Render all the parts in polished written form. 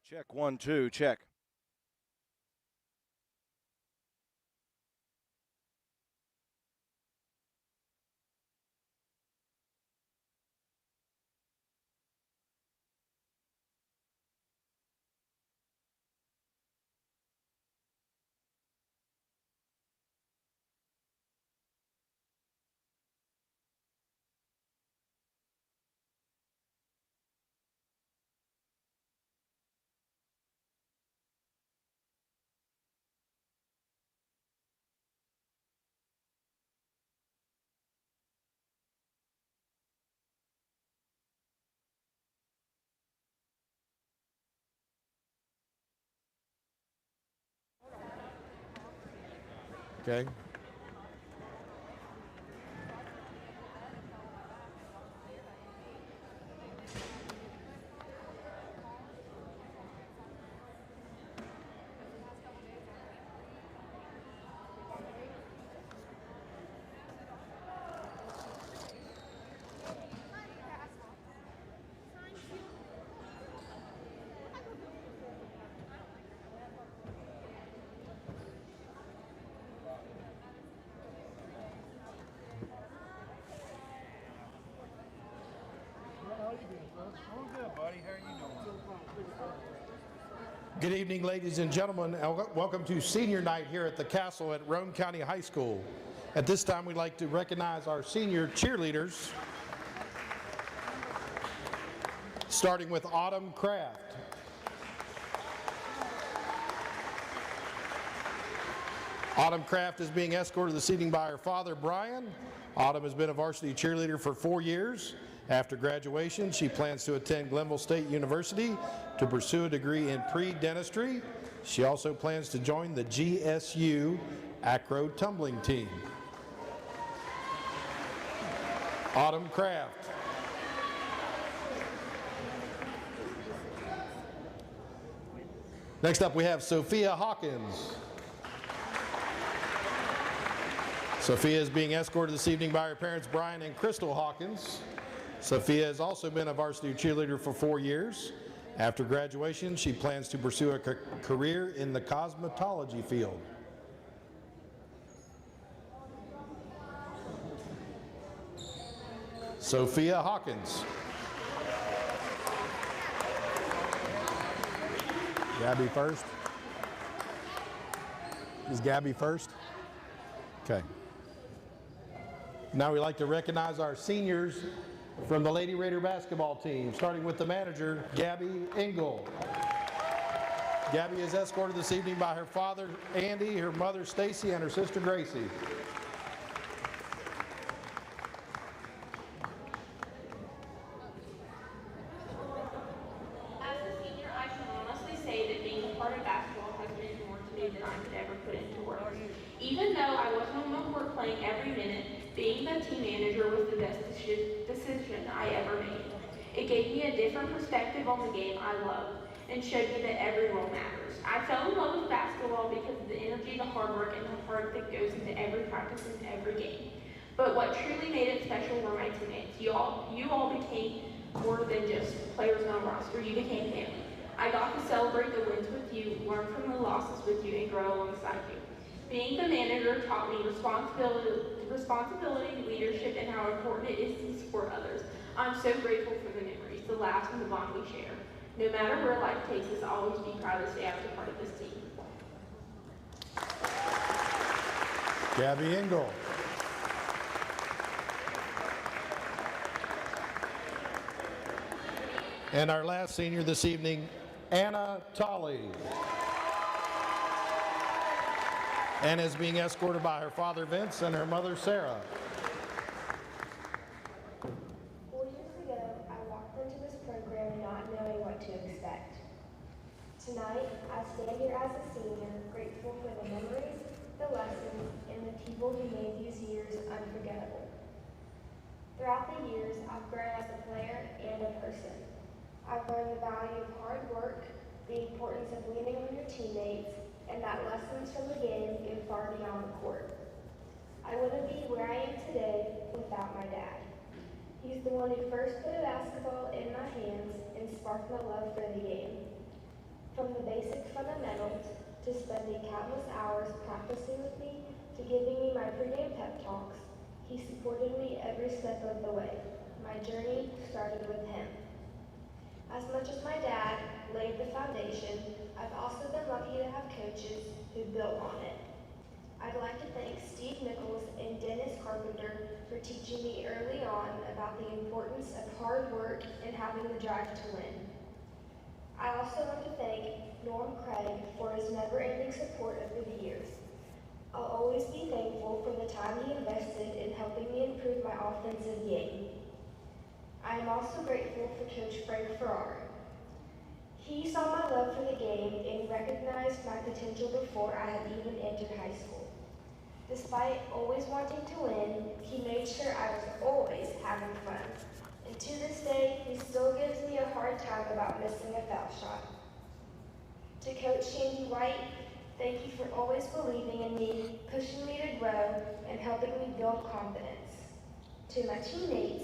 Check 1-2, check. Okay. I'm good, buddy. How are you doing? Good evening, ladies and gentlemen, and welcome to senior night here at the Castle at Roane County High School. At this time, we'd like to recognize our senior cheerleaders, starting with Autumn Kraft. Autumn Kraft is being escorted this evening by her father, Brian. Autumn has been a varsity cheerleader for 4 years. After graduation, she plans to attend Glenville State University to pursue a degree in pre-dentistry. She also plans to join the GSU acro tumbling team. Autumn Kraft. Next up, we have Sophia Hawkins. Sophia is being escorted this evening by her parents, Brian and Crystal Hawkins. Sophia has also been a varsity cheerleader for 4 years. After graduation, she plans to pursue a career in the cosmetology field. Sophia Hawkins. Gabby first. Is Gabby first? Okay. Now we'd like to recognize our seniors from the Lady Raider basketball team, starting with the manager, Gabby Engel. Gabby is escorted this evening by her father, Andy, her mother, Stacy, and her sister, Gracie. As a senior, I can honestly say that being a part of basketball has meant more to me than I could ever put into words. Even though I wasn't on the court playing every minute, being the team manager was the best decision I ever made. It gave me a different perspective on the game I love and showed me that every role matters. I fell in love with basketball because of the energy, the hard work, and the heart that goes into every practice and every game. But what truly made it special were my teammates. You all became more than just players on a roster. You became family. I got to celebrate the wins with you, learn from the losses with you, and grow alongside you. Being the manager taught me responsibility, leadership, and how important it is to support others. I'm so grateful for the memories, the laughs, and the bond we share. No matter where life takes us, I'll always be proud to say I was a part of this team. Gabby Engel. And our last senior this evening, Anna Tolley. Anna is being escorted by her father, Vince, and her mother, Sarah. 4 years ago, I walked into this program not knowing what to expect. Tonight, I stand here as a senior, grateful for the memories, the lessons, and the people who made these years unforgettable. Throughout the years, I've grown as a player and a person. I've learned the value of hard work, the importance of leaning on your teammates, and that lessons from the game go far beyond the court. I wouldn't be where I am today without my dad. He's the one who first put a basketball in my hands and sparked my love for the game. From the basic fundamentals to spending countless hours practicing with me to giving me my pregame pep talks, he supported me every step of the way. My journey started with him. As much as my dad laid the foundation, I've also been lucky to have coaches who built on it. I'd like to thank Steve Nichols and Dennis Carpenter for teaching me early on about the importance of hard work and having the drive to win. I also want to thank Norm Craig for his never-ending support over the years. I'll always be thankful for the time he invested in helping me improve my offensive game. I am also grateful for Coach Frank Farrar. He saw my love for the game and recognized my potential before I had even entered high school. Despite always wanting to win, he made sure I was always having fun. And to this day, he still gives me a hard time about missing a foul shot. To Coach Shandy White, thank you for always believing in me, pushing me to grow, and helping me build confidence. To my teammates,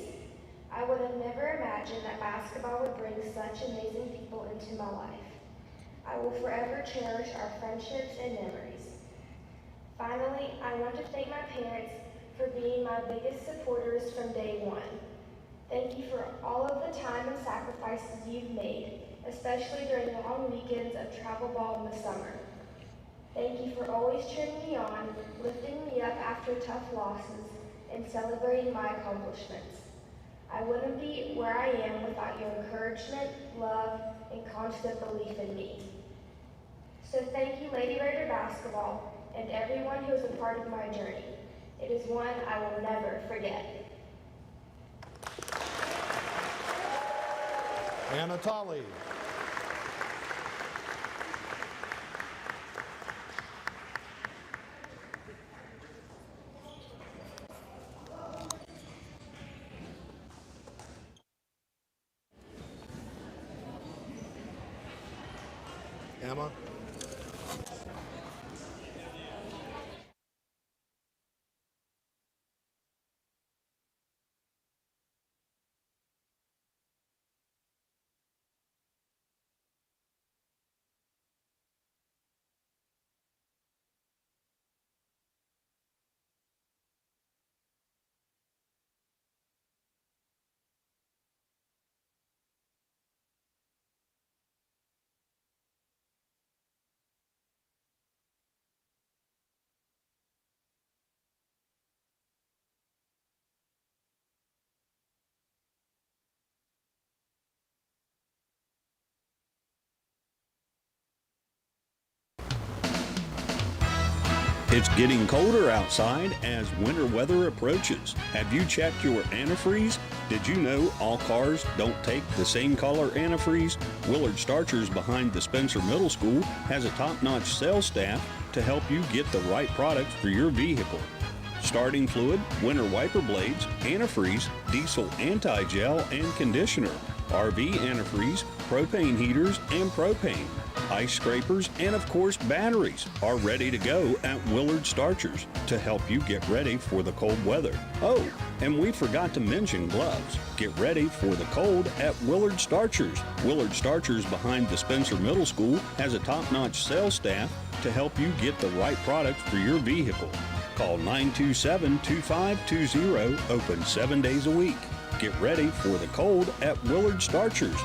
I would have never imagined that basketball would bring such amazing people into my life. I will forever cherish our friendships and memories. Finally, I want to thank my parents for being my biggest supporters from day one. Thank you for all of the time and sacrifices you've made, especially during long weekends of travel ball in the summer. Thank you for always cheering me on, lifting me up after tough losses, and celebrating my accomplishments. I wouldn't be where I am without your encouragement, love, and constant belief in me. So thank you, Lady Raider Basketball, and everyone who is a part of my journey. It is one I will never forget. Anatoly. Emma. It's getting colder outside as winter weather approaches. Have you checked your antifreeze? Did you know all cars don't take the same color antifreeze? Willard Starchers behind the Spencer Middle School has a top-notch sales staff to help you get the right products for your vehicle. Starting fluid, winter wiper blades, antifreeze, diesel anti-gel and conditioner, RV antifreeze, propane heaters and propane, ice scrapers, and of course batteries are ready to go at Willard Starchers to help you get ready for the cold weather. Oh, and we forgot to mention gloves. Get ready for the cold at Willard Starchers. Willard Starchers behind the Spencer Middle School has a top-notch sales staff to help you get the right products for your vehicle. Call 927-2520, open 7 days a week. Get ready for the cold at Willard Starchers.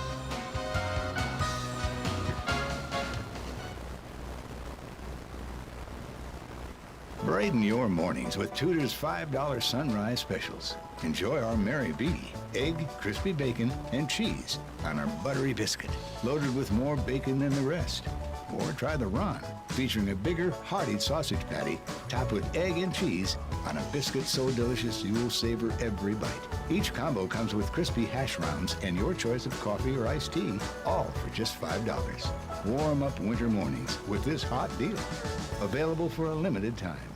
Brighten your mornings with Tudor's $5 sunrise specials. Enjoy our Mary B, egg, crispy bacon, and cheese on our buttery biscuit, loaded with more bacon than the rest. Or try the Roane, featuring a bigger, hearty sausage patty topped with egg and cheese on a biscuit so delicious you will savor every bite. Each combo comes with crispy hash browns and your choice of coffee or iced tea, all for just $5. Warm up winter mornings with this hot deal. Available for a limited time.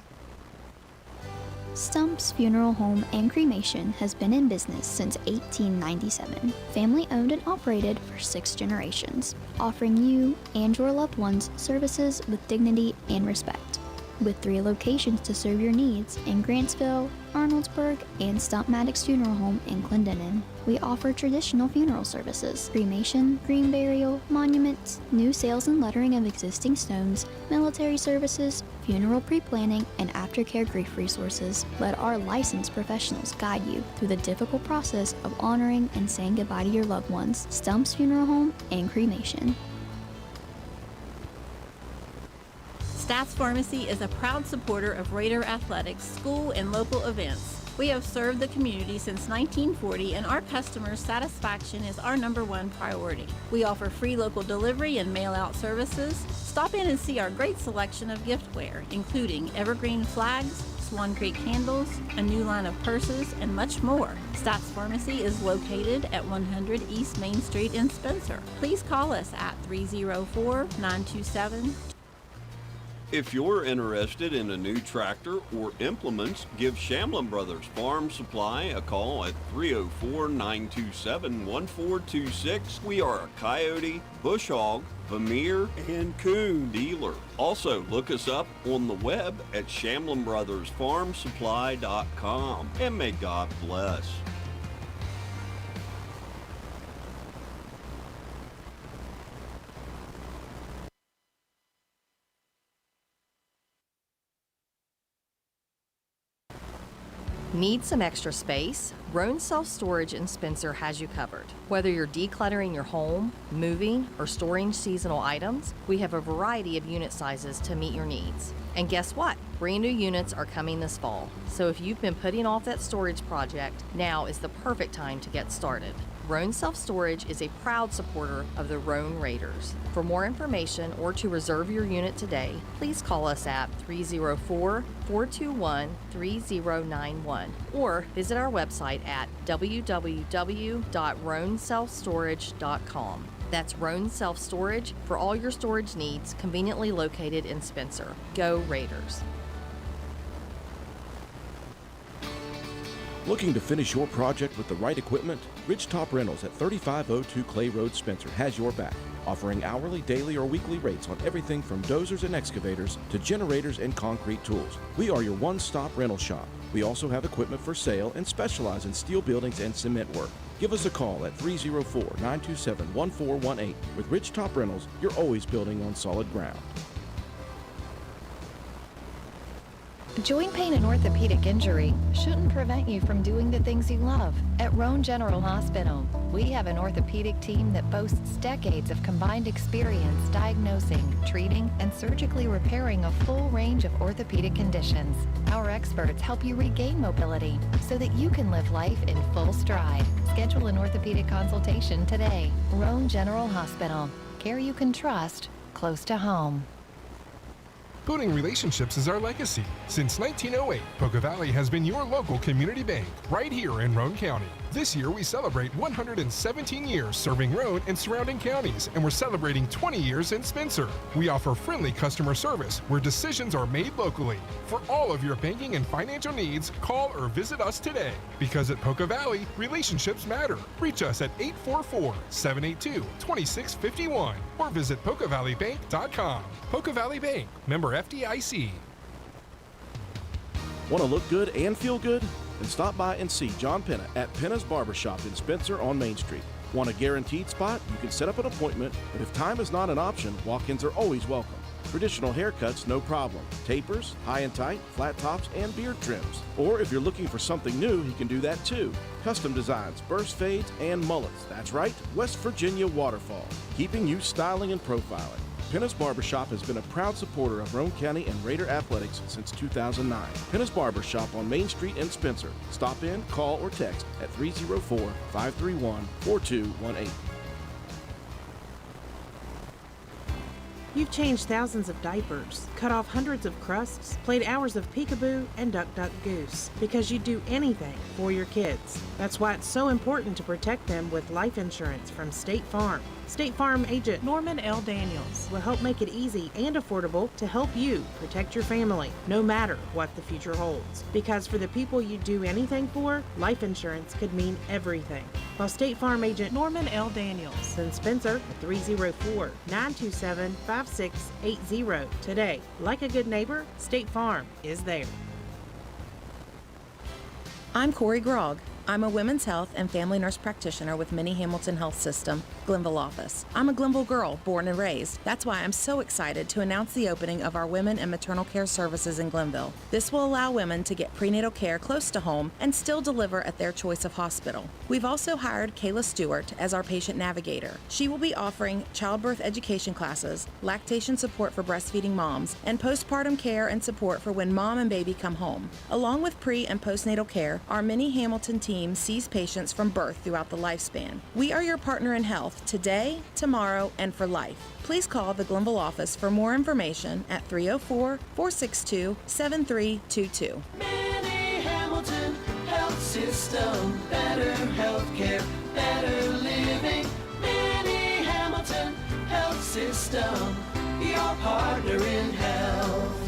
Stump's Funeral Home and Cremation has been in business since 1897. Family owned and operated for 6 generations, offering you and your loved ones services with dignity and respect. With 3 locations to serve your needs in Grantsville, Arnoldsburg, and Stump Maddox Funeral Home in Clendenin. We offer traditional funeral services, cremation, green burial, monuments, new sales and lettering of existing stones, military services, funeral pre-planning, and aftercare grief resources. Let our licensed professionals guide you through the difficult process of honoring and saying goodbye to your loved ones. Stump's Funeral Home and Cremation. Stats Pharmacy is a proud supporter of Raider athletics, school, and local events. We have served the community since 1940, and our customers' satisfaction is our #1 priority. We offer free local delivery and mail-out services. Stop in and see our great selection of giftware, including evergreen flags, Swan Creek candles, a new line of purses, and much more. Stats Pharmacy is located at 100 East Main Street in Spencer. Please call us at 304-927. If you're interested in a new tractor or implements, give Shamlin Brothers Farm Supply a call at 304-927-1426. We are a Coyote, Bush Hog, Vermeer, and Coon dealer. Also, look us up on the web at ShamlinBrothersFarmSupply.com. And may God bless. Need some extra space? Roane Self-Storage in Spencer has you covered. Whether you're decluttering your home, moving, or storing seasonal items, we have a variety of unit sizes to meet your needs. And guess what? Brand new units are coming this fall. So if you've been putting off that storage project, now is the perfect time to get started. Roane Self-Storage is a proud supporter of the Roane Raiders. For more information or to reserve your unit today, please call us at 304-421-3091 or visit our website at www.roaneselfstorage.com. That's Roane Self-Storage for all your storage needs, conveniently located in Spencer. Go Raiders! Looking to finish your project with the right equipment? Ridgetop Rentals at 3502 Clay Road, Spencer has your back, offering hourly, daily, or weekly rates on everything from dozers and excavators to generators and concrete tools. We are your one-stop rental shop. We also have equipment for sale and specialize in steel buildings and cement work. Give us a call at 304-927-1418. With Ridgetop Rentals, you're always building on solid ground. Joint pain and orthopedic injury shouldn't prevent you from doing the things you love. At Roane General Hospital, we have an orthopedic team that boasts decades of combined experience diagnosing, treating, and surgically repairing a full range of orthopedic conditions. Our experts help you regain mobility so that you can live life in full stride. Schedule an orthopedic consultation today. Roane General Hospital. Care you can trust, close to home. Building relationships is our legacy. Since 1908, Poca Valley has been your local community bank right here in Roane County. This year we celebrate 117 years serving Roane and surrounding counties, and we're celebrating 20 years in Spencer. We offer friendly customer service where decisions are made locally. For all of your banking and financial needs, call or visit us today. Because at Poca Valley, relationships matter. Reach us at 844-782-2651 or visit PocaValleyBank.com. Poca Valley Bank, member FDIC. Want to look good and feel good? Then stop by and see John Penna at Penna's Barbershop in Spencer on Main Street. Want a guaranteed spot? You can set up an appointment, but if time is not an option, walk-ins are always welcome. Traditional haircuts, no problem. Tapers, high and tight, flat tops, and beard trims. Or if you're looking for something new, he can do that too. Custom designs, burst fades, and mullets. That's right, West Virginia waterfall, keeping you styling and profiling. Penna's Barbershop has been a proud supporter of Roane County and Raider athletics since 2009. Penna's Barbershop on Main Street in Spencer. Stop in, call, or text at 304-531-4218. You've changed thousands of diapers, cut off hundreds of crusts, played hours of peekaboo and duck duck goose, because you do anything for your kids. That's why it's so important to protect them with life insurance from State Farm. State Farm agent Norman L. Daniels will help make it easy and affordable to help you protect your family, no matter what the future holds. Because for the people you do anything for, life insurance could mean everything. Call State Farm agent Norman L. Daniels in Spencer at 304-927-5680 today. Like a good neighbor, State Farm is there. I'm Corey Grogg. I'm a women's health and family nurse practitioner with Minnie Hamilton Health System, Glenville office. I'm a Glenville girl, born and raised. That's why I'm so excited to announce the opening of our women and maternal care services in Glenville. This will allow women to get prenatal care close to home and still deliver at their choice of hospital. We've also hired Kayla Stewart as our patient navigator. She will be offering childbirth education classes, lactation support for breastfeeding moms, and postpartum care and support for when mom and baby come home. Along with pre- and postnatal care, our Minnie Hamilton team sees patients from birth throughout the lifespan. We are your partner in health today, tomorrow, and for life. Please call the Glenville office for more information at 304-462-7322. Minnie Hamilton Health System, better health care, better living. Minnie Hamilton Health System, your partner in health.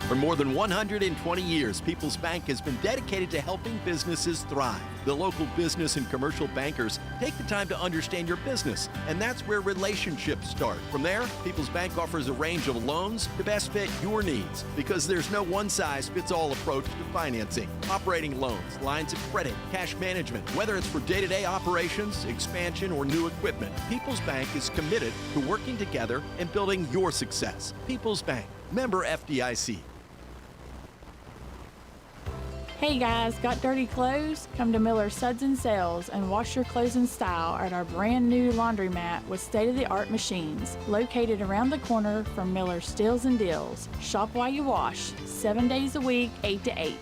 For more than 120 years, People's Bank has been dedicated to helping businesses thrive. The local business and commercial bankers take the time to understand your business, and that's where relationships start. From there, People's Bank offers a range of loans to best fit your needs, because there's no one-size-fits-all approach to financing. Operating loans, lines of credit, cash management, whether it's for day-to-day operations, expansion, or new equipment, People's Bank is committed to working together and building your success. People's Bank, member FDIC. Hey guys, got dirty clothes? Come to Miller Suds and Sales and wash your clothes in style at our brand new laundromat with state-of-the-art machines located around the corner from Miller Steals and Deals. Shop while you wash, 7 days a week, 8 to 8.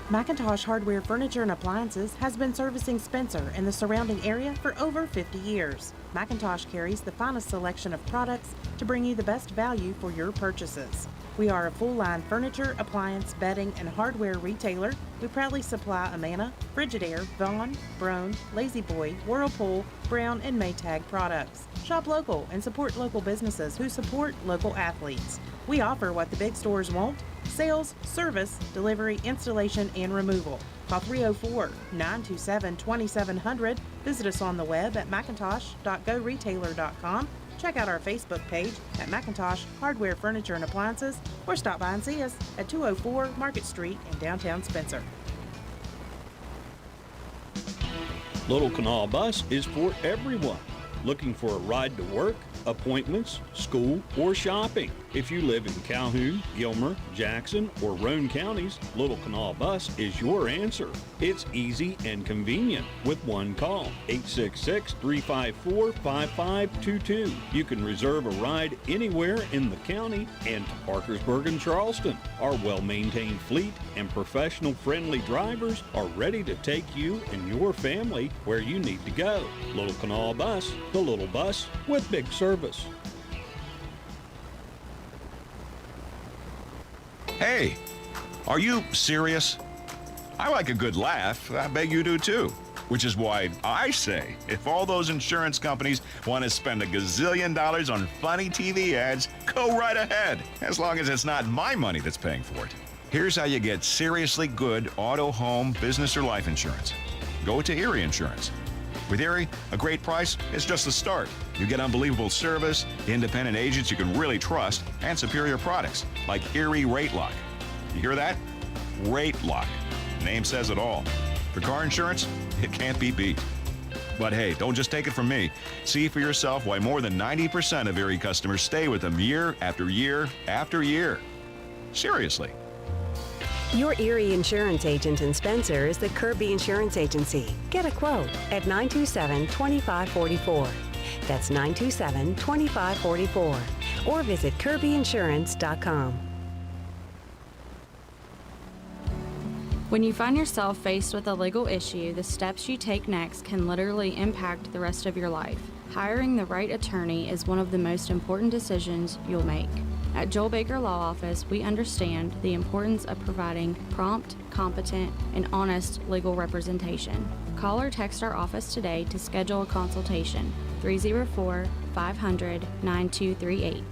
McIntosh Hardware Furniture and Appliances has been servicing Spencer and the surrounding area for over 50 years. McIntosh carries the finest selection of products to bring you the best value for your purchases. We are a full-line furniture, appliance, bedding, and hardware retailer. We proudly supply Amana, Frigidaire, Vaughan, Roane, Lazy Boy, Whirlpool, Brown, and Maytag products. Shop local and support local businesses who support local athletes. We offer what the big stores won't: sales, service, delivery, installation, and removal. Call 304-927-2700. Visit us on the web at macintosh.goretailer.com. Check out our Facebook page at McIntosh Hardware Furniture and Appliances, or stop by and see us at 204 Market Street in downtown Spencer. Little Canal Bus is for everyone looking for a ride to work, appointments, school, or shopping. If you live in Calhoun, Gilmer, Jackson, or Roane counties, Little Canal Bus is your answer. It's easy and convenient with one call, 866-354-5522. You can reserve a ride anywhere in the county and to Parkersburg and Charleston. Our well-maintained fleet and professional friendly drivers are ready to take you and your family where you need to go. Little Canal Bus, the little bus with big service. Hey, are you serious? I like a good laugh. I bet you do too. Which is why I say, if all those insurance companies want to spend $1 gazillion on funny TV ads, go right ahead, as long as it's not my money that's paying for it. Here's how you get seriously good auto, home, business, or life insurance. Go to Erie Insurance. With Erie, a great price is just the start. You get unbelievable service, independent agents you can really trust, and superior products like Erie Rate Lock. You hear that? Rate Lock. Name says it all. For car insurance, it can't be beat. But hey, don't just take it from me. See for yourself why more than 90% of Erie customers stay with them year after year after year. Seriously. Your Erie insurance agent in Spencer is the Kirby Insurance Agency. Get a quote at 927-2544. That's 927-2544. Or visit kirbyinsurance.com. When you find yourself faced with a legal issue, the steps you take next can literally impact the rest of your life. Hiring the right attorney is one of the most important decisions you'll make. At Joel Baker Law Office, we understand the importance of providing prompt, competent, and honest legal representation. Call or text our office today to schedule a consultation, 304-500-9238.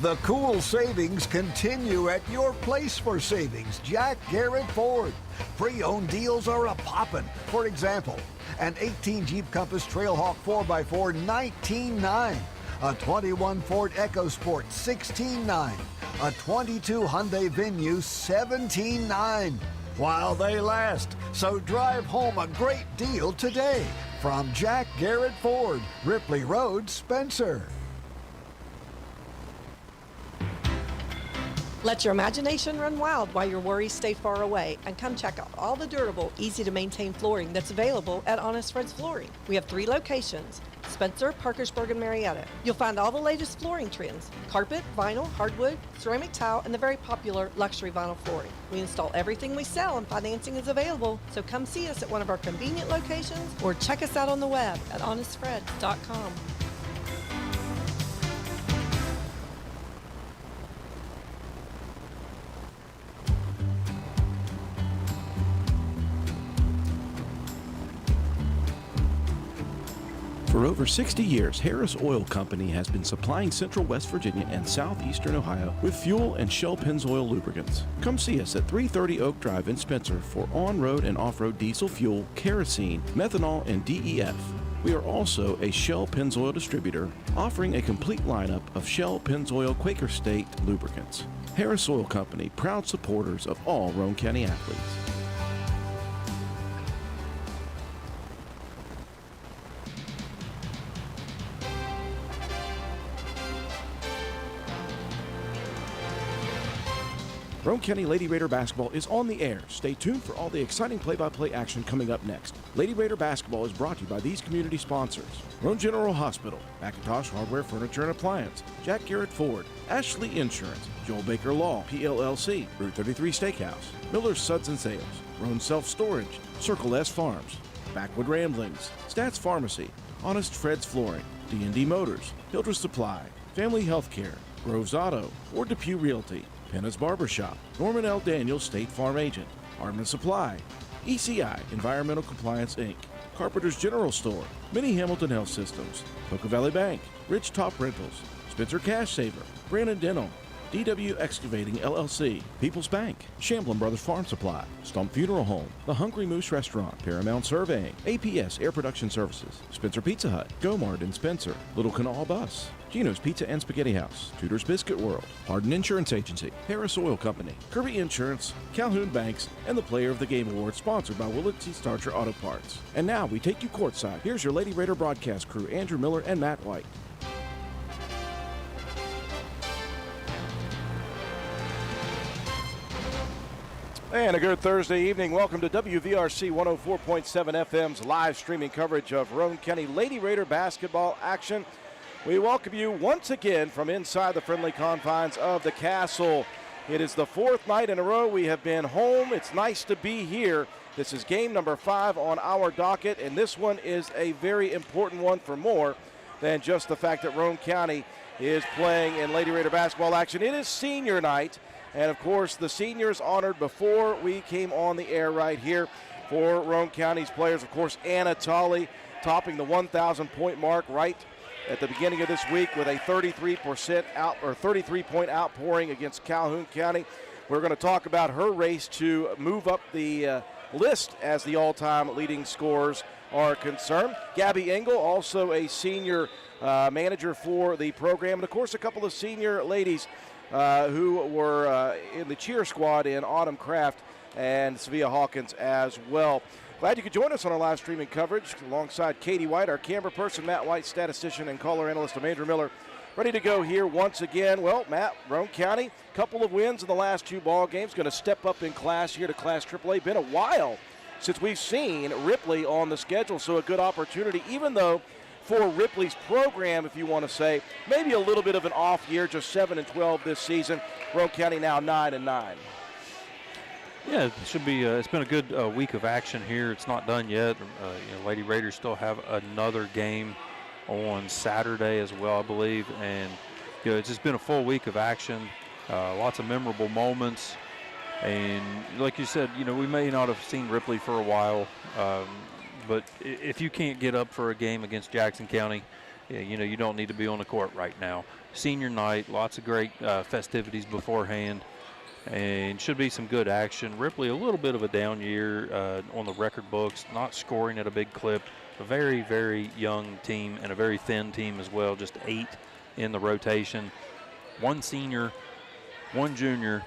The cool savings continue at your place for savings, Jack Garrett Ford. Pre-owned deals are a poppin'. For example, an 18 Jeep Compass Trailhawk 4x4, $19,900. A 21 Ford EcoSport, $16,900. A 22 Hyundai Venue, $17,900. While they last, so drive home a great deal today. From Jack Garrett Ford, Ripley Road, Spencer. Let your imagination run wild while your worries stay far away, and come check out all the durable, easy-to-maintain flooring that's available at Honest Fred's Flooring. We have 3 locations: Spencer, Parkersburg, and Marietta. You'll find all the latest flooring trends: carpet, vinyl, hardwood, ceramic tile, and the very popular luxury vinyl flooring. We install everything we sell, and financing is available, so come see us at one of our convenient locations or check us out on the web at honestfred.com. For over 60 years, Harris Oil Company has been supplying Central West Virginia and Southeastern Ohio with fuel and Shell Pennzoil lubricants. Come see us at 330 Oak Drive in Spencer for on-road and off-road diesel fuel, kerosene, methanol, and DEF. We are also a Shell Pennzoil distributor, offering a complete lineup of Shell Pennzoil Quaker State lubricants. Harris Oil Company, proud supporters of all Roane County athletes. Roane County Lady Raider basketball is on the air. Stay tuned for all the exciting play-by-play action coming up next. Lady Raider basketball is brought to you by these community sponsors: Roane General Hospital, McIntosh Hardware, Furniture and Appliance, Jack Garrett Ford, Ashley Insurance, Joel Baker Law, PLLC, Route 33 Steakhouse, Miller's Suds and Sales, Roane Self Storage, Circle S Farms, Backwood Ramblings, Stats Pharmacy, Honest Fred's Flooring, D&D Motors, Hildreth Supply, Family Healthcare, Groves Auto, Ward Depew Realty, Penna's Barbershop, Norman L. Daniels State Farm Agent, Armin Supply, ECI Environmental Compliance Inc., Carpenter's General Store, Mini Hamilton Health Systems, Poca Valley Bank, Ridge Top Rentals, Spencer Cash Saver, Brandon Dental, DW Excavating LLC, People's Bank, Shamblin Brothers Farm Supply, Stump Funeral Home, The Hungry Moose Restaurant, Paramount Surveying, APS Air Production Services, Spencer Pizza Hut, Go-Mart in Spencer, Little Canal Bus, Gino's Pizza and Spaghetti House, Tudor's Biscuit World, Hardin Insurance Agency, Harris Oil Company, Kirby Insurance, Calhoun Banks, and the Player of the Game Award, sponsored by Willett T. Starcher Auto Parts. And now we take you courtside. Here's your Lady Raider broadcast crew, Andrew Miller and Matt White. And a good Thursday evening. Welcome to WVRC 104.7 FM's live streaming coverage of Roane County Lady Raider basketball action. We welcome you once again from inside the friendly confines of the castle. It is the 4th night in a row we have been home. It's nice to be here. This is game number 5 on our docket, and this one is a very important one for more than just the fact that Roane County is playing in Lady Raider basketball action. It is senior night. And, of course, the seniors honored before we came on the air right here for Roane County's players. Of course, Anna Tolley topping the 1,000-point mark right at the beginning of this week with a 33-point outpouring against Calhoun County. We're going to talk about her race to move up the list as the all-time leading scorers are concerned. Gabby Engel, also a senior manager for the program. And, of course, a couple of senior ladies who were in the cheer squad in Autumn Craft and Sevilla Hawkins as well. Glad you could join us on our live streaming coverage alongside Katie White, our camera person, Matt White, statistician and color analyst, Andrew Miller. Ready to go here once again. Well, Matt, Roane County, couple of wins in the last 2 ball games, going to step up in class here to Class AAA. Been a while since we've seen Ripley on the schedule, so a good opportunity, even though for Ripley's program, if you want to say, maybe a little bit of an off year, just 7-12 this season. Roane County now 9-9. Yeah, it should be. It's been a good week of action here. It's not done yet. Lady Raiders still have another game on Saturday as well, I believe. And it's just been a full week of action. Lots of memorable moments. And like you said, we may not have seen Ripley for a while. But if you can't get up for a game against Jackson County, you don't need to be on the court right now. senior night, lots of great festivities beforehand, and should be some good action. Ripley, a little bit of a down year on the record books, not scoring at a big clip. A very, very young team and a very thin team as well, just 8 in the rotation. 1 senior, 1 junior.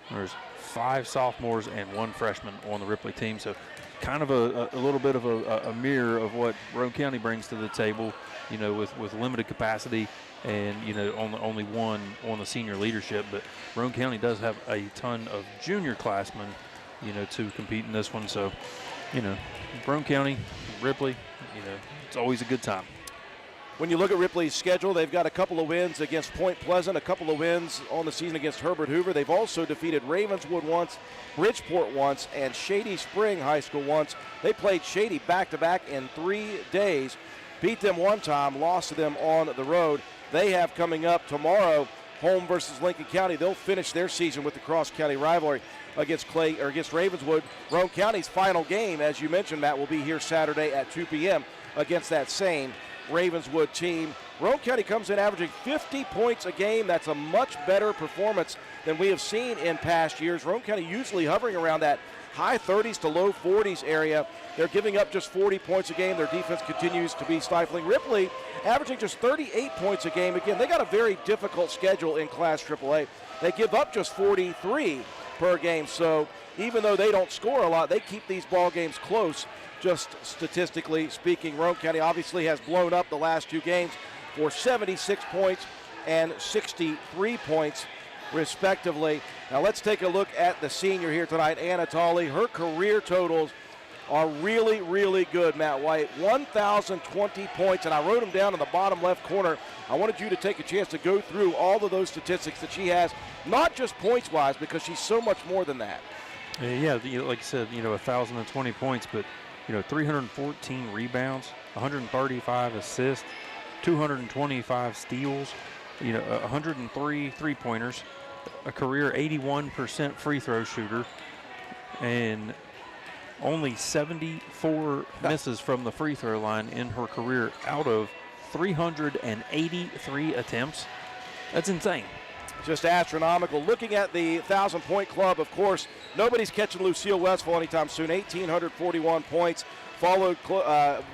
There's 5 sophomores and 1 freshman on the Ripley team. So kind of a little bit of a mirror of what Roane County brings to the table, you know, with limited capacity and, you know, only 1 on the senior leadership. But Roane County does have a ton of junior classmen, you know, to compete in this one. So, you know, Roane County, Ripley, you know, it's always a good time. When you look at Ripley's schedule, they've got a couple of wins against Point Pleasant, a couple of wins on the season against Herbert Hoover. They've also defeated Ravenswood once, Bridgeport once, and Shady Spring High School once. They played Shady back-to-back in 3 days, beat them one time, lost to them on the road. They have coming up tomorrow, home versus Lincoln County. They'll finish their season with the cross-county rivalry against Ravenswood. Roane County's final game, as you mentioned, Matt, will be here Saturday at 2 p.m. against that same Ravenswood team. Roane County comes in averaging 50 points a game. That's a much better performance than we have seen in past years. Roane County usually hovering around that high 30s to low 40s area. They're giving up just 40 points a game. Their defense continues to be stifling. Ripley averaging just 38 points a game. Again, they got a very difficult schedule in Class AAA. They give up just 43 per game. So even though they don't score a lot, they keep these ball games close. Just statistically speaking, Roane County obviously has blown up the last 2 games for 76 points and 63 points, respectively. Now let's take a look at the senior here tonight, Anna Tolley. Her career totals are really, really good, Matt White. 1,020 points, and I wrote them down in the bottom left corner. I wanted you to take a chance to go through all of those statistics that she has, not just points-wise, because she's so much more than that. Yeah, like you said, you know, 1,020 points, but 314 rebounds, 135 assists, 225 steals, 103 three-pointers, a career 81% free throw shooter, and only 74 misses from the free throw line in her career out of 383 attempts. That's insane. Just astronomical. Looking at the 1,000-point club, of course, nobody's catching Lucille Westphal anytime soon. 1,841 points, followed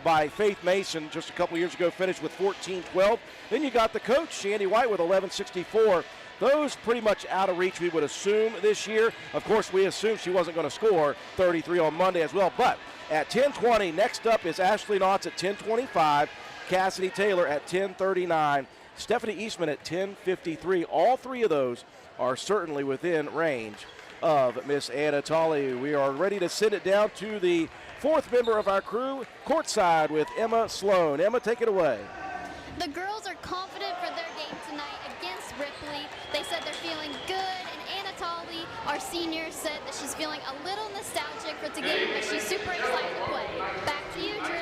by Faith Mason just a couple years ago, finished with 1,412. Then you got the coach, Shandy White, with 1,164. Those pretty much out of reach, we would assume, this year. Of course, we assumed she wasn't going to score 33 on Monday as well. But at 10:20, next up is Ashley Knotts at 10:25, Cassidy Taylor at 10:39. Stephanie Eastman at 10:53. All 3 of those are certainly within range of Miss Anna Tolley. We are ready to send it down to the 4th member of our crew, courtside with Emma Sloan. Emma, take it away. The girls are confident for their game tonight against Ripley. They said they're feeling good, and Anna Tolley, our senior, said that she's feeling a little nostalgic for the game, but she's super excited to play. Back to you, Drew.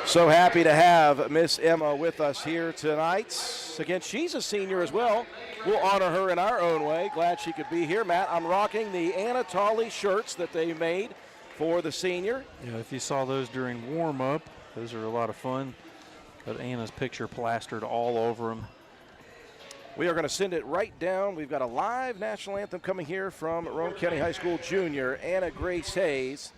So happy to have Miss Emma with us here tonight. Again, she's a senior as well. We'll honor her in our own way. Glad she could be here. Matt, I'm rocking the Anna Tolley shirts that they made for the senior. Yeah, if you saw those during warm-up, those are a lot of fun. Got Anna's picture plastered all over them. We are going to send it right down. We've got a live national anthem coming here from Roane County High School junior, Anna Grace Hayes.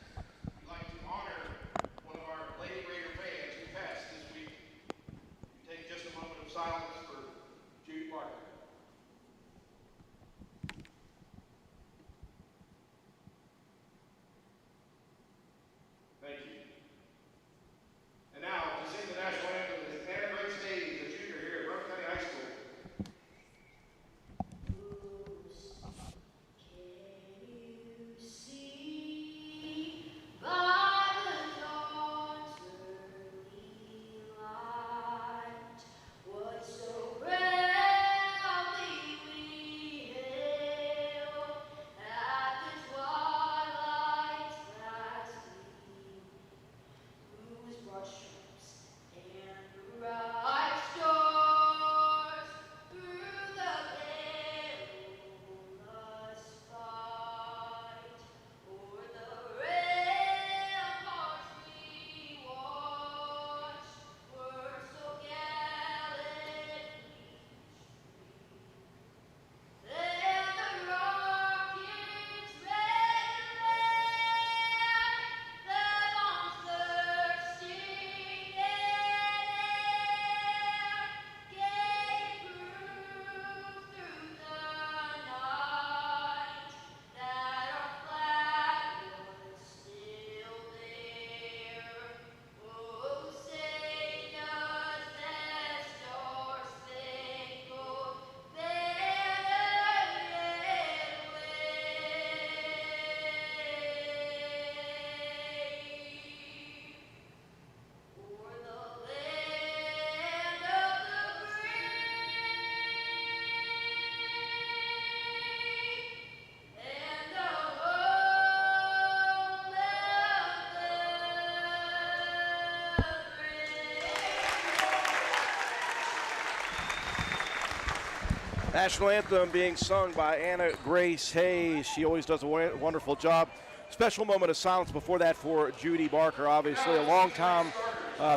National anthem being sung by Anna Grace Hayes. She always does a wonderful job. Special moment of silence before that for Judy Barker, obviously a long-time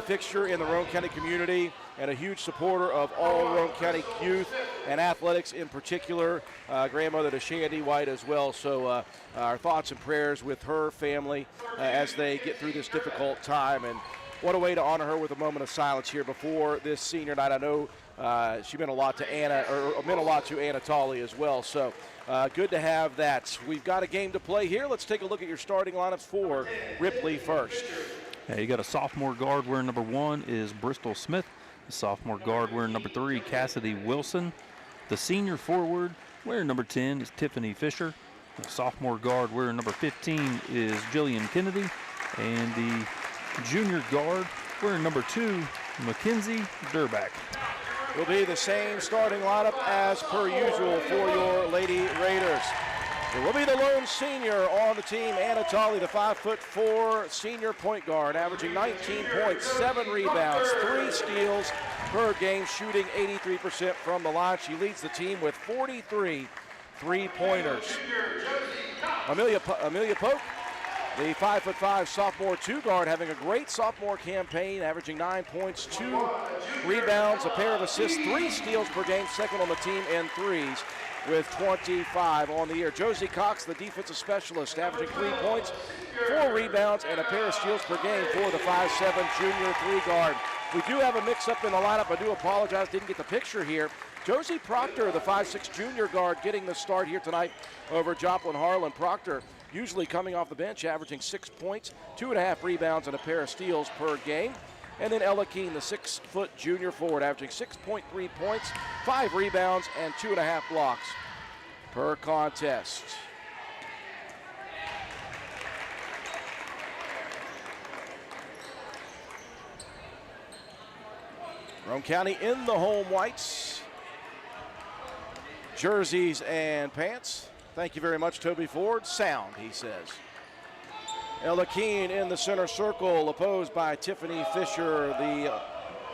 fixture in the Roane County community and a huge supporter of all Roane County youth and athletics in particular. Grandmother to Shandy White as well. So our thoughts and prayers with her family as they get through this difficult time. And what a way to honor her with a moment of silence here before this senior night. I know she meant a lot to Anna Tolley as well. So good to have that. We've got a game to play here. Let's take a look at your starting lineups for Ripley first. Yeah, you got a sophomore guard wearing number 1 is Bristol Smith. The sophomore guard wearing number 3, Cassidy Wilson. The senior forward wearing number 10 is Tiffany Fisher. The sophomore guard wearing number 15 is Jillian Kennedy. And the junior guard wearing number 2, Mackenzie Durback. Will be the same starting lineup as per usual for your Lady Raiders. It will be the lone senior on the team, Anna Tolley, the 5'4" senior point guard, averaging 19 points, 7 rebounds, 3 steals per game, shooting 83% from the line. She leads the team with 43 three-pointers. Amelia Pope, the 5'5" sophomore 2 guard, having a great sophomore campaign, averaging 9 points, 2 rebounds, a pair of assists, 3 steals per game, second on the team in threes with 25 on the year. Josie Cox, the defensive specialist, averaging 3 points, 4 rebounds, and a pair of steals per game for the 5'7" junior 3 guard. We do have a mix-up in the lineup. I do apologize, didn't get the picture here. Josie Proctor, the 5'6" junior guard, getting the start here tonight over Joplin Harlan. Proctor usually coming off the bench, averaging 6 points, 2.5 rebounds, and a pair of steals per game. And then Ella Keene, the 6' junior forward, averaging 6.3 points, 5 rebounds, and 2.5 blocks per contest. Roane County in the home whites, jerseys and pants. Thank you very much, Toby Ford. Sound, he says. Ella Keene in the center circle, opposed by Tiffany Fisher, the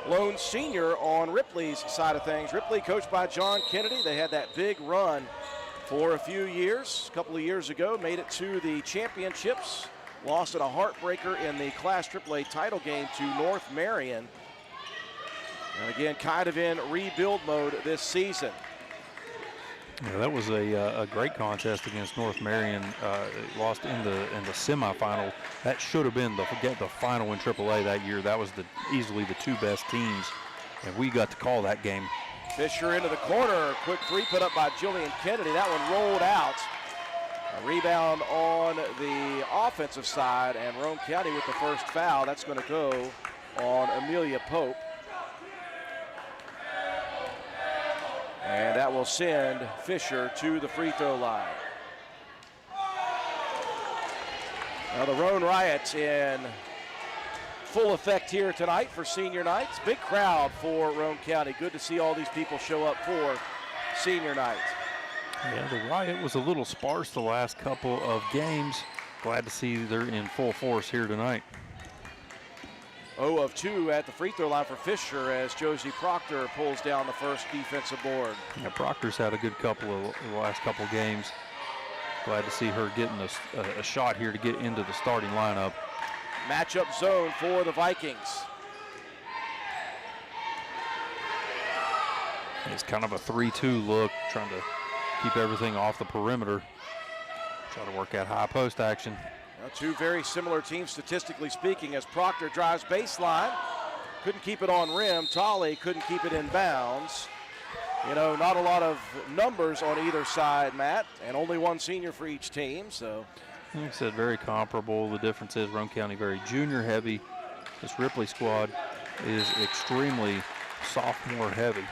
lone senior on Ripley's side of things. Ripley coached by John Kennedy. They had that big run for a few years. A couple of years ago, made it to the championships. Lost in a heartbreaker in the Class AAA title game to North Marion. And again, kind of in rebuild mode this season. Yeah, that was a great contest against North Marion. Lost in the semifinal. That should have been the final in AAA that year. That was easily the 2 best teams, and we got to call that game. Fisher into the corner. Quick 3 put up by Jillian Kennedy. That one rolled out. A rebound on the offensive side, and Roane County with the first foul. That's going to go on Amelia Pope. And that will send Fisher to the free throw line. Now the Roane Riot in full effect here tonight for senior night. Big crowd for Roane County. Good to see all these people show up for senior night. Yeah, the Riot was a little sparse the last couple of games. Glad to see they're in full force here tonight. 0 of 2 at the free throw line for Fisher as Josie Proctor pulls down the first defensive board. Yeah, Proctor's had a good the last couple of games. Glad to see her getting a shot here to get into the starting lineup. Matchup zone for the Vikings. It's kind of a 3-2 look, trying to keep everything off the perimeter. Try to work out high post action. Now, 2 very similar teams statistically speaking as Proctor drives baseline. Couldn't keep it on rim. Tolley couldn't keep it in bounds. You know, not a lot of numbers on either side, Matt, and only 1 senior for each team. So, like I said, very comparable. The difference is Roane County very junior heavy. This Ripley squad is extremely sophomore heavy.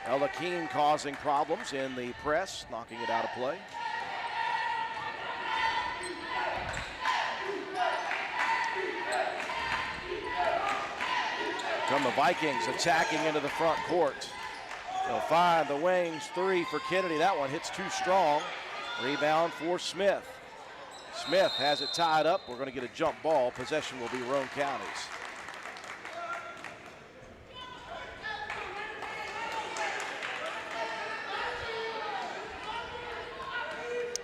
Ella Keene causing problems in the press, knocking it out of play. Come the Vikings attacking into the front court. They'll find the wings 3 for Kennedy. That one hits too strong. Rebound for Smith. Smith has it tied up. We're going to get a jump ball. Possession will be Roane County's.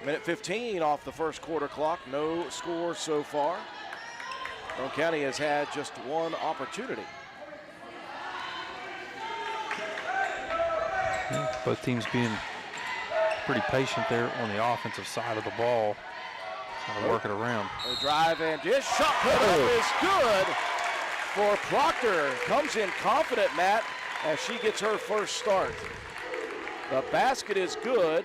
Minute 15 off the first quarter clock. No score so far. Roane County has had just one opportunity. Yeah, both teams being pretty patient there on the offensive side of the ball. Trying to work it around. The drive and dish. Shot put up is good for Proctor. Comes in confident, Matt, as she gets her first start. The basket is good.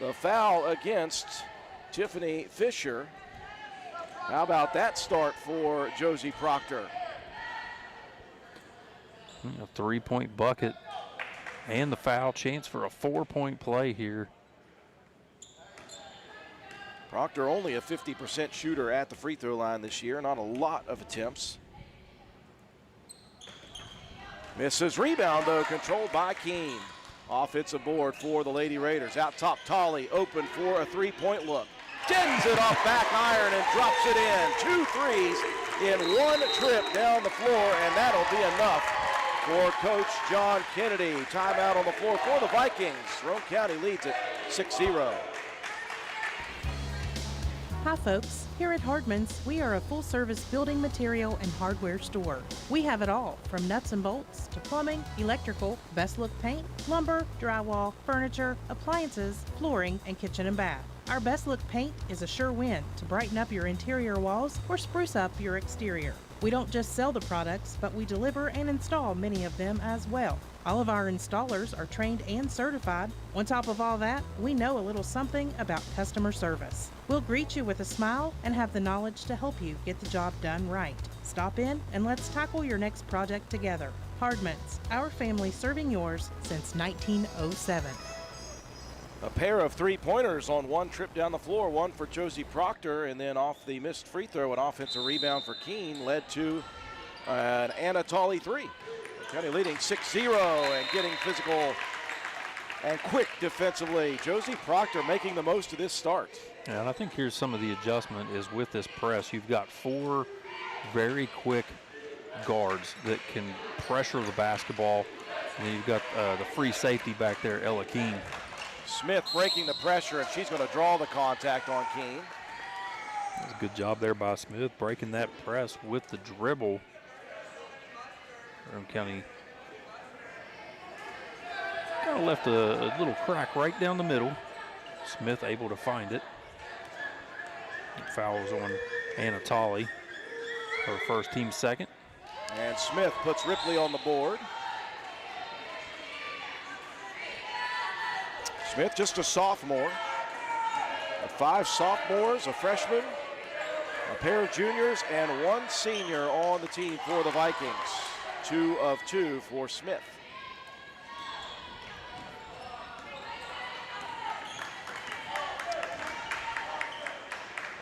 The foul against Tiffany Fisher. How about that start for Josie Proctor? A 3-point bucket and the foul, chance for a 4-point play here. Proctor only a 50% shooter at the free throw line this year. Not a lot of attempts. Misses rebound, though, controlled by Keene. Offensive board for the Lady Raiders. Out top, Tolley open for a three-point look. Dins it off back iron and drops it in. 2 threes in one trip down the floor, and that'll be enough for Coach John Kennedy. Timeout on the floor for the Vikings. Roane County leads it 6-0. Hi folks, here at Hardman's, we are a full-service building material and hardware store. We have it all, from nuts and bolts to plumbing, electrical, best look paint, lumber, drywall, furniture, appliances, flooring, and kitchen and bath. Our best look paint is a sure win to brighten up your interior walls or spruce up your exterior. We don't just sell the products, but we deliver and install many of them as well. All of our installers are trained and certified. On top of all that, we know a little something about customer service. We'll greet you with a smile and have the knowledge to help you get the job done right. Stop in and let's tackle your next project together. Hardman's, our family serving yours since 1907. A pair of three-pointers on one trip down the floor, one for Josie Proctor, and then off the missed free throw, an offensive rebound for Keene led to an Anatoly three. County leading 6-0 and getting physical and quick defensively. Josie Proctor making the most of this start. Yeah, and I think here's some of the adjustment is with this press. You've got 4 very quick guards that can pressure the basketball, and then you've got the free safety back there, Ella Keene. Smith breaking the pressure, and she's going to draw the contact on Keene. That's a good job there by Smith, breaking that press with the dribble. Roane County kind of left a little crack right down the middle. Smith able to find it. Fouls on Anatoly, her first, team second. And Smith puts Ripley on the board. Smith just a sophomore. 5 sophomores, a freshman, a pair of juniors, and 1 senior on the team for the Vikings. 2 of 2 for Smith.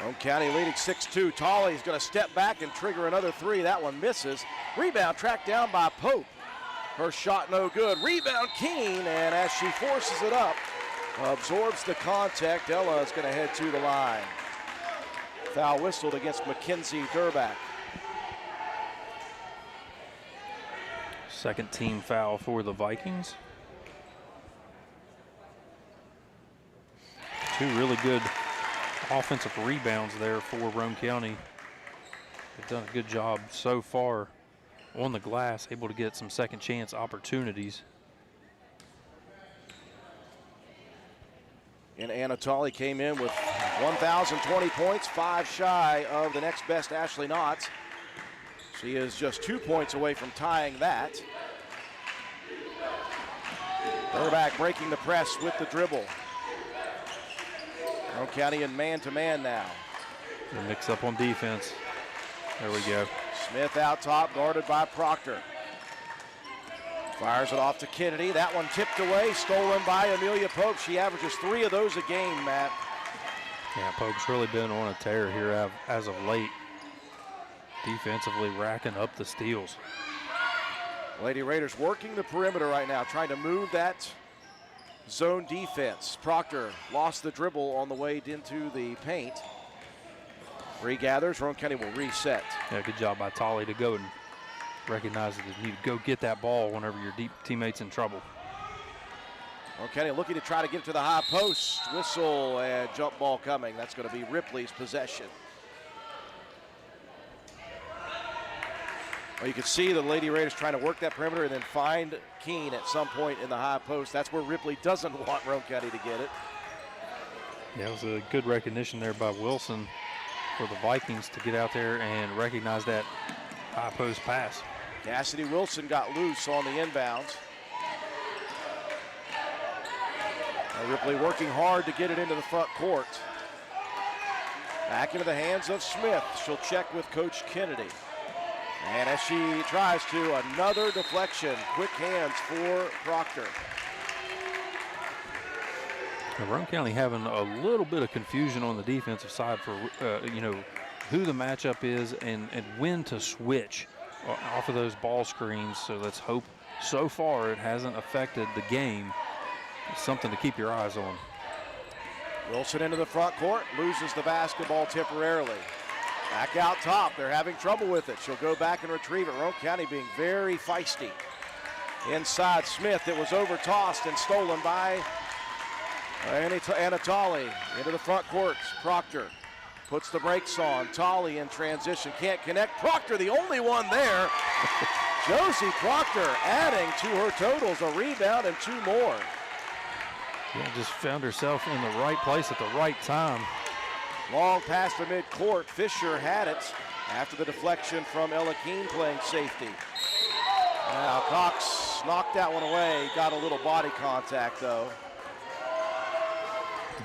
Roane County leading 6-2. Tolley's going to step back and trigger another 3. That one misses. Rebound tracked down by Pope. Her shot no good. Rebound Keene, and as she forces it up, absorbs the contact. Ella is going to head to the line. Foul whistled against Mackenzie Durback. Second team foul for the Vikings. 2 really good offensive rebounds there for Roane County. They've done a good job so far on the glass, able to get some second chance opportunities. And Anatoly came in with 1,020 points, 5 shy of the next best Ashley Knotts. She is just 2 points away from tying that. Durback breaking the press with the dribble. Roane County in man-to-man now. They mix up on defense. There we go. Smith out top, guarded by Proctor. Fires it off to Kennedy. That one tipped away, stolen by Amelia Pope. She averages 3 of those a game, Matt. Yeah, Pope's really been on a tear here as of late. Defensively racking up the steals. Lady Raiders working the perimeter right now, trying to move that zone defense. Proctor lost the dribble on the way into the paint. Regathers, Roane County will reset. Yeah, good job by Tolley to go and recognize that you need to go get that ball whenever your deep teammate's in trouble. Roane County looking to try to get to the high post. Whistle and jump ball coming. That's going to be Ripley's possession. Well, you can see the Lady Raiders trying to work that perimeter and then find Keene at some point in the high post. That's where Ripley doesn't want Roane County to get it. Yeah, it was a good recognition there by Wilson for the Vikings to get out there and recognize that high post pass. Cassidy Wilson got loose on the inbounds. Now Ripley working hard to get it into the front court. Back into the hands of Smith. She'll check with Coach Kennedy. And as she tries to, another deflection. Quick hands for Proctor. Now, Roane County having a little bit of confusion on the defensive side for, who the matchup is and when to switch off of those ball screens. So let's hope so far it hasn't affected the game. It's something to keep your eyes on. Wilson into the front court, loses the basketball temporarily. Back out top, they're having trouble with it. She'll go back and retrieve it. Roane County being very feisty. Inside Smith, it was over tossed and stolen by Anatoli. Into the front court, Proctor puts the brakes on. Tolley in transition, can't connect. Proctor the only one there. Josie Proctor adding to her totals, a rebound and 2 more. Yeah, just found herself in the right place at the right time. Long past the midcourt, Fisher had it after the deflection from Ella Keene playing safety. Now Cox knocked that one away, got a little body contact though.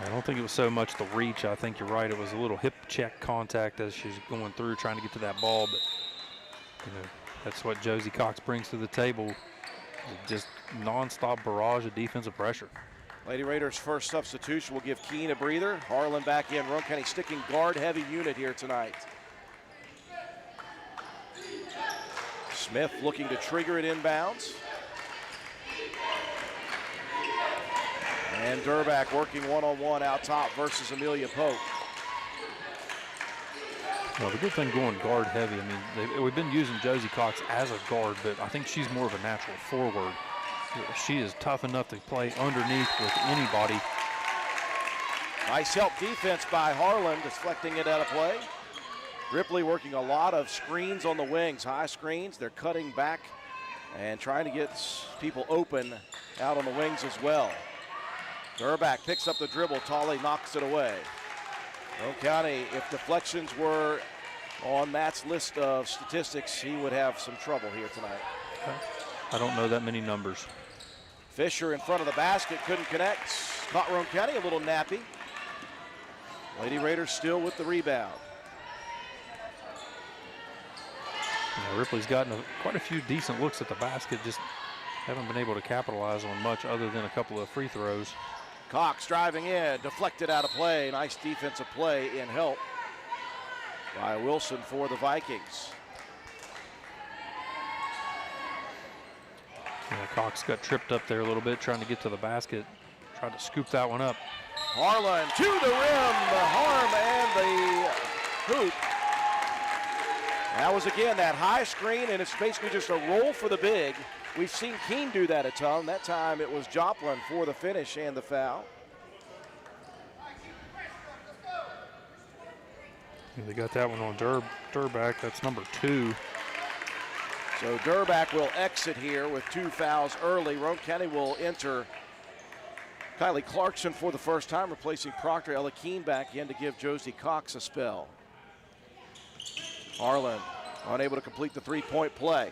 I don't think it was so much the reach. I think you're right. It was a little hip check contact as she's going through trying to get to that ball. But that's what Josie Cox brings to the table. Just nonstop barrage of defensive pressure. Lady Raiders' first substitution will give Keene a breather. Harlan back in. Roane County sticking guard-heavy unit here tonight. Smith looking to trigger it inbounds. And Durback working one-on-one out top versus Amelia Pope. Well, the good thing going guard heavy, we've been using Josie Cox as a guard, but I think she's more of a natural forward. She is tough enough to play underneath with anybody. Nice help defense by Harlan, deflecting it out of play. Ripley working a lot of screens on the wings, high screens. They're cutting back and trying to get people open out on the wings as well. Durback picks up the dribble. Tolley knocks it away. Roane County, if deflections were on Matt's list of statistics, he would have some trouble here tonight. I don't know that many numbers. Fisher in front of the basket, couldn't connect. Caught Roane County a little nappy. Lady Raiders still with the rebound. Ripley's gotten quite a few decent looks at the basket, just haven't been able to capitalize on much other than a couple of free throws. Cox driving in, deflected out of play. Nice defensive play in help by Wilson for the Vikings. Yeah, Cox got tripped up there a little bit trying to get to the basket. Tried to scoop that one up. Harlan to the rim, the harm and the hoop. That was again that high screen, and it's basically just a roll for the big. We've seen Keene do that a ton. That time it was Joplin for the finish and the foul. They got that one on Durback. That's number 2. So Durback will exit here with 2 fouls early. Roane County will enter Kylie Clarkson for the first time, replacing Proctor. Ella Keene back in to give Josie Cox a spell. Harlan unable to complete the 3-point play.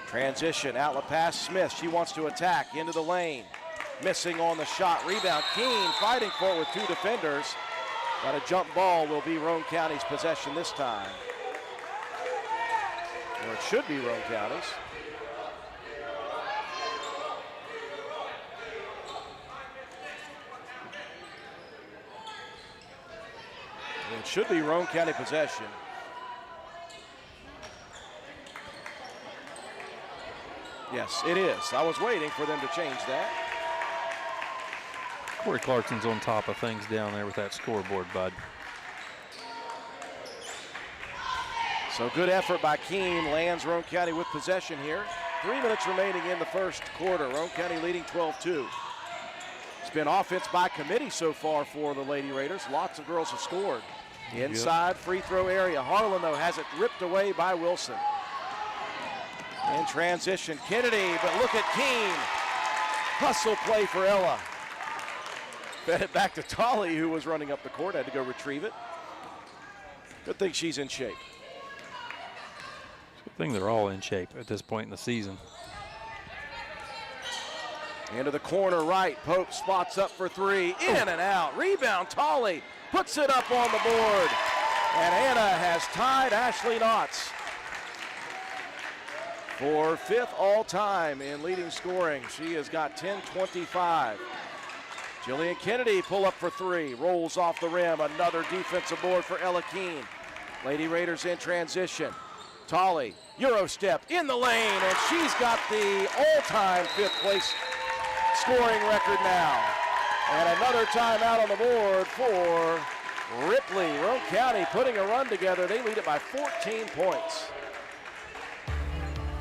Transition, outlet pass, Smith. She wants to attack into the lane. Missing on the shot. Rebound, Keene fighting for it with 2 defenders. But a jump ball will be Roane County's possession this time. Or it should be Roane County's. It should be Roane County possession. Yes, it is. I was waiting for them to change that. Corey Clarkson's on top of things down there with that scoreboard, bud. So good effort by Keene, lands Roane County with possession here. 3 minutes remaining in the first quarter. Roane County leading 12-2. It's been offense by committee so far for the Lady Raiders. Lots of girls have scored. Inside free throw area. Harlan, though, has it ripped away by Wilson. In transition, Kennedy, but look at Keene. Hustle play for Ella. Fed it back to Tolley, who was running up the court, had to go retrieve it. Good thing she's in shape. Good thing they're all in shape at this point in the season. Into the corner right. Pope spots up for three. In and out. Rebound. Tolley puts it up on the board. And Anna has tied Ashley Knotts for 5th all-time in leading scoring. She has got 10-25. Jillian Kennedy pull up for three. Rolls off the rim. Another defensive board for Ella Keene. Lady Raiders in transition. Tolley, Euro step in the lane, and she's got the all-time 5th place scoring record now. And another timeout on the board for Ripley. Roane County putting a run together. They lead it by 14 points.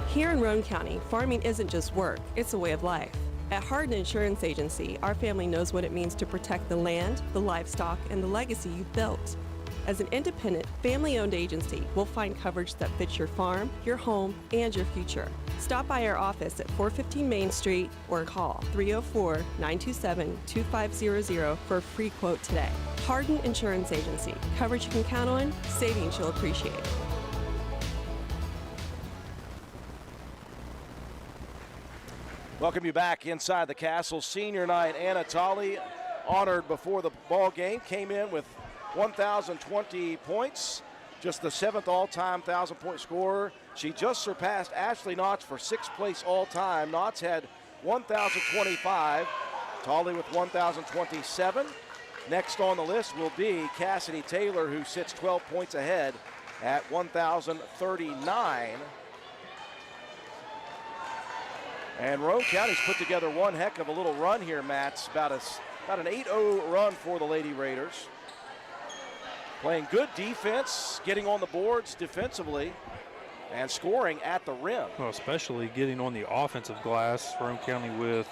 Here in Roane County, farming isn't just work, it's a way of life. At Hardin Insurance Agency, our family knows what it means to protect the land, the livestock, and the legacy you've built. As an independent, family-owned agency, we'll find coverage that fits your farm, your home, and your future. Stop by our office at 415 Main Street or call 304-927-2500 for a free quote today. Hardin Insurance Agency. Coverage you can count on, savings you'll appreciate. Welcome you back inside the Castle. Senior night. Anna Tolley, honored before the ball game, came in with 1,020 points, just the 7th all-time 1,000-point scorer. She just surpassed Ashley Knotts for 6th place all-time. Knotts had 1,025, Tolley with 1,027. Next on the list will be Cassidy Taylor, who sits 12 points ahead at 1,039. And Roane County's put together one heck of a little run here, Matt. It's about an 8-0 run for the Lady Raiders. Playing good defense, getting on the boards defensively, and scoring at the rim. Well, especially getting on the offensive glass. Roane County with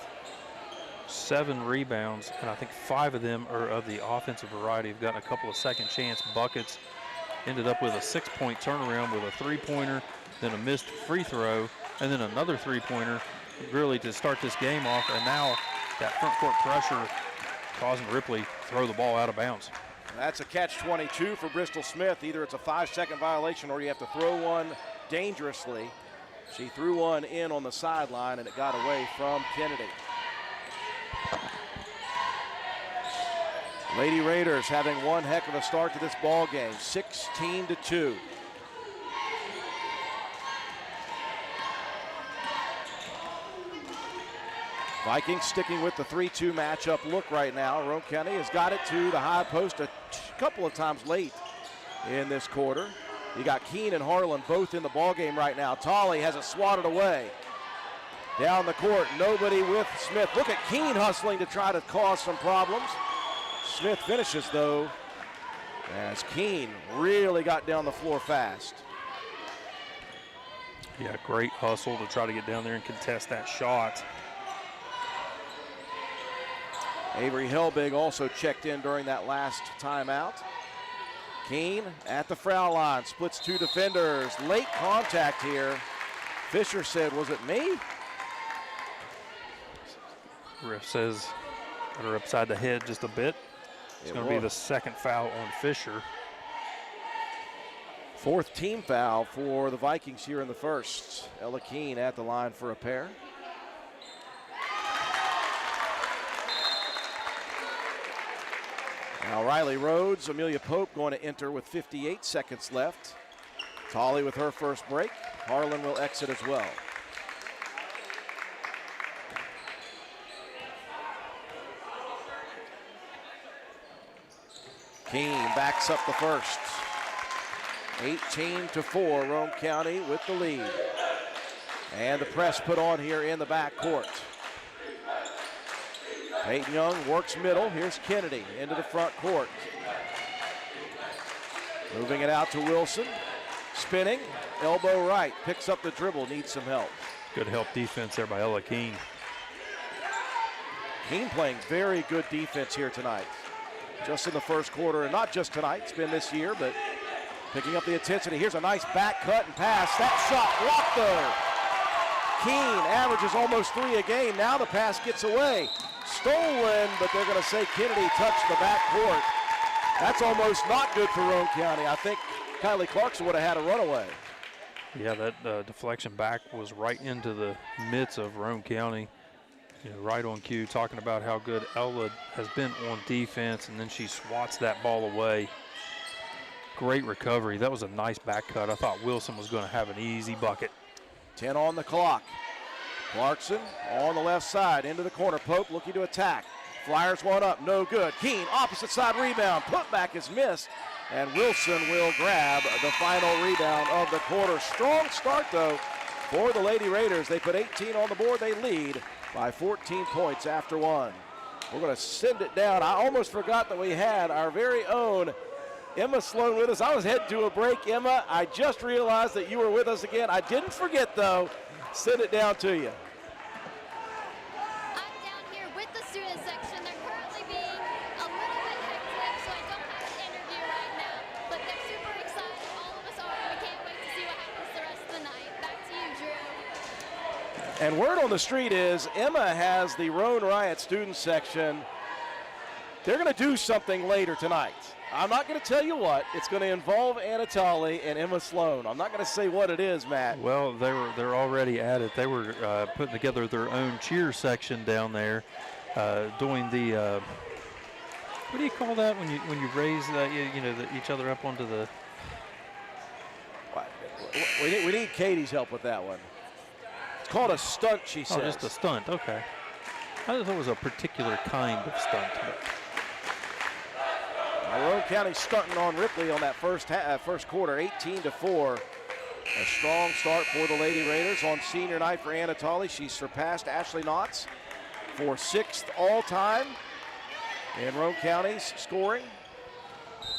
7 rebounds, and I think 5 of them are of the offensive variety. Have gotten a couple of second chance buckets. Ended up with a 6-point turnaround with a 3-pointer, then a missed free throw, and then another 3-pointer really to start this game off. And now that front court pressure causing Ripley throw the ball out of bounds. That's a catch-22 for Bristol Smith. Either it's a 5-second violation or you have to throw one dangerously. She threw one in on the sideline and it got away from Kennedy. Lady Raiders having one heck of a start to this ball game, 16-2. Vikings sticking with the 3-2 matchup look right now. Roane County has got it to the high post a couple of times late in this quarter. You got Keene and Harlan both in the ball game right now. Tolley has it swatted away. Down the court, nobody with Smith. Look at Keene hustling to try to cause some problems. Smith finishes though, as Keene really got down the floor fast. Yeah, great hustle to try to get down there and contest that shot. Avery Helbig also checked in during that last timeout. Keene at the foul line, splits 2 defenders. Late contact here. Fisher said, was it me? Ref says got her upside the head just a bit. It's going to be the second foul on Fisher. 4th team foul for the Vikings here in the first. Ella Keene at the line for a pair. Now Riley Rhodes, Amelia Pope going to enter with 58 seconds left. Tolley with her first break. Harlan will exit as well. Keene backs up the first. 18-4, Roane County with the lead. And the press put on here in the backcourt. Peyton Young works middle. Here's Kennedy into the front court. Moving it out to Wilson. Spinning, elbow right. Picks up the dribble, needs some help. Good help defense there by Ella Keene. Keene playing very good defense here tonight. Just in the first quarter, and not just tonight, it's been this year, but picking up the intensity. Here's a nice back cut and pass. That shot blocked though. Keene averages almost 3 a game. Now the pass gets away. Stolen, but they're going to say Kennedy touched the back court. That's almost not good for Roane County. I think Kylie Clarkson would have had a runaway. Yeah, that deflection back was right into the midst of Roane County. You know, right on cue, talking about how good Ella has been on defense, and then she swats that ball away. Great recovery. That was a nice back cut. I thought Wilson was going to have an easy bucket. 10 on the clock. Clarkson on the left side, into the corner. Pope looking to attack. Flyers one up, no good. Keene, opposite side rebound. Putback is missed, and Wilson will grab the final rebound of the quarter. Strong start, though, for the Lady Raiders. They put 18 on the board. They lead by 14 points after one. We're going to send it down. I almost forgot that we had our very own Emma Sloan with us. I was heading to a break, Emma. I just realized that you were with us again. I didn't forget, though. Send it down to you. I'm down here with the student section. They're currently being a little bit hectic, so I don't have an interview right now. But they're super excited. All of us are. We can't wait to see what happens the rest of the night. Back to you, Drew. And word on the street is Emma has the Roane Riot student section. They're going to do something later tonight. I'm not going to tell you what. It's going to involve Anatoly and Emma Sloan. I'm not going to say what it is, Matt. Well, they're already at it. They were putting together their own cheer section down there, doing the what do you call that when you raise each other up onto the. We need Katie's help with that one. It's called a stunt, she says. Oh, just a stunt. Okay. I thought it was a particular kind of stunt. Roane County stunting on Ripley on that first quarter, 18-4. A strong start for the Lady Raiders on senior night for Anatoly. She surpassed Ashley Knotts for 6th all-time in Roane County's scoring.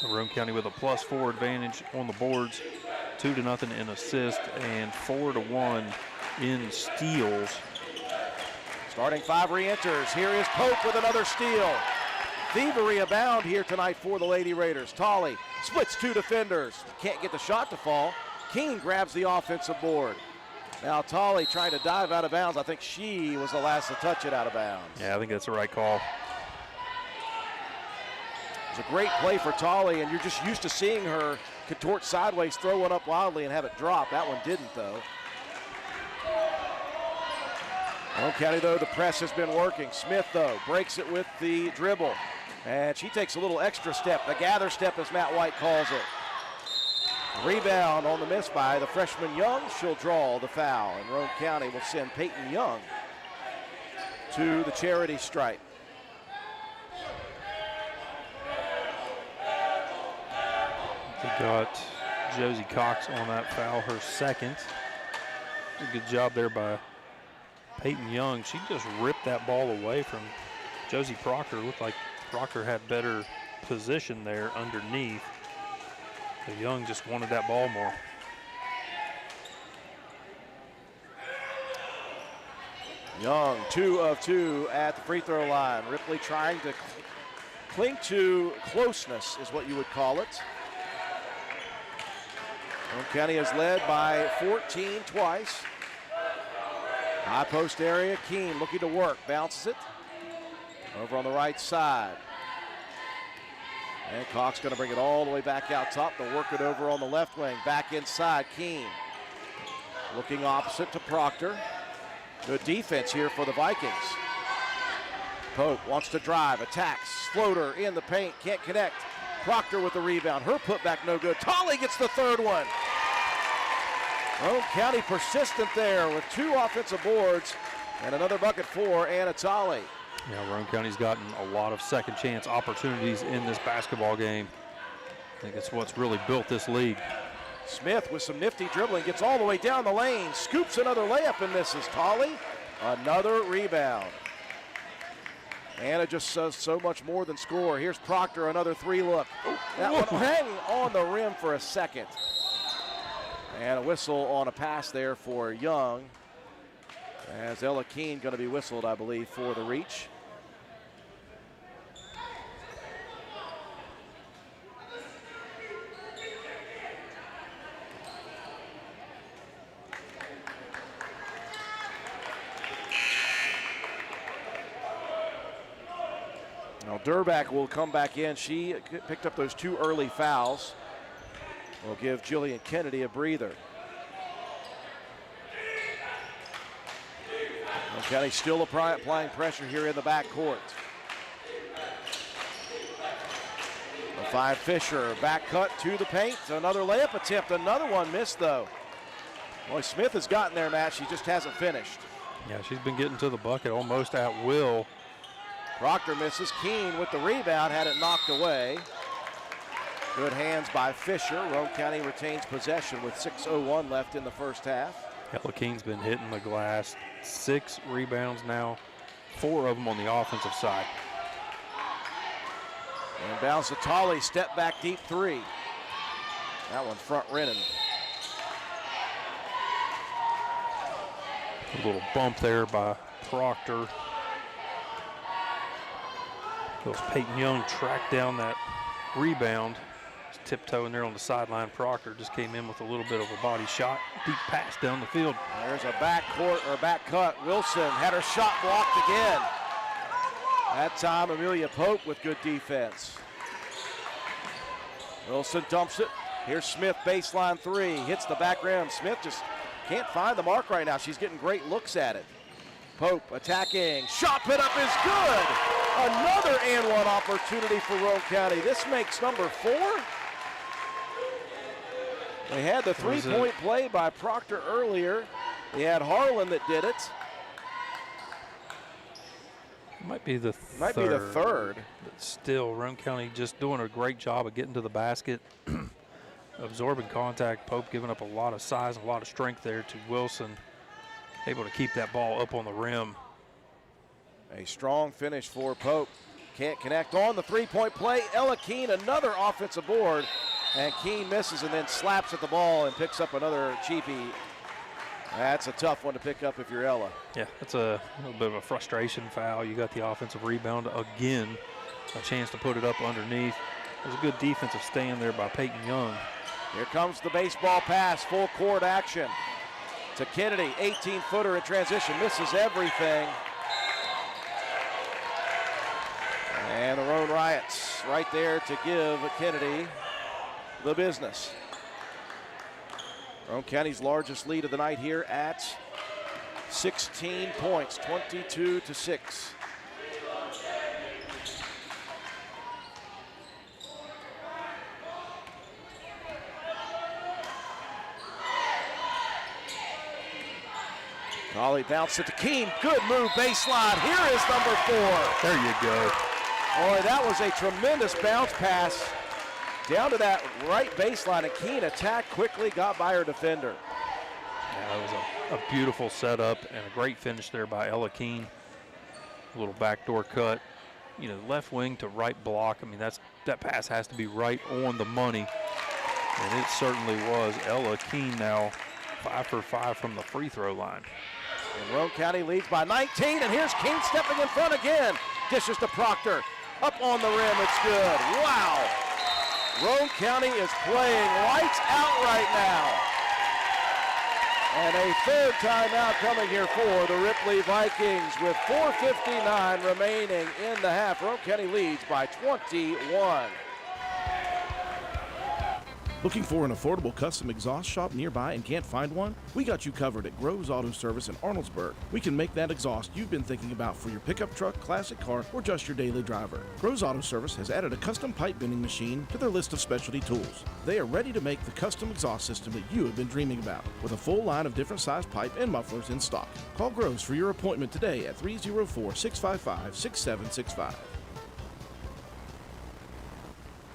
Roane County with a +4 advantage on the boards, 2-0 in assists and 4-1 in steals. Starting 5 re-enters. Here is Pope with another steal. Thievery abound here tonight for the Lady Raiders. Tolley splits 2 defenders. Can't get the shot to fall. Keene grabs the offensive board. Now Tolley trying to dive out of bounds. I think she was the last to touch it out of bounds. Yeah, I think that's the right call. It's a great play for Tolley, and you're just used to seeing her contort sideways, throw one up wildly, and have it drop. That one didn't, though. Roane County, though, the press has been working. Smith, though, breaks it with the dribble. And she takes a little extra step, the gather step as Matt White calls it. Rebound on the miss by the freshman Young. She'll draw the foul, and Roane County will send Peyton Young to the charity stripe. They got Josie Cox on that foul, her second. A good job there by Peyton Young. She just ripped that ball away from Josie Proctor. Looked like Proctor had better position there underneath. But Young just wanted that ball more. Young, 2 of 2 at the free throw line. Ripley trying to cling to closeness is what you would call it. Roane County has led by 14 twice. High post area, Keene looking to work, bounces it. Over on the right side. And Cox going to bring it all the way back out top to work it over on the left wing. Back inside, Keene. Looking opposite to Proctor. Good defense here for the Vikings. Pope wants to drive, attacks, floater in the paint, can't connect. Proctor with the rebound, her putback no good. Tolley gets the third one. Roane County persistent there with 2 offensive boards and another bucket for Anatoly. Yeah, Roane County's gotten a lot of second chance opportunities in this basketball game. I think it's what's really built this league. Smith with some nifty dribbling, gets all the way down the lane, scoops another layup and misses. Tolley, another rebound. Anna just says so much more than score. Here's Proctor, another 3 look. That one hanging on the rim for a second. And a whistle on a pass there for Young. As Ella Keene going to be whistled, I believe, for the reach. Now Durback will come back in. She picked up those 2 early fouls. Will give Jillian Kennedy a breather. County still applying pressure here in the backcourt. 5 Fisher, back cut to the paint. Another layup attempt. Another one missed though. Boy, Smith has gotten there, Matt. She just hasn't finished. Yeah, she's been getting to the bucket almost at will. Proctor misses. Keene with the rebound, had it knocked away. Good hands by Fisher. Roane County retains possession with 6:01 left in the first half. Ella Keene's been hitting the glass. 6 rebounds now, 4 of them on the offensive side. And bounce to Tolley, step back deep 3. That one front running. A little bump there by Proctor. Goes Peyton Young tracked down that rebound. Just tiptoeing there on the sideline. Proctor just came in with a little bit of a body shot. Deep pass down the field. There's a back cut. Wilson had her shot blocked again. That time Amelia Pope with good defense. Wilson dumps it. Here's Smith, baseline 3. Hits the back rim. Smith just can't find the mark right now. She's getting great looks at it. Pope attacking. Shot put up is good. Another and one opportunity for Roane County. This makes number 4. They had the 3-point play by Proctor earlier. They had Harlan that did it. Might be the third. Might be the third. But still, Roane County just doing a great job of getting to the basket, absorbing contact. Pope giving up a lot of size and a lot of strength there to Wilson. Able to keep that ball up on the rim. A strong finish for Pope. Can't connect on the 3-point play. Ella Keene, another offensive board. And Keene misses and then slaps at the ball and picks up another cheapie. That's a tough one to pick up if you're Ella. Yeah, that's a little bit of a frustration foul. You got the offensive rebound again. A chance to put it up underneath. It was a good defensive stand there by Peyton Young. Here comes the baseball pass, full court action. To Kennedy, 18-footer in transition, misses everything. And the Roane Riots right there to give Kennedy the business. Roane County's largest lead of the night here at 16 points, 22-6. Ollie bounced it to Keene. Good move, baseline. Here is number 4. There you go. Boy, that was a tremendous bounce pass down to that right baseline, and Keene attacked quickly, got by her defender. Yeah, that was a beautiful setup and a great finish there by Ella Keene. A little backdoor cut. You know, left wing to right block. I mean, that pass has to be right on the money. And it certainly was. Ella Keene now 5 for 5 from the free throw line. And Roane County leads by 19, and here's Keene stepping in front again. Dishes to Proctor. Up on the rim, it's good. Wow. Roane County is playing lights out right now. And a third timeout coming here for the Ripley Vikings with 4:59 remaining in the half. Roane County leads by 21. Looking for an affordable custom exhaust shop nearby and can't find one? We got you covered at Groves Auto Service in Arnoldsburg. We can make that exhaust you've been thinking about for your pickup truck, classic car, or just your daily driver. Groves Auto Service has added a custom pipe bending machine to their list of specialty tools. They are ready to make the custom exhaust system that you have been dreaming about, with a full line of different size pipe and mufflers in stock. Call Groves for your appointment today at 304-655-6765.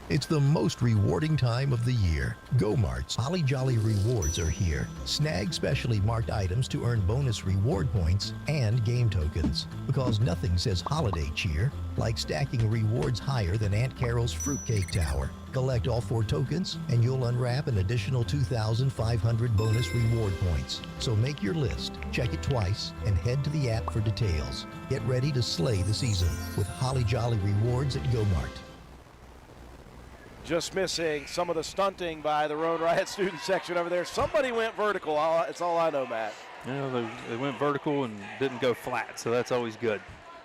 It's the most rewarding time of the year. Go-Mart's Holly Jolly Rewards are here. Snag specially marked items to earn bonus reward points and game tokens. Because nothing says holiday cheer like stacking rewards higher than Aunt Carol's Fruitcake Tower. Collect all 4 tokens and you'll unwrap an additional 2,500 bonus reward points. So make your list, check it twice, and head to the app for details. Get ready to slay the season with Holly Jolly Rewards at Go-Mart. Just missing some of the stunting by the Roane Riot student section over there. Somebody went vertical. It's all I know, Matt. You know, they went vertical and didn't go flat, so that's always good.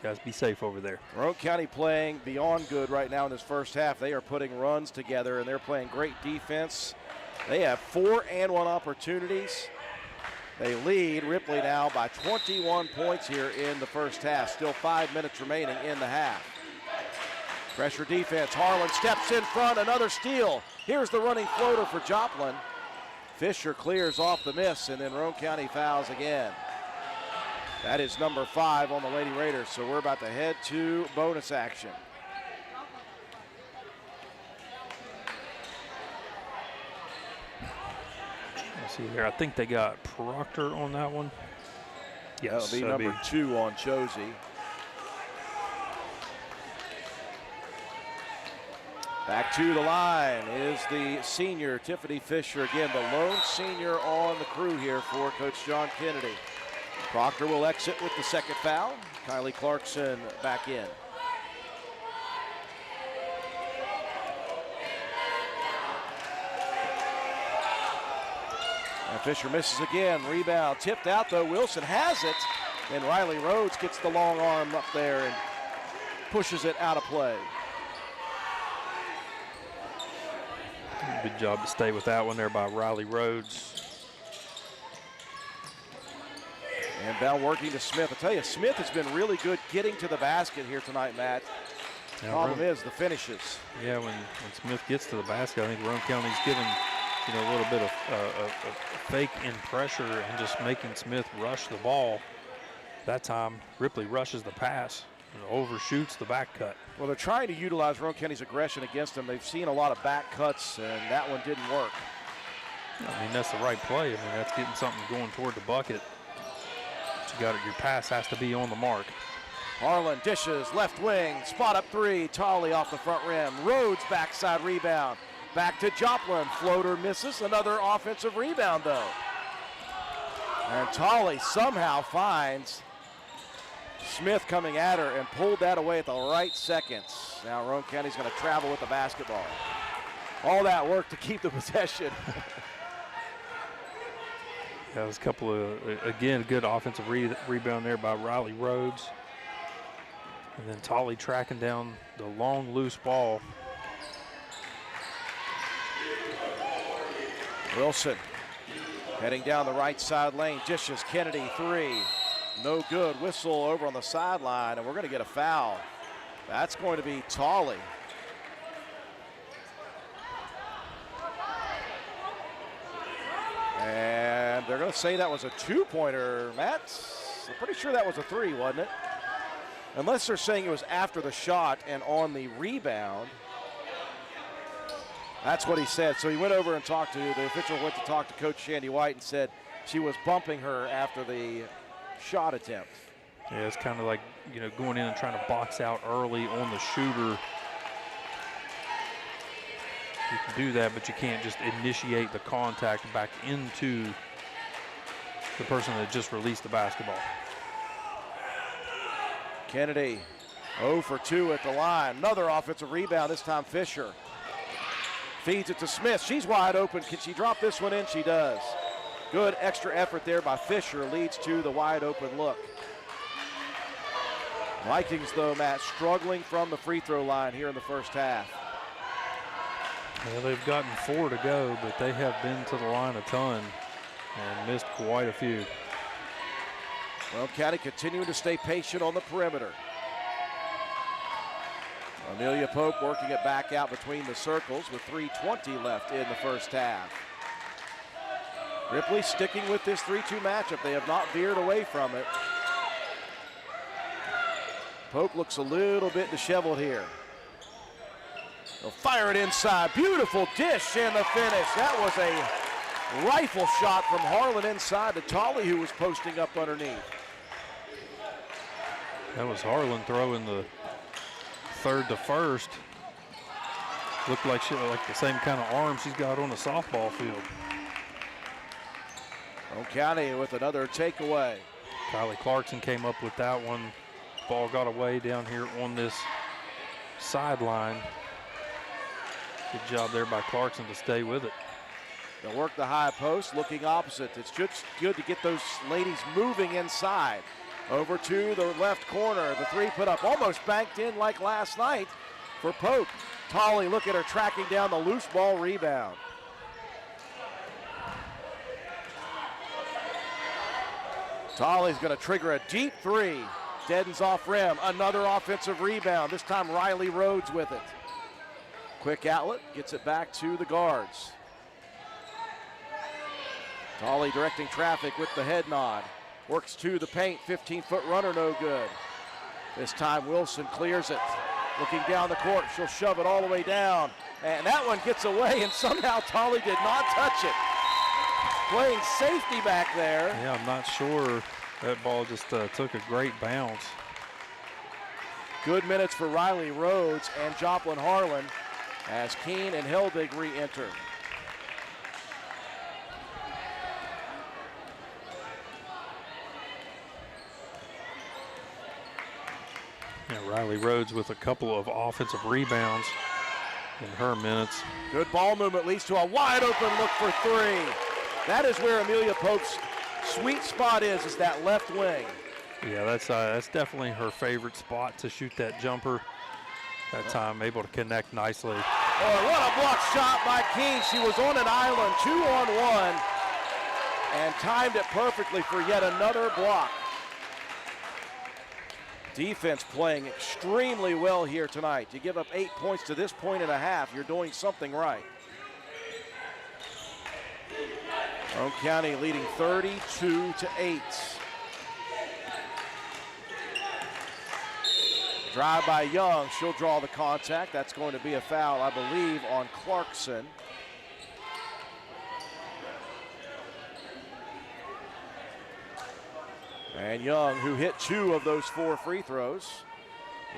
Guys, be safe over there. Roane County playing beyond good right now in this first half. They are putting runs together, and they're playing great defense. They have 4 and 1 opportunities. They lead Ripley now by 21 points here in the first half. Still 5 minutes remaining in the half. Pressure defense. Harlan steps in front. Another steal. Here's the running floater for Joplin. Fisher clears off the miss, and then Roane County fouls again. That is number 5 on the Lady Raiders, so we're about to head to bonus action. Let's see here. I think they got Proctor on that one. Yes, that'll be number 2 on Josie. Back to the line is the senior, Tiffany Fisher. Again, the lone senior on the crew here for Coach John Kennedy. Proctor will exit with the second foul. Kylie Clarkson back in. And Fisher misses again. Rebound tipped out though. Wilson has it. And Riley Rhodes gets the long arm up there and pushes it out of play. Good job to stay with that one there by Riley Rhodes. And down working to Smith. I tell you, Smith has been really good getting to the basket here tonight, Matt. The problem is the finishes. Yeah, when Smith gets to the basket, I think Roane County's given a little bit of fake in pressure and just making Smith rush the ball. That time, Ripley rushes the pass and overshoots the back cut. Well, they're trying to utilize Roane County's aggression against them. They've seen a lot of back cuts, and that one didn't work. I mean, that's the right play. I mean, that's getting something going toward the bucket. Your pass has to be on the mark. Harlan dishes, left wing, spot up 3. Tolley off the front rim. Rhodes backside rebound. Back to Joplin. Floater misses. Another offensive rebound, though. And Tolley somehow finds Smith coming at her and pulled that away at the right seconds. Now Roane County's going to travel with the basketball. All that work to keep the possession. That was a couple of, again, a good offensive rebound there by Riley Rhodes. And then Tolley tracking down the long, loose ball. Wilson heading down the right side lane. Dishes Kennedy 3. No good. Whistle over on the sideline, and we're going to get a foul. That's going to be Tolley. And they're going to say that was a 2-pointer, Matt. I'm pretty sure that was a 3, wasn't it? Unless they're saying it was after the shot and on the rebound. That's what he said. So he went over and talked to, the official went to talk to Coach Shandy White and said she was bumping her after the shot attempt. Yeah, it's kind of like, going in and trying to box out early on the shooter. You can do that, but you can't just initiate the contact back into the person that just released the basketball. Kennedy 0 for 2 at the line. Another offensive rebound, this time Fisher. Feeds it to Smith. She's wide open. Can she drop this one in? She does. Good extra effort there by Fisher leads to the wide open look. Vikings, though, Matt, struggling from the free throw line here in the first half. Well, they've gotten 4 to go, but they have been to the line a ton and missed quite a few. Well, County continuing to stay patient on the perimeter. Amelia Pope working it back out between the circles with 3:20 left in the first half. Ripley sticking with this 3-2 matchup. They have not veered away from it. Pope looks a little bit disheveled here. They'll fire it inside. Beautiful dish and the finish. That was a rifle shot from Harlan inside to Tolley, who was posting up underneath. That was Harlan throwing the third to first. Looked like the same kind of arm she's got on a softball field. Roane County with another takeaway. Kylie Clarkson came up with that one. Ball got away down here on this sideline. Good job there by Clarkson to stay with it. They'll work the high post, looking opposite. It's just good to get those ladies moving inside. Over to the left corner. The three put up, almost banked in like last night for Pope. Tolley, look at her tracking down the loose ball rebound. Tolley's going to trigger a deep three. Deadens off rim. Another offensive rebound. This time Riley Rhodes with it. Quick outlet, gets it back to the guards. Tolley directing traffic with the head nod. Works to the paint, 15-foot runner, no good. This time Wilson clears it. Looking down the court, she'll shove it all the way down. And that one gets away, and somehow Tolley did not touch it. Playing safety back there. Yeah, I'm not sure. That ball just took a great bounce. Good minutes for Riley Rhodes and Joplin Harlan as Keene and Helbig re-enter. Yeah, Riley Rhodes with a couple of offensive rebounds in her minutes. Good ball movement leads to a wide open look for three. That is where Amelia Pope's sweet spot is that left wing. Yeah, that's definitely her favorite spot to shoot that jumper. That time able to connect nicely. Oh, what a block shot by Keene. She was on an island, 2-on-1, and timed it perfectly for yet another block. Defense playing extremely well here tonight. You give up 8 points to this point and a half, you're doing something right. Roane County leading 32-8. Drive by Young, she'll draw the contact. That's going to be a foul, I believe, on Clarkson. And Young, who hit 2 of those 4 free throws,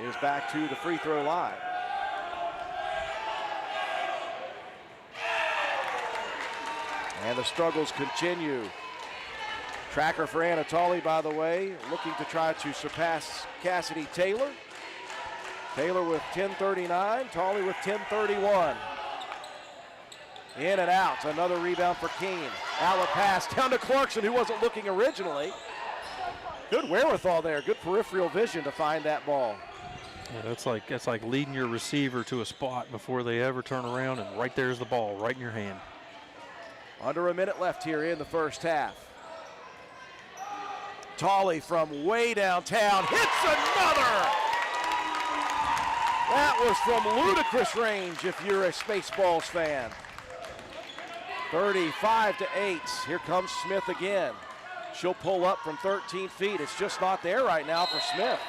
is back to the free throw line. And the struggles continue. Tracker for Anatoly, by the way, looking to try to surpass Cassidy Taylor. Taylor with 10:39, Tolley with 10:31. In and out, another rebound for Keene. Outlet pass down to Clarkson, who wasn't looking originally. Good wherewithal there, good peripheral vision to find that ball. Yeah, that's like leading your receiver to a spot before they ever turn around, and right there's the ball, right in your hand. Under a minute left here in the first half. Tolley from way downtown hits another! That was from ludicrous range if you're a Spaceballs fan. 35-8. Here comes Smith again. She'll pull up from 13 feet. It's just not there right now for Smith.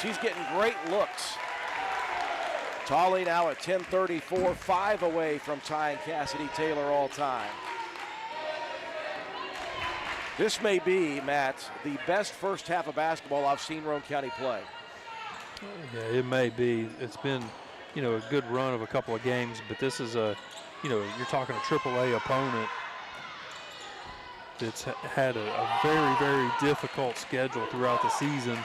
She's getting great looks. Tolley now at 10:34, 5 away from tying Cassidy Taylor all time. This may be, Matt, the best first half of basketball I've seen Roane County play. Yeah, it may be. It's been, a good run of a couple of games, but this is you're talking a AAA opponent that's had a very, very difficult schedule throughout the season.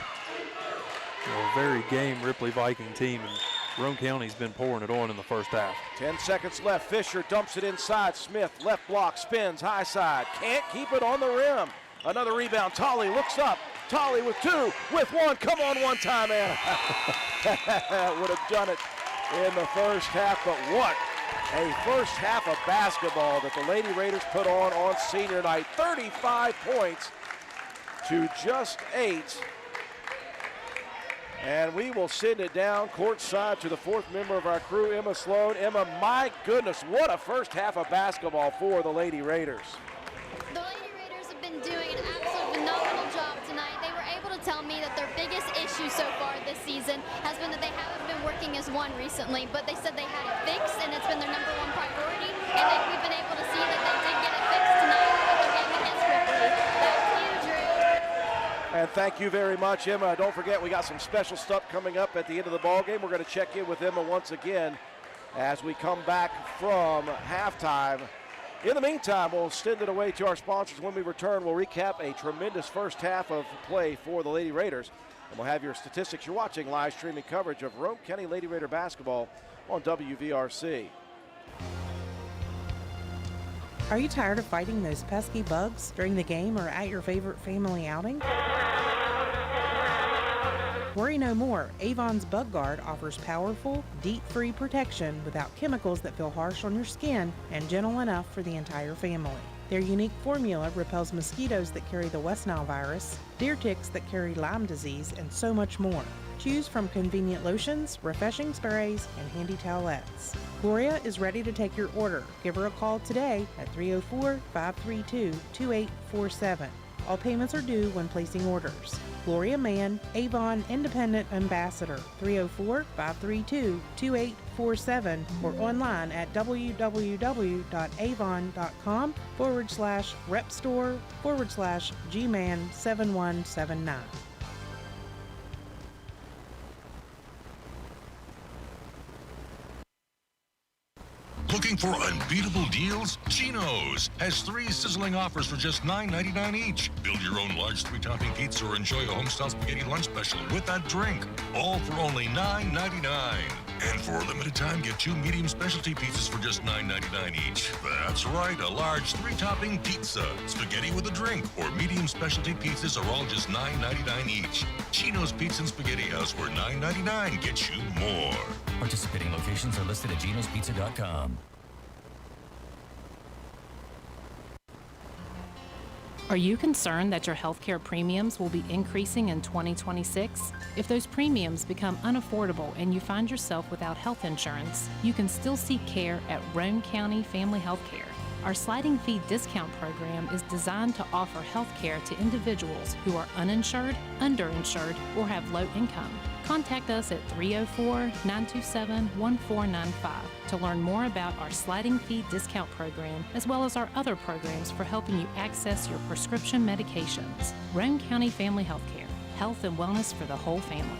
A very game Ripley Viking team, and Roane County's been pouring it on in the first half. 10 seconds left. Fisher dumps it inside. Smith, left block, spins, high side. Can't keep it on the rim. Another rebound. Tolley looks up. Tolley with 2, with 1. Come on one time, Anna. Would have done it in the first half, but what a first half of basketball that the Lady Raiders put on senior night. 35 points to just 8. And we will send it down courtside to the 4th member of our crew, Emma Sloan. Emma, my goodness, what a first half of basketball for the Lady Raiders. The Lady Raiders have been doing an absolute phenomenal job tonight. They were able to tell me that their biggest issue so far this season has been that they haven't been working as one recently, but they said they had it fixed, and it's been their #1 priority, and we've been able to see that they did get it fixed tonight with their game against Ripley. Back to you, Drew. And thank you very much, Emma. Don't forget, we got some special stuff coming up at the end of the ball game. We're going to check in with Emma once again as we come back from halftime. In the meantime, we'll send it away to our sponsors. When we return, we'll recap a tremendous first half of play for the Lady Raiders. And we'll have your statistics. You're watching live streaming coverage of Roane County Lady Raider basketball on WVRC. Are you tired of fighting those pesky bugs during the game or at your favorite family outing? Worry no more. Avon's Bug Guard offers powerful, DEET-free protection without chemicals that feel harsh on your skin and gentle enough for the entire family. Their unique formula repels mosquitoes that carry the West Nile virus, deer ticks that carry Lyme disease, and so much more. Choose from convenient lotions, refreshing sprays, and handy towelettes. Gloria is ready to take your order. Give her a call today at 304-532-2847. All payments are due when placing orders. Gloria Mann, Avon Independent Ambassador, 304-532-2847, or online at www.avon.com/repstore/gman7179. Looking for unbeatable deals? Chino's has 3 sizzling offers for just $9.99 each. Build your own large 3-topping pizza or enjoy a homestyle spaghetti lunch special with a drink, all for only $9.99. And for a limited time, get 2 medium specialty pizzas for just $9.99 each. That's right, a large 3-topping pizza, spaghetti with a drink, or medium specialty pizzas are all just $9.99 each. Chino's Pizza and Spaghetti House, where $9.99 gets you more. Participating locations are listed at genospizza.com. Are you concerned that your healthcare premiums will be increasing in 2026? If those premiums become unaffordable and you find yourself without health insurance, you can still seek care at Roane County Family Health Care. Our sliding fee discount program is designed to offer health care to individuals who are uninsured, underinsured, or have low income. Contact us at 304-927-1495 to learn more about our sliding fee discount program, as well as our other programs for helping you access your prescription medications. Roane County Family Health Care, health and wellness for the whole family.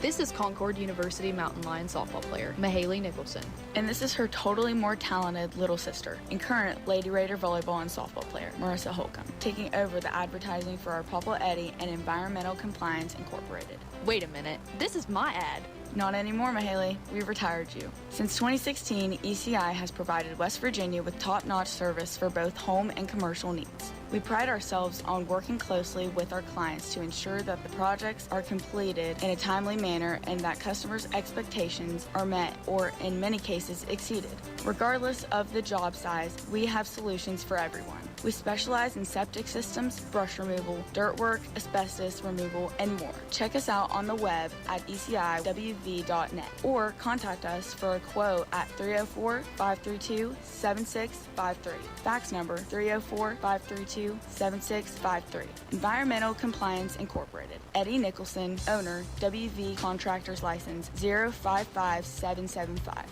This is Concord University Mountain Lion softball player, Mahaley Nicholson. And this is her totally more talented little sister and current Lady Raider volleyball and softball player, Marissa Holcomb, taking over the advertising for our Papa Eddie and Environmental Compliance Incorporated. Wait a minute, this is my ad. Not anymore, Mahaley. We've retired you. Since 2016, ECI has provided West Virginia with top-notch service for both home and commercial needs. We pride ourselves on working closely with our clients to ensure that the projects are completed in a timely manner and that customers' expectations are met or, in many cases, exceeded. Regardless of the job size, we have solutions for everyone. We specialize in septic systems, brush removal, dirt work, asbestos removal, and more. Check us out on the web at eciwv.net or contact us for a quote at 304-532-7653. Fax number 304-532-7653. Environmental Compliance Incorporated. Eddie Nicholson, owner, WV Contractors License 055775.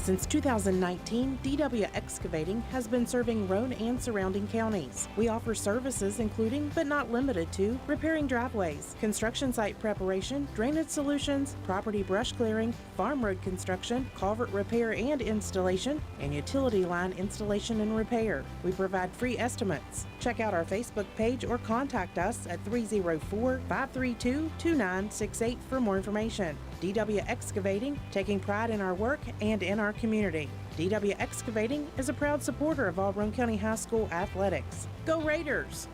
Since 2019, DW Excavating has been serving Roane and surrounding counties. We offer services including, but not limited to, repairing driveways, construction site preparation, drainage solutions, property brush clearing, farm road construction, culvert repair and installation, and utility line installation and repair. We provide free estimates. Check out our Facebook page or contact us at 304-532-2968 for more information. DW Excavating, taking pride in our work and in our community. DW Excavating is a proud supporter of all Roane County High School athletics. Go Raiders!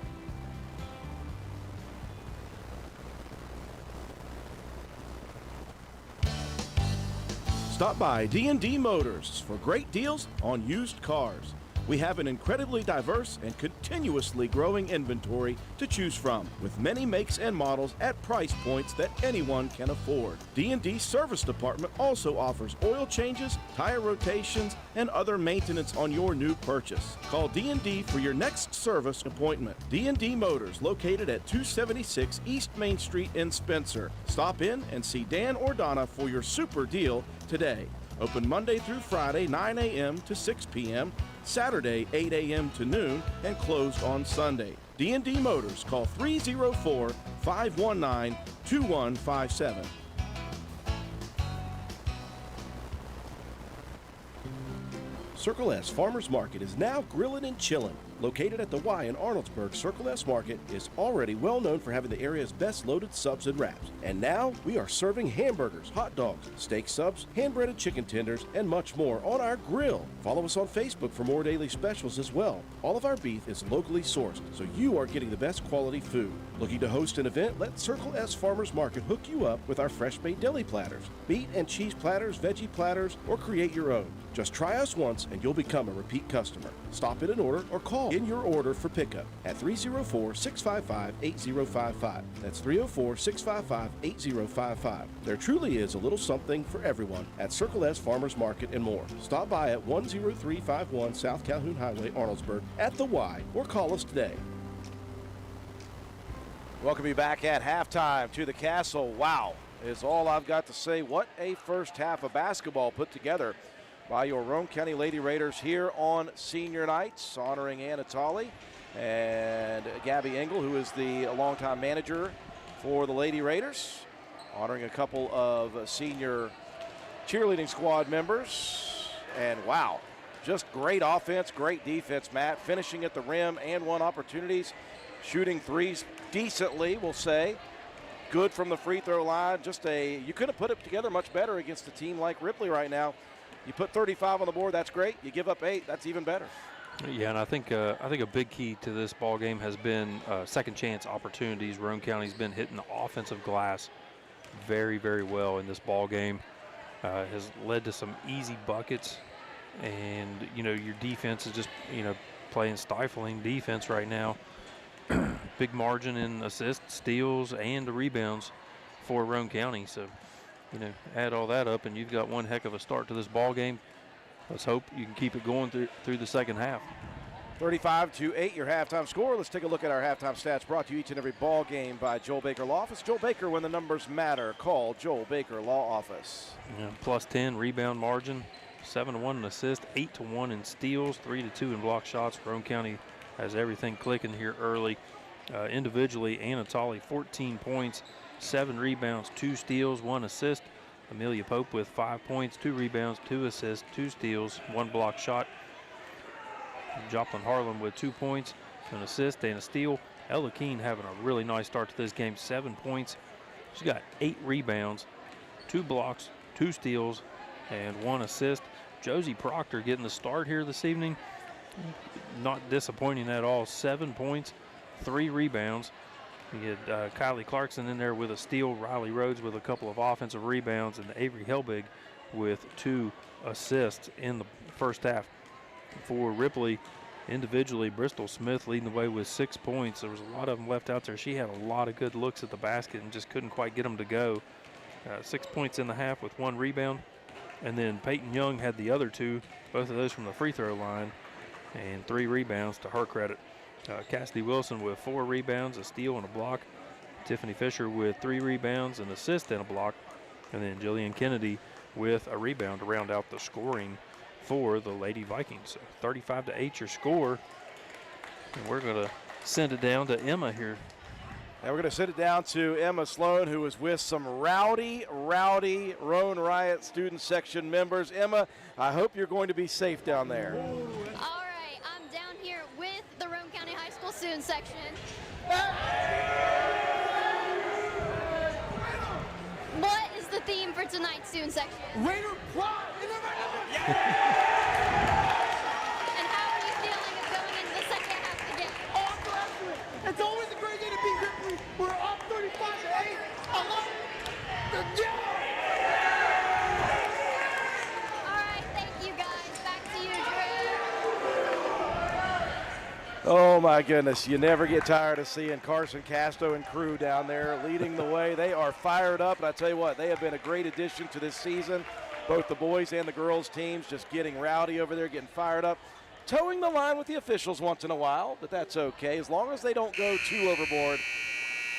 Stop by D&D Motors for great deals on used cars. We have an incredibly diverse and continuously growing inventory to choose from, with many makes and models at price points that anyone can afford. D&D Service Department also offers oil changes, tire rotations, and other maintenance on your new purchase. Call D&D for your next service appointment. D&D Motors, located at 276 East Main Street in Spencer. Stop in and see Dan or Donna for your super deal today. Open Monday through Friday, 9 a.m. to 6 p.m., Saturday, 8 a.m. to noon, and closed on Sunday. D&D Motors, call 304-519-2157. Circle S Farmers Market is now grilling and chilling. Located at the Y in Arnoldsburg, Circle S Market is already well known for having the area's best loaded subs and wraps. And now we are serving hamburgers, hot dogs, steak subs, hand-breaded chicken tenders, and much more on our grill. Follow us on Facebook for more daily specials as well. All of our beef is locally sourced, so you are getting the best quality food. Looking to host an event? Let Circle S Farmers Market hook you up with our fresh-made deli platters, meat and cheese platters, veggie platters, or create your own. Just try us once and you'll become a repeat customer. Stop in and order or call in your order for pickup at 304-655-8055. That's 304-655-8055. There truly is a little something for everyone at Circle S Farmers Market and more. Stop by at 10351 South Calhoun Highway, Arnoldsburg at the Y or call us today. Welcome you back at halftime to the Castle. Wow, is all I've got to say. What a first half of basketball put together by your Roane County Lady Raiders here on senior nights, honoring Anna Tolley and Gabby Engel, who is the longtime manager for the Lady Raiders, honoring a couple of senior cheerleading squad members. And wow, just great offense, great defense, Matt, finishing at the rim and one opportunities, shooting threes decently, we'll say. Good from the free throw line. You couldn't have put it together much better against a team like Ripley right now. You put 35 on the board, that's great. You give up 8, that's even better. Yeah, and I think a big key to this ball game has been second chance opportunities. Roane County's been hitting the offensive glass very, very well in this ball game. Has led to some easy buckets, and your defense is just playing stifling defense right now. Big margin in assists, steals, and the rebounds for Roane County. So, add all that up, and you've got one heck of a start to this ball game. Let's hope you can keep it going through the second half. 35-8, your halftime score. Let's take a look at our halftime stats brought to you each and every ball game by Joel Baker Law Office. Joel Baker, when the numbers matter, call Joel Baker Law Office. Plus 10 rebound margin, 7-1 in assist, 8-1 in steals, 3-2 in block shots. Roane County has everything clicking here early. Individually, Anna Tolley, 14 points, 7 rebounds, 2 steals, 1 assist. Amelia Pope with 5 points, 2 rebounds, 2 assists, 2 steals, 1 block shot. Joplin Harlan with 2 points, an assist, and a steal. Ella Keene having a really nice start to this game, 7 points. She's got 8 rebounds, 2 blocks, 2 steals, and 1 assist. Josie Proctor getting the start here this evening. Not disappointing at all, 7 points, 3 rebounds. You get Kylie Clarkson in there with a steal, Riley Rhodes with a couple of offensive rebounds, and Avery Helbig with 2 assists in the first half. For Ripley, individually, Bristol Smith leading the way with 6 points. There was a lot of them left out there. She had a lot of good looks at the basket and just couldn't quite get them to go. 6 points in the half with 1 rebound. And then Peyton Young had the other 2, both of those from the free throw line, and 3 rebounds to her credit. Cassidy Wilson with 4 rebounds, a steal, and a block. Tiffany Fisher with 3 rebounds, an assist, and a block. And then Jillian Kennedy with a rebound to round out the scoring for the Lady Vikings. So 35-8 your score. And we're going to send it down to Emma here. And we're going to send it down to Emma Sloan, who is with some rowdy Roane Riot student section members. Emma, I hope you're going to be safe down there. All right, I'm down here with the Roane County High School student section. What is the theme for tonight's student section? Raider pride in the And how are you feeling going into the second half of the game? awesome. It's always a great day to beat Ripley. We're up 35-8. I love it. Yeah. All right, thank you guys. Back to you, Drew. Oh, my goodness. You never get tired of seeing Carson Casto and crew down there leading the way. They are fired up, and I tell you what, they have been a great addition to this season. Both the boys and the girls teams just getting rowdy over there, getting fired up. Towing the line with the officials once in a while, but that's okay, as long as they don't go too overboard.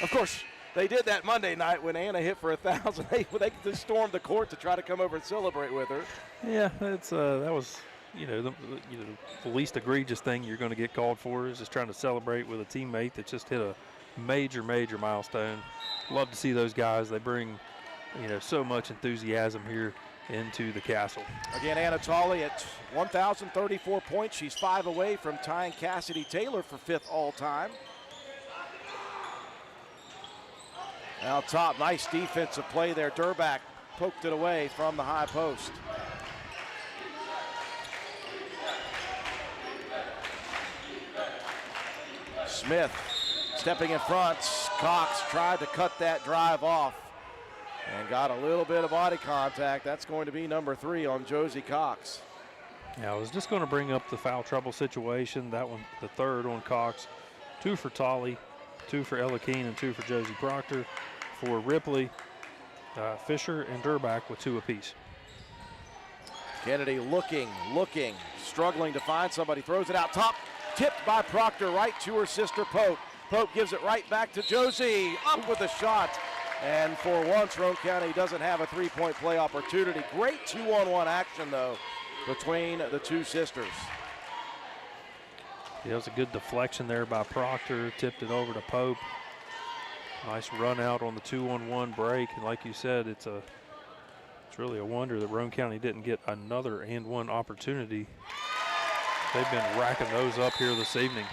Of course, they did that Monday night when Anna hit for 1,000. They just stormed the court to try to come over and celebrate with her. Yeah, that's that was the least egregious thing you're going to get called for is just trying to celebrate with a teammate that just hit a major milestone. Love to see those guys. They bring so much enthusiasm here into the castle. Again, Anatoly at 1,034 points. She's 5 away from tying Cassidy Taylor for 5th all-time. Out top, nice defensive play there. Durback poked it away from the high post. Smith stepping in front. Cox tried to cut that drive off and got a little bit of body contact. That's going to be number 3 on Josie Cox. Yeah, I was just going to bring up the foul trouble situation. That one, the 3rd on Cox. 2 for Tolley, 2 for Ella Keene, and 2 for Josie Proctor. For Ripley, Fisher, and Durback with 2 apiece. Kennedy looking, struggling to find somebody. Throws it out top. Tipped by Proctor right to her sister Pope. Pope gives it right back to Josie. Up with a shot. And for once, Roane County doesn't have a 3-point play opportunity. Great 2-on-1 action, though, between the two sisters. Yeah, it was a good deflection there by Proctor. Tipped it over to Pope. Nice run out on the 2-on-1 break. And like you said, it's really a wonder that Roane County didn't get another and-one opportunity. They've been racking those up here this evening.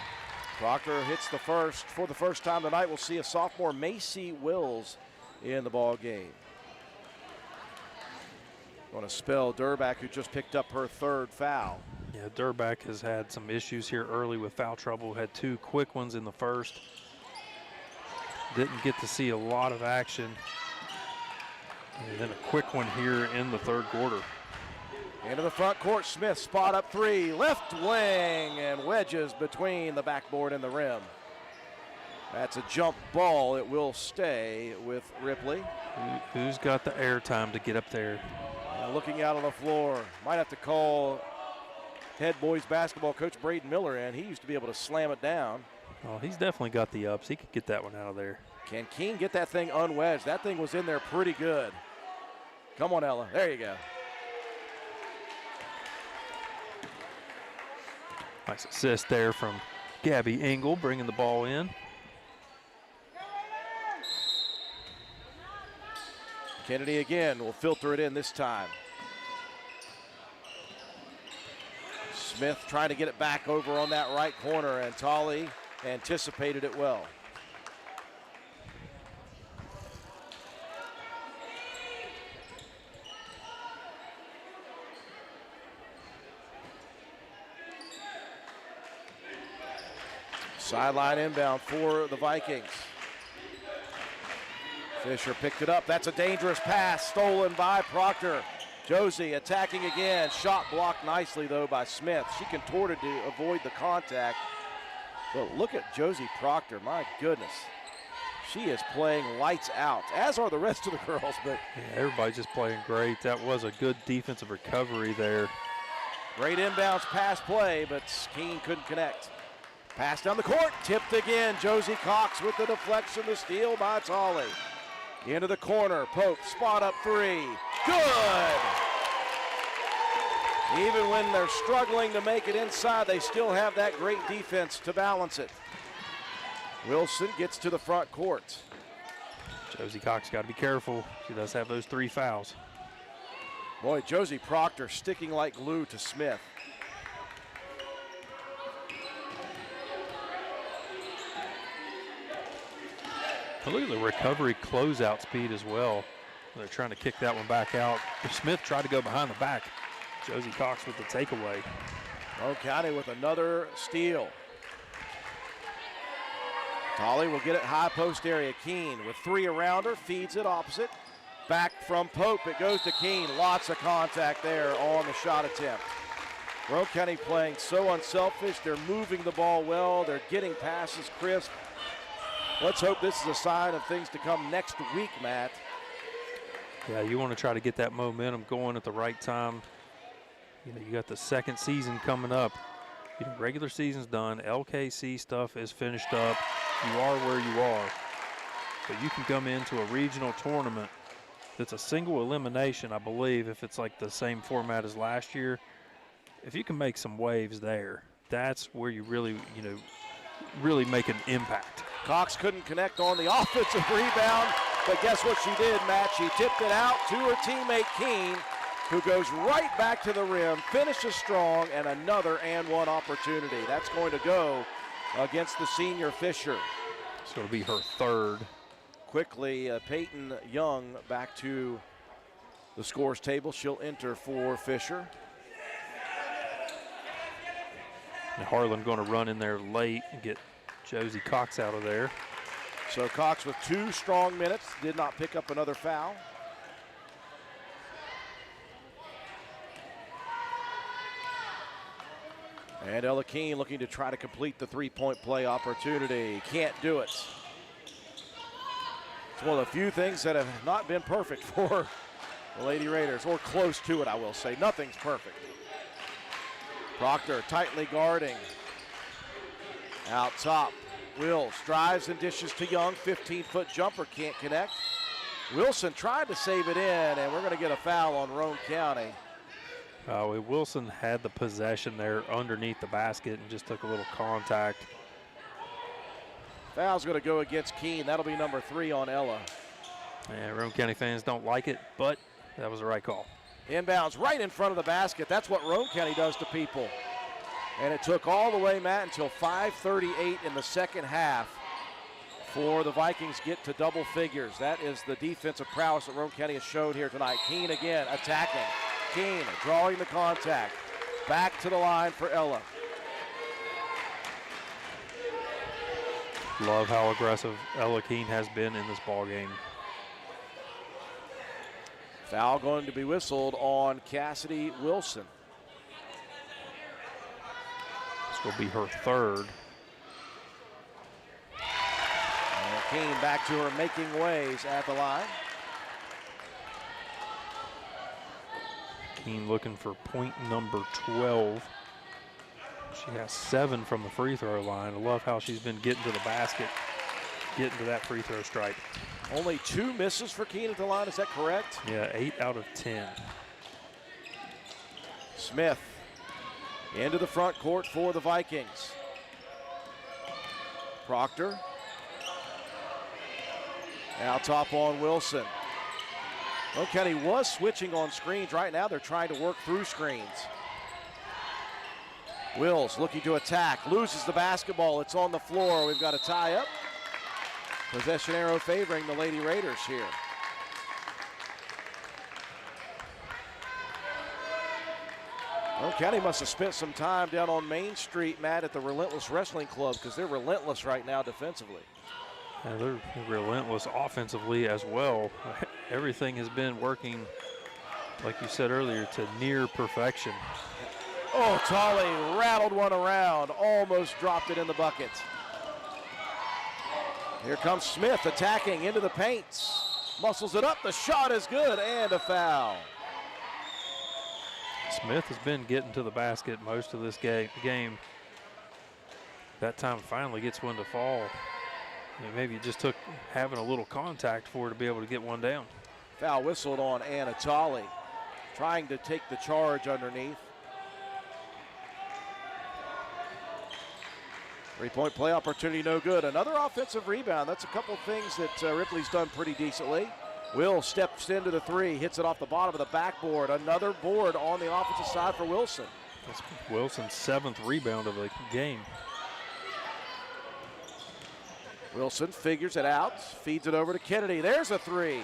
Proctor hits the first. For the first time tonight, we'll see a sophomore, Macy Wills, in the ball game. Going to spell Durback, who just picked up her 3rd foul. Yeah, Durback has had some issues here early with foul trouble. Had 2 quick ones in the first. Didn't get to see a lot of action. And then a quick one here in the 3rd quarter. Into the front court, Smith spot up 3, left wing, and wedges between the backboard and the rim. That's a jump ball. It will stay with Ripley. Who's got the air time to get up there? Looking out on the floor. Might have to call head boys basketball coach Braden Miller in. He used to be able to slam it down. Oh, he's definitely got the ups. He could get that one out of there. Can Keene get that thing unwedged? That thing was in there pretty good. Come on, Ella. There you go. Nice assist there from Gabby Engel, bringing the ball in. Kennedy again will filter it in this time. Smith trying to get it back over on that right corner, and Tolley anticipated it well. Sideline inbound for the Vikings. Fisher picked it up. That's a dangerous pass stolen by Proctor. Josie attacking again. Shot blocked nicely, though, by Smith. She contorted to avoid the contact. But look at Josie Proctor. My goodness. She is playing lights out, as are the rest of the girls. But yeah, everybody's just playing great. That was a good defensive recovery there. Great inbounds pass play, but Keene couldn't connect. Pass down the court, tipped again. Josie Cox with the deflection, the steal by Tolley. Into the corner, Pope, spot up 3. Good! Even when they're struggling to make it inside, they still have that great defense to balance it. Wilson gets to the front court. Josie Cox got to be careful. She does have those 3 fouls. Boy, Josie Proctor sticking like glue to Smith. Look at the recovery closeout speed as well. They're trying to kick that one back out. Smith tried to go behind the back. Josie Cox with the takeaway. Roane County with another steal. Tolley will get it high post area. Keene with 3 around her, feeds it opposite. Back from Pope, it goes to Keene. Lots of contact there on the shot attempt. Roane County playing so unselfish. They're moving the ball well. They're getting passes crisp. Let's hope this is a sign of things to come next week, Matt. Yeah, you want to try to get that momentum going at the right time. You know, you got the second season coming up. You know, regular season's done. LKC stuff is finished up. You are where you are. But you can come into a regional tournament that's a single elimination, I believe, if it's like the same format as last year. If you can make some waves there, that's where you really, really make an impact. Cox couldn't connect on the offensive rebound, but guess what she did, Matt? She tipped it out to her teammate Keene, who goes right back to the rim, finishes strong, and another and one opportunity. That's going to go against the senior Fisher. So it'll be her third. Quickly, Peyton Young back to the scores table. She'll enter for Fisher. And Harlan going to run in there late and get Josie Cox out of there. So Cox with 2 strong minutes, did not pick up another foul. And Ella Keene looking to try to complete the three-point play opportunity. Can't do it. It's one of the few things that have not been perfect for the Lady Raiders, or close to it, I will say. Nothing's perfect. Proctor tightly guarding. Out top, Wills drives and dishes to Young. 15-foot jumper, can't connect. Wilson tried to save it in, and we're going to get a foul on Roane County. Wilson had the possession there underneath the basket and just took a little contact. Foul's going to go against Keene. That'll be number 3 on Ella. Yeah, Roane County fans don't like it, but that was the right call. Inbounds right in front of the basket. That's what Roane County does to people. And it took all the way, Matt, until 5:38 in the second half for the Vikings get to double figures. That is the defensive prowess that Roane County has showed here tonight. Keene again attacking. Keene drawing the contact. Back to the line for Ella. Love how aggressive Ella Keene has been in this ball game. Foul going to be whistled on Cassidy Wilson. This will be her third. And Keene back to her making ways at the line. Keene looking for point number 12. She has 7 from the free throw line. I love how she's been getting to the basket, getting to that free throw stripe. Only 2 misses for Keene at the line, is that correct? Yeah, 8 out of 10. Smith into the front court for the Vikings. Proctor. Out top on Wilson. Roane County was switching on screens. Right now they're trying to work through screens. Wills looking to attack, loses the basketball. It's on the floor. We've got a tie up. Possession arrow favoring the Lady Raiders here. Roane County must have spent some time down on Main Street, Matt, at the Relentless Wrestling Club, because they're relentless right now defensively. Yeah, they're relentless offensively as well. Everything has been working, like you said earlier, to near perfection. Oh, Tolley rattled one around, almost dropped it in the bucket. Here comes Smith attacking into the paint. Muscles it up, the shot is good, and a foul. Smith has been getting to the basket most of this game. That time finally gets one to fall. Maybe it just took having a little contact for her to be able to get one down. Foul whistled on Anna Tolley, trying to take the charge underneath. 3-point play opportunity, no good. Another offensive rebound. That's a couple things that Ripley's done pretty decently. Will steps into the 3, hits it off the bottom of the backboard. Another board on the offensive side for Wilson. That's Wilson's 7th rebound of the game. Wilson figures it out, feeds it over to Kennedy. There's a 3.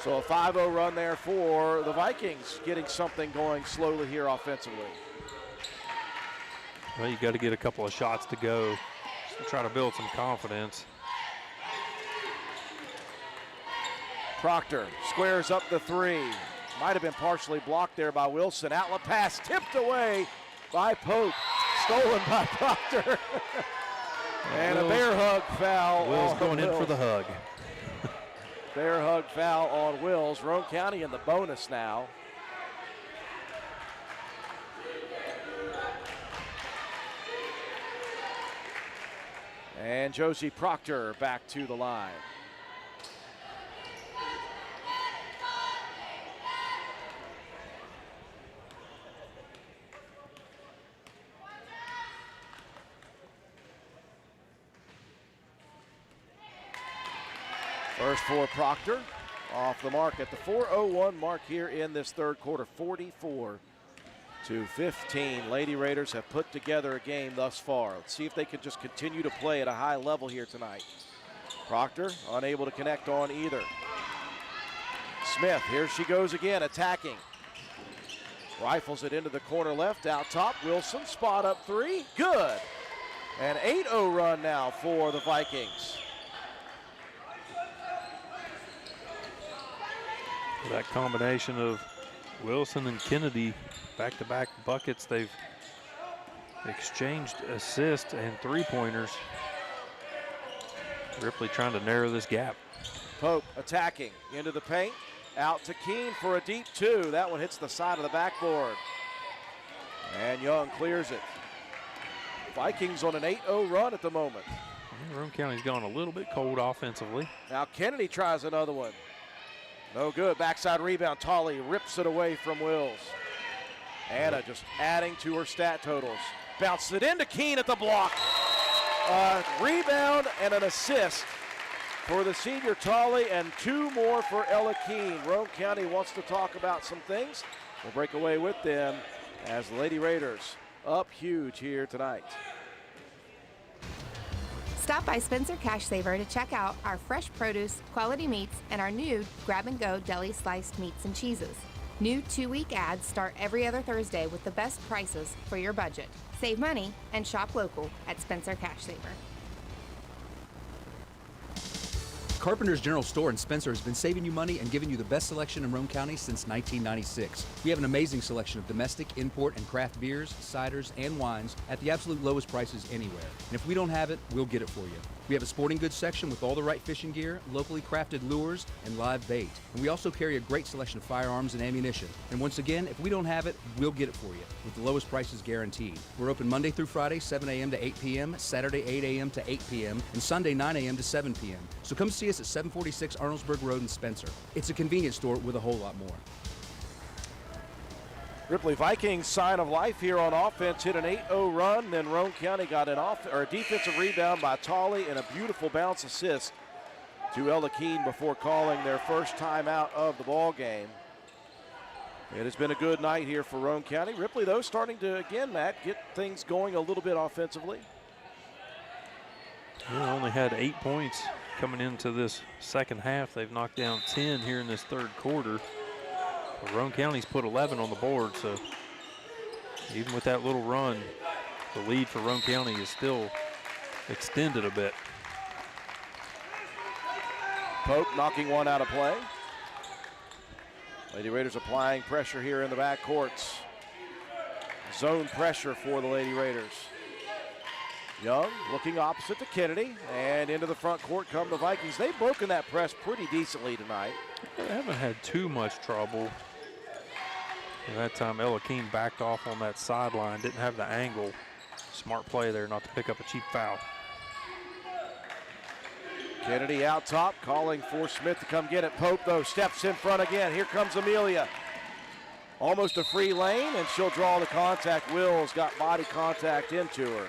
So a 5-0 run there for the Vikings, getting something going slowly here offensively. Well, you got to get a couple of shots to go just to try to build some confidence. Proctor squares up the 3. Might have been partially blocked there by Wilson. Outlet pass tipped away by Pope. Stolen by Proctor. And a bear hug foul. Will's going in for the hug. Bear hug foul on Wills. Roane County in the bonus now. And Josie Proctor back to the line. First for Proctor. off the mark at the 4:01 mark here in this third quarter. 44-15. Lady Raiders have put together a game thus far. Let's see if they can just continue to play at a high level here tonight. Proctor unable to connect on either. Smith, here she goes again, attacking. Rifles it into the corner left, out top. Wilson, spot up three, good. An 8-0 run now for the Vikings. That combination of Wilson and Kennedy, back-to-back buckets. They've exchanged assists and three-pointers. Ripley trying to narrow this gap. Pope attacking into the paint. Out to Keene for a deep two. That one hits the side of the backboard. And Young clears it. Vikings on an 8-0 run at the moment. Roane County's gone a little bit cold offensively. Now Kennedy tries another one. No good. Backside rebound. Tolley rips it away from Wills. Anna just adding to her stat totals. Bounces it into Keene at the block. Rebound and an assist for the senior Tolley, and two more for Ella Keene. Roane County wants to talk about some things. We'll break away with them as the Lady Raiders up huge here tonight. Stop by Spencer Cash Saver to check out our fresh produce, quality meats, and our new grab-and-go deli sliced meats and cheeses. New 2-week ads start every other Thursday with the best prices for your budget. Save money and shop local at Spencer Cash Saver. Carpenter's General Store in Spencer has been saving you money and giving you the best selection in Roane County since 1996. We have an amazing selection of domestic, import, and craft beers, ciders, and wines at the absolute lowest prices anywhere. And if we don't have it, we'll get it for you. We have a sporting goods section with all the right fishing gear, locally crafted lures, and live bait. And we also carry a great selection of firearms and ammunition. And once again, if we don't have it, we'll get it for you with the lowest prices guaranteed. We're open Monday through Friday, 7 a.m. to 8 p.m., Saturday, 8 a.m. to 8 p.m., and Sunday, 9 a.m. to 7 p.m. So come see us at 746 Arnold'sburg Road in Spencer. It's a convenience store with a whole lot more. Ripley Vikings sign of life here on offense, hit an 8-0 run, then Roane County got a defensive rebound by Tolley and a beautiful bounce assist to Ella Keene before calling their first timeout of the ball game. It has been a good night here for Roane County. Ripley, though, starting to, again, Matt, get things going a little bit offensively. They only had 8 points coming into this second half. They've knocked down 10 here in this third quarter. But Roane County's put 11 on the board, so even with that little run, the lead for Roane County is still extended a bit. Pope knocking one out of play. Lady Raiders applying pressure here in the back courts. Zone pressure for the Lady Raiders. Young looking opposite to Kennedy, and into the front court come the Vikings. They've broken that press pretty decently tonight. They haven't had too much trouble. And that time Ella Keene backed off on that sideline, didn't have the angle. Smart play there not to pick up a cheap foul. Kennedy out top, calling for Smith to come get it. Pope, though, steps in front again. Here comes Amelia. Almost a free lane, and she'll draw the contact. Wills got body contact into her.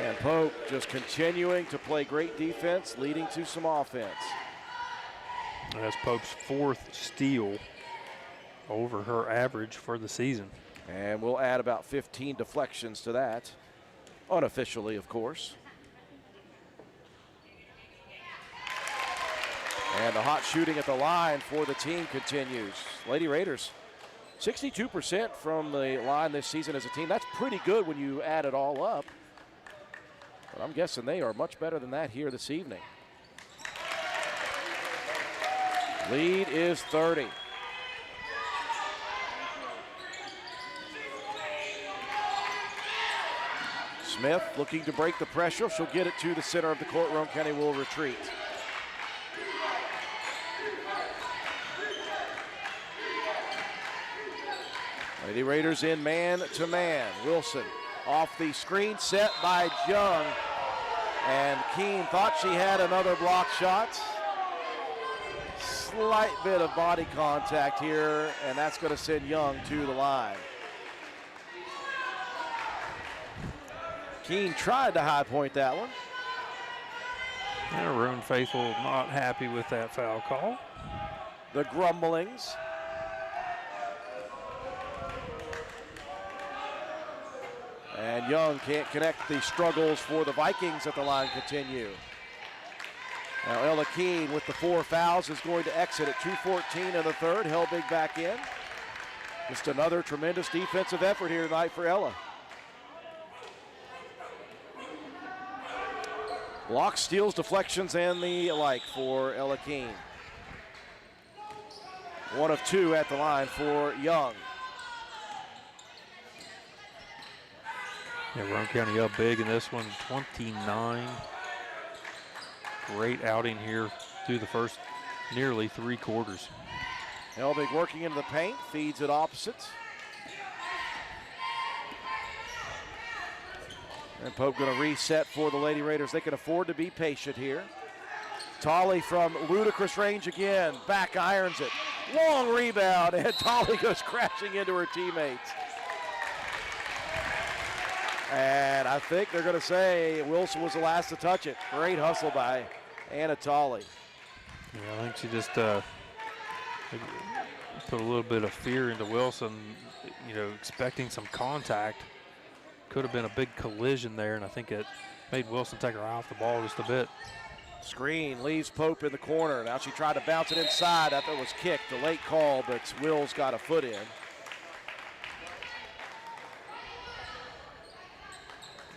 And Pope just continuing to play great defense, leading to some offense. That's Pope's fourth steal over her average for the season. And we'll add about 15 deflections to that, unofficially, of course. And the hot shooting at the line for the team continues. Lady Raiders, 62% from the line this season as a team. That's pretty good when you add it all up. But I'm guessing they are much better than that here this evening. Lead is 30. Smith looking to break the pressure. She'll get it to the center of the court. Roane County will retreat. Lady Raiders in man-to-man. Wilson off the screen set by Young. And Keene thought she had another block shot. Slight bit of body contact here, and that's going to send Young to the line. Keene tried to high point that one. And Roane faithful not happy with that foul call. the grumblings. And Young can't connect. The struggles for the Vikings at the line continue. Now Ella Keene with the 4 fouls is going to exit at 2:14 in the third. Helbig back in. Just another tremendous defensive effort here tonight for Ella. Blocks, steals, deflections, and the like for Ella Keene. 1 of 2 at the line for Young. Yeah, Roane County up big in this one, 29. Great outing here through the first nearly 3 quarters. Helbig working into the paint, feeds it opposite. And Pope going to reset for the Lady Raiders. They can afford to be patient here. Tolley from ludicrous range again. Back irons it. Long rebound, and Tolley goes crashing into her teammates. And I think they're going to say Wilson was the last to touch it. Great hustle by Anna Tolley. Yeah, I think she just put a little bit of fear into Wilson, expecting some contact. Could have been a big collision there, and I think it made Wilson take her off the ball just a bit. Screen leaves Pope in the corner. Now she tried to bounce it inside. I thought it was kicked. A late call, but Wills got a foot in.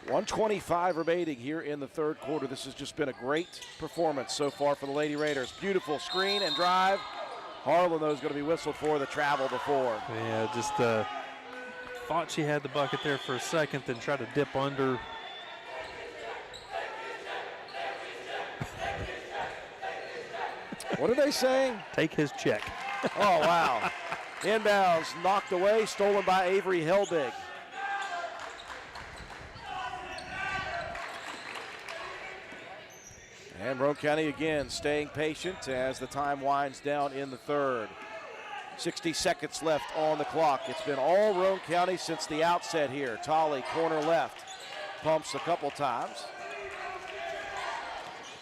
.125 remaining here in the third quarter. This has just been a great performance so far for the Lady Raiders. Beautiful screen and drive. Harlan, though, is going to be whistled for the travel before. Yeah, just thought she had the bucket there for a second, then tried to dip under. What are they saying? Take his check. Oh, wow. Inbounds knocked away, stolen by Avery Helbig. And Roane County again staying patient as the time winds down in the third. 60 seconds left on the clock. It's been all Roane County since the outset here. Tolley, corner left, pumps a couple times.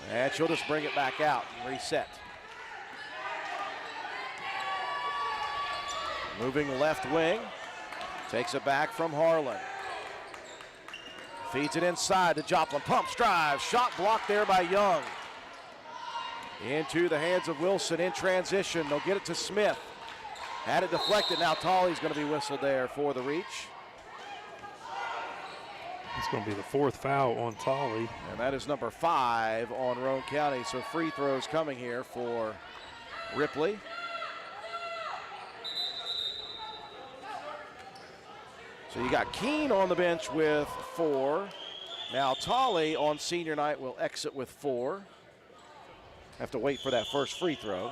And she'll just bring it back out and reset. Moving left wing, takes it back from Harlan. Feeds it inside to Joplin, pumps, drives, shot blocked there by Young. Into the hands of Wilson in transition. They'll get it to Smith. Had it deflected. Now Tolley's going to be whistled there for the reach. It's going to be the 4th foul on Tolley. And that is number 5 on Roane County. So free throws coming here for Ripley. So you got Keene on the bench with 4. Now Tolley on senior night will exit with 4. Have to wait for that first free throw.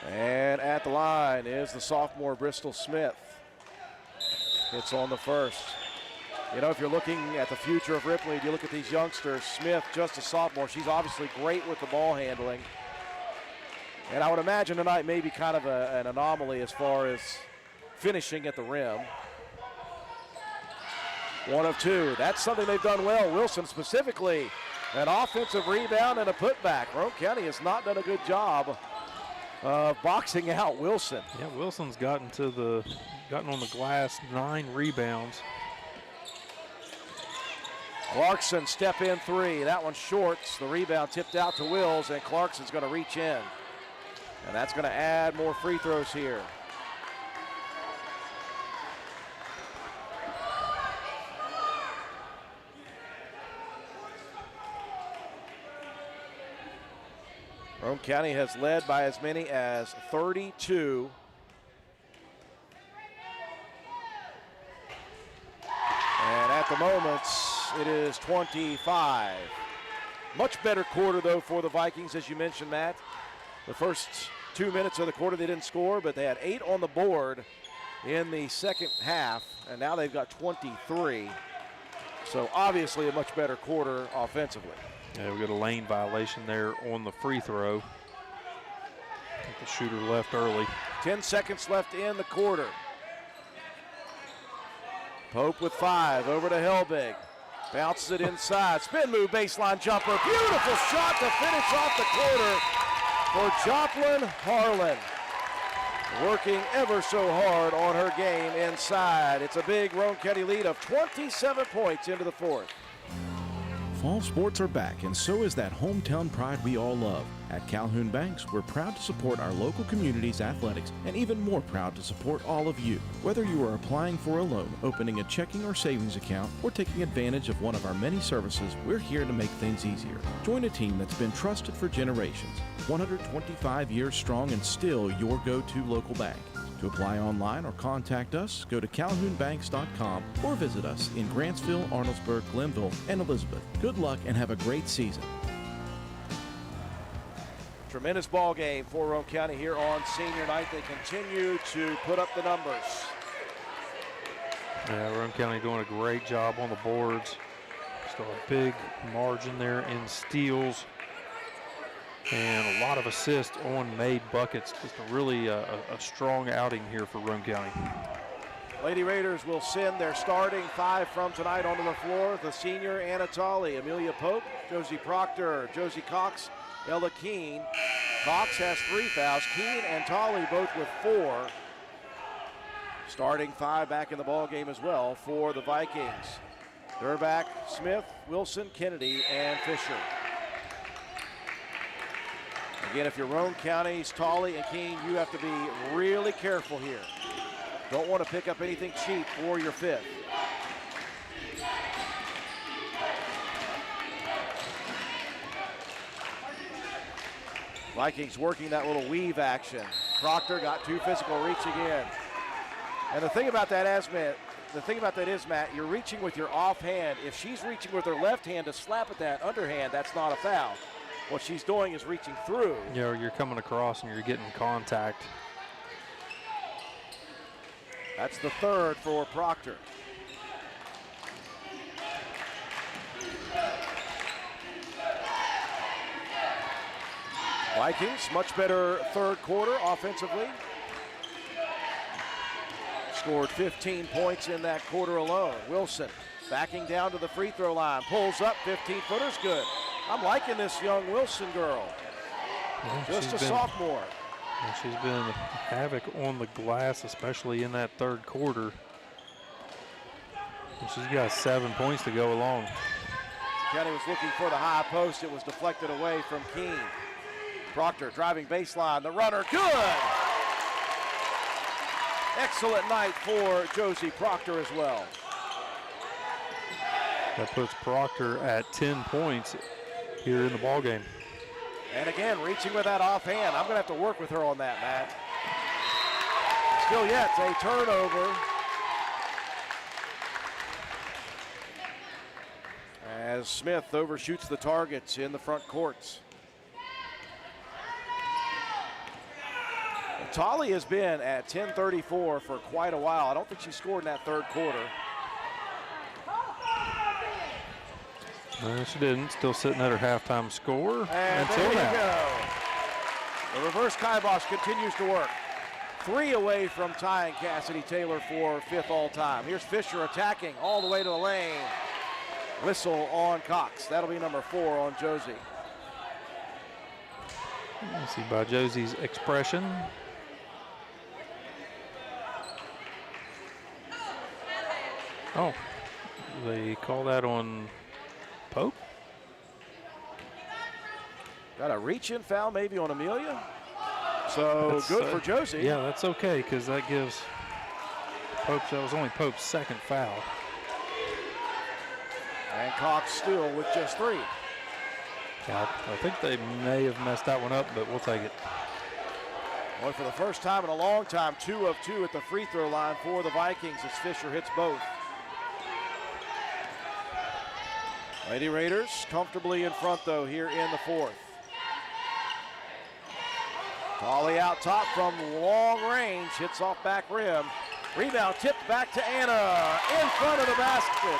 And at the line is the sophomore Bristol Smith. Hits on the first. If you're looking at the future of Ripley, you look at these youngsters, Smith, just a sophomore. She's obviously great with the ball handling. And I would imagine tonight may be kind of an anomaly as far as finishing at the rim. 1 of 2. That's something they've done well. Wilson specifically, an offensive rebound and a putback. Roane County has not done a good job of boxing out Wilson. Yeah, Wilson's gotten on the glass, 9 rebounds. Clarkson step in 3. That one's short. The rebound tipped out to Wills, and Clarkson's going to reach in. And that's going to add more free throws here. Roane County has led by as many as 32. And at the moment, it is 25. Much better quarter, though, for the Vikings, as you mentioned, Matt. The first 2 minutes of the quarter, they didn't score, but they had 8 on the board in the second half, and now they've got 23. So obviously a much better quarter offensively. Yeah, we got a lane violation there on the free throw. I think the shooter left early. 10 seconds left in the quarter. Pope with 5, over to Helbig. Bounces it inside. Spin move, baseline jumper. Beautiful shot to finish off the quarter for Joplin Harlan. Working ever so hard on her game inside. It's a big Roane County lead of 27 points into the fourth. Fall sports are back, and so is that hometown pride we all love. At Calhoun Banks, we're proud to support our local community's athletics, and even more proud to support all of you. Whether you are applying for a loan, opening a checking or savings account, or taking advantage of one of our many services, we're here to make things easier. Join a team that's been trusted for generations, 125 years strong and still your go-to local bank. To apply online or contact us, go to calhounbanks.com or visit us in Grantsville, Arnoldsburg, Glenville, and Elizabeth. Good luck and have a great season. Tremendous ball game for Roane County here on senior night. They continue to put up the numbers. Yeah, Roane County doing a great job on the boards. Still a big margin there in steals. And a lot of assists on made buckets. Just a really a strong outing here for Roane County. Lady Raiders will send their starting five from tonight onto the floor. The senior Anatoly, Amelia Pope, Josie Proctor, Josie Cox, Ella Keene. Cox has 3 fouls. Keene and Tolley both with 4. Starting 5 back in the ball game as well for the Vikings. Durback, Smith, Wilson, Kennedy, and Fisher. Again, if you're Roane County's Tolley and Keene, you have to be really careful here. Don't want to pick up anything cheap for your 5th. Vikings working that little weave action. Proctor got too physical, reaching in. And the thing about that is, Matt, you're reaching with your offhand. If she's reaching with her left hand to slap at that underhand, that's not a foul. What she's doing is reaching through. You know, you're coming across and you're getting contact. That's the 3rd for Proctor. Vikings, much better 3rd quarter offensively. Scored 15 points in that quarter alone. Wilson backing down to the free throw line. Pulls up, 15-footer's good. I'm liking this young Wilson girl. Yeah, just a sophomore. Yeah, she's been havoc on the glass, especially in that 3rd quarter. And she's got 7 points to go along. County was looking for the high post. It was deflected away from Keene. Proctor driving baseline. The runner, good! Excellent night for Josie Proctor as well. That puts Proctor at 10 points here in the ball game. And again, reaching with that offhand. I'm going to have to work with her on that, Matt. Still yet, a turnover. As Smith overshoots the targets in the front courts. Tolley has been at 10:34 for quite a while. I don't think she scored in that 3rd quarter. No, she didn't. Still sitting at her halftime score and until there now. you go. The reverse kibosh continues to work. 3 away from tying Cassidy Taylor for 5th all time. Here's Fisher attacking all the way to the lane. Whistle on Cox. That'll be number 4 on Josie. Let's see by Josie's expression. Oh, they call that on Pope? Got a reach-in foul maybe on Amelia. So that's good for Josie. Yeah, that's okay because that gives Pope, that was only Pope's 2nd foul. And Cox still with just 3. Yeah, I think they may have messed that one up, but we'll take it. Well, for the first time in a long time, 2 of 2 at the free throw line for the Vikings as Fisher hits both. Lady Raiders comfortably in front, though, here in the 4th. Tolley out top from long range, hits off back rim. Rebound tipped back to Anna in front of the basket.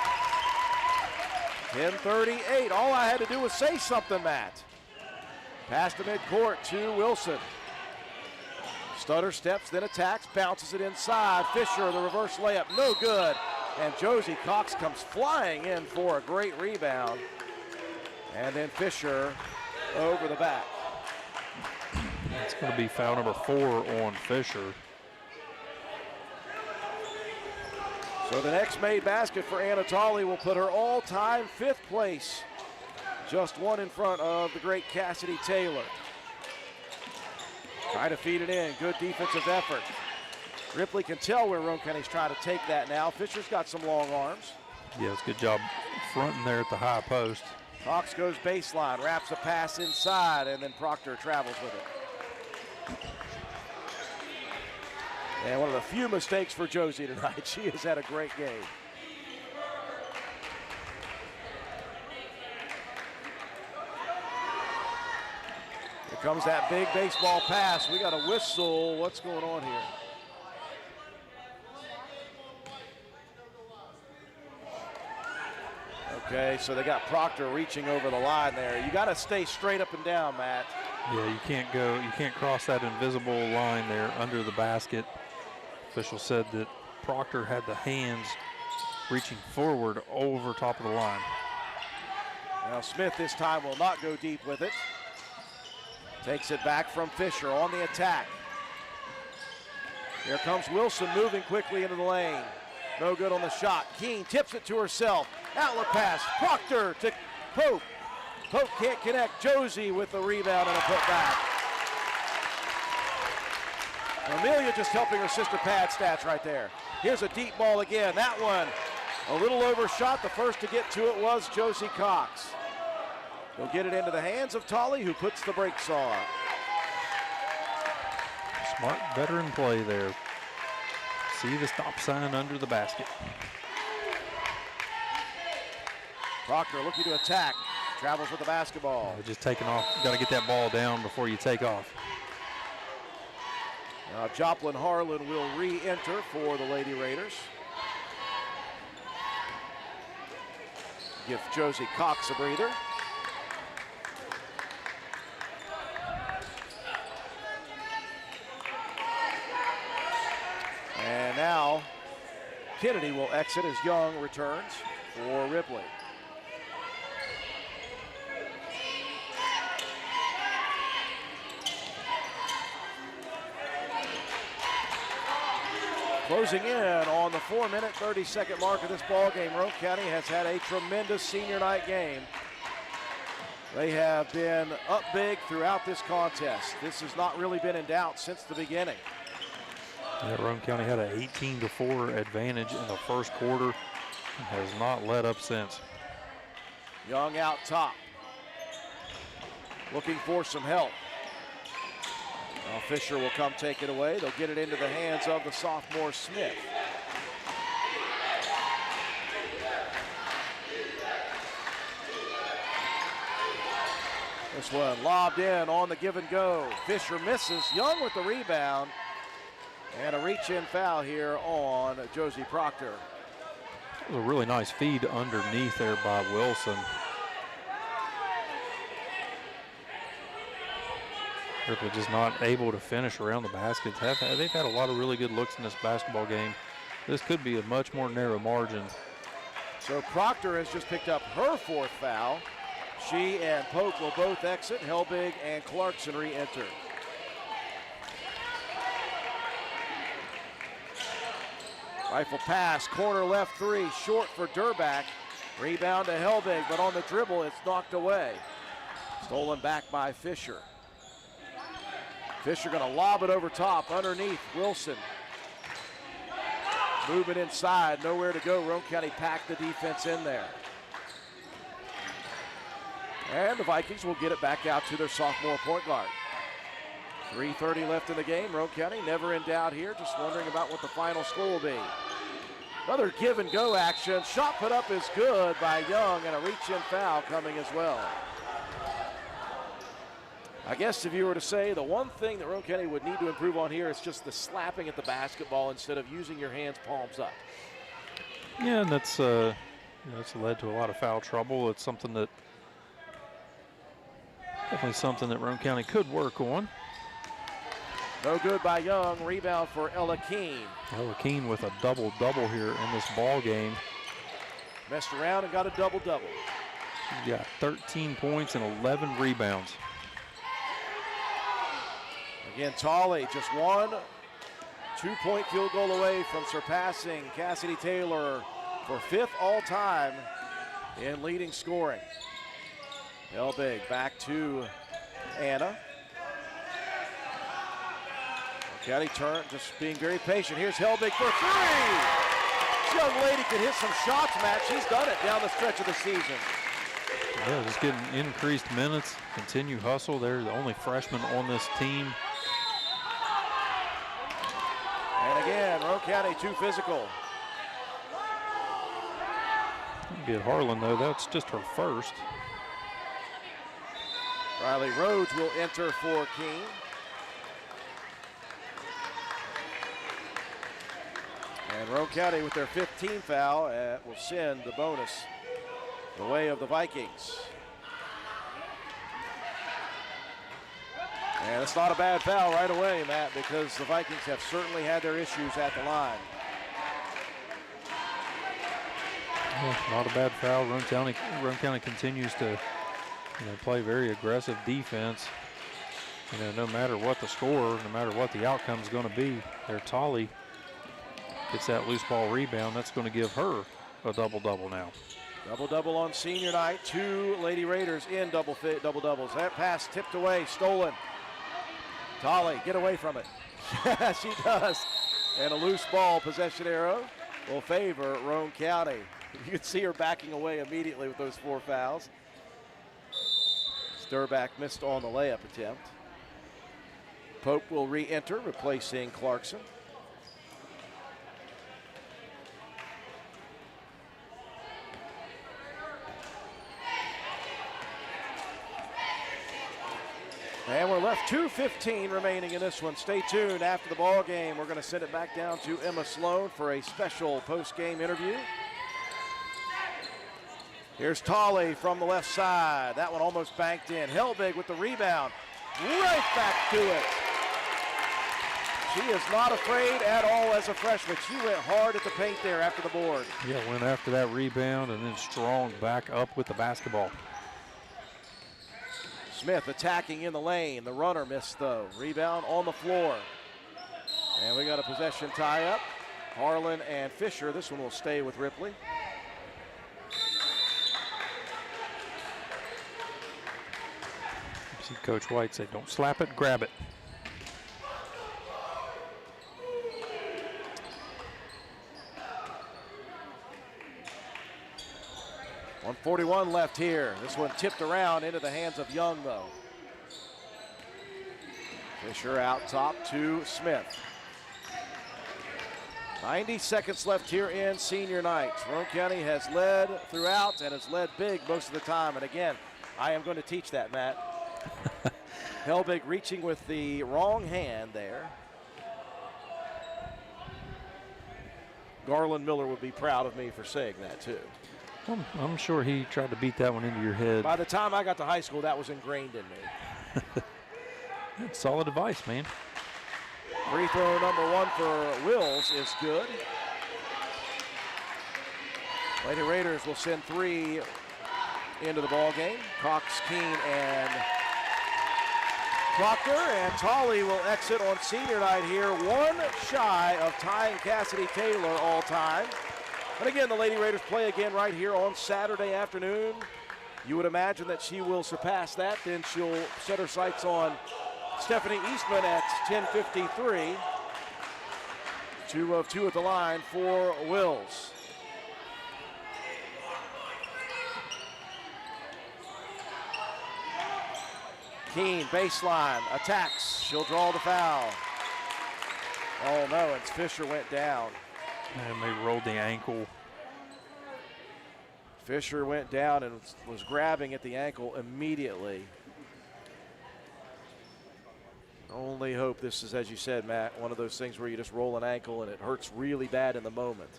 10:38. All I had to do was say something, Matt. Pass to midcourt to Wilson. Stutter steps, then attacks, bounces it inside. Fisher, the reverse layup, no good. And Josie Cox comes flying in for a great rebound. And then Fisher over the back. It's going to be foul number 4 on Fisher. So the next made basket for Anatoly will put her all-time 5th place. Just one in front of the great Cassidy Taylor. Trying to feed it in, good defensive effort. Ripley can tell where Roane County's trying to take that now. Fisher's got some long arms. Yeah, it's a good job fronting there at the high post. Cox goes baseline, wraps a pass inside, and then Proctor travels with it. And one of the few mistakes for Josie tonight. She has had a great game. Here comes that big baseball pass. We got a whistle. What's going on here? Okay, so they got Proctor reaching over the line there. You got to stay straight up and down, Matt. Yeah, you can't cross that invisible line there under the basket. Official said that Proctor had the hands reaching forward over top of the line. Now Smith this time will not go deep with it. Takes it back from Fisher on the attack. Here comes Wilson moving quickly into the lane. No good on the shot. Keene tips it to herself. Outlet pass. Proctor to Pope. Pope can't connect. Josie with the rebound and a putback. Amelia just helping her sister pad stats right there. Here's a deep ball again. That one a little overshot. The first to get to it was Josie Cox. They'll get it into the hands of Tolley, who puts the brakes on. Smart veteran play there. See the stop sign under the basket. Proctor looking to attack. Travels with the basketball. Just taking off. Got to get that ball down before you take off. Now Joplin Harlan will re-enter for the Lady Raiders. Give Josie Cox a breather. And now Kennedy will exit as Young returns for Ripley. Closing in on the 4-minute, 30-second mark of this ball game, Roane County has had a tremendous senior night game. They have been up big throughout this contest. This has not really been in doubt since the beginning. Yeah, Roane County had an 18-4 advantage in the first quarter and has not let up since. Young out top, looking for some help. Now Fisher will come take it away. They'll get it into the hands of the sophomore Smith. This one lobbed in on the give and go. Fisher misses. Young with the rebound. And a reach-in foul here on Josie Proctor. It was a really nice feed underneath there by Wilson. Ripley just not able to finish around the basket. They've had a lot of really good looks in this basketball game. This could be a much more narrow margin. So Proctor has just picked up her 4th foul. She and Pope will both exit. Helbig and Clarkson re-enter. Rifle pass, corner left 3, short for Durback. Rebound to Helbig, but on the dribble, it's knocked away. Stolen back by Fisher. Fisher gonna lob it over top, underneath Wilson. Moving inside, nowhere to go. Roane County packed the defense in there. And the Vikings will get it back out to their sophomore point guard. 3:30 left in the game. Roane County never in doubt here, just wondering about what the final score will be. Another give and go action. Shot put up is good by Young, and a reach-in foul coming as well. I guess if you were to say the one thing that Roane County would need to improve on here is just the slapping at the basketball instead of using your hands palms up. Yeah, and that's led to a lot of foul trouble. It's something that definitely something that Roane County could work on. No good by Young. Rebound for Ella Keene. Ella Keene with a double-double here in this ball game. Messed around and got a double-double. She's got 13 points and 11 rebounds. Again, Tolley just one 2-point field goal away from surpassing Cassidy Taylor for 5th all-time in leading scoring. Helbig back to Anna. Caddy turn, just being very patient. Here's Helbig for 3. This young lady can hit some shots, Matt. She's done it down the stretch of the season. Yeah, just getting increased minutes, continue hustle. They're the only freshman on this team. And again, Roane County too physical. Get Harlan, though. That's just her first. Riley Rhodes will enter for Keene. And Roane County with their 5th team foul will send the bonus the way of the Vikings. And it's not a bad foul right away, Matt, because the Vikings have certainly had their issues at the line. Yeah, not a bad foul. Roane County continues to play very aggressive defense. No matter what the score, no matter what the outcome is going to be, their Tolley gets that loose ball rebound. That's going to give her a double-double now. Double-double on senior night. 2 Lady Raiders in double-doubles. That pass tipped away, stolen. Tolley, get away from it. She does. And a loose ball possession arrow will favor Roane County. You can see her backing away immediately with those 4 fouls. Sturback missed on the layup attempt. Pope will re-enter, replacing Clarkson. And we're left 2:15 remaining in this one. Stay tuned. After the ball game, we're going to send it back down to Emma Sloan for a special post-game interview. Here's Tolley from the left side. That one almost banked in. Helbig with the rebound. Right back to it. She is not afraid at all as a freshman. She went hard at the paint there after the board. Yeah, went after that rebound and then strong back up with the basketball. Smith attacking in the lane. The runner missed though. Rebound on the floor. And we got a possession tie up. Harlan and Fisher. This one will stay with Ripley. See Coach White say, don't slap it, grab it. .141 left here. This one tipped around into the hands of Young, though. Fisher out top to Smith. 90 seconds left here in senior night. Roane County has led throughout and has led big most of the time. And again, I am going to teach that, Matt. Helbig reaching with the wrong hand there. Garland Miller would be proud of me for saying that, too. I'm sure he tried to beat that one into your head. By the time I got to high school, that was ingrained in me. Solid advice, man. Free throw number 1 for Wills is good. Lady Raiders will send 3 into the ball game. Cox, Keene, and Proctor. And Tolley will exit on senior night here, 1 shy of tying Cassidy Taylor all time. And again, the Lady Raiders play again right here on Saturday afternoon. You would imagine that she will surpass that. Then she'll set her sights on Stephanie Eastman at 10:53. 2 of 2 at the line for Wills. Keene, baseline, attacks. She'll draw the foul. Oh no, and Fisher went down. And they rolled the ankle. Fisher went down and was grabbing at the ankle immediately. Only hope this is, as you said, Matt, one of those things where you just roll an ankle and it hurts really bad in the moment.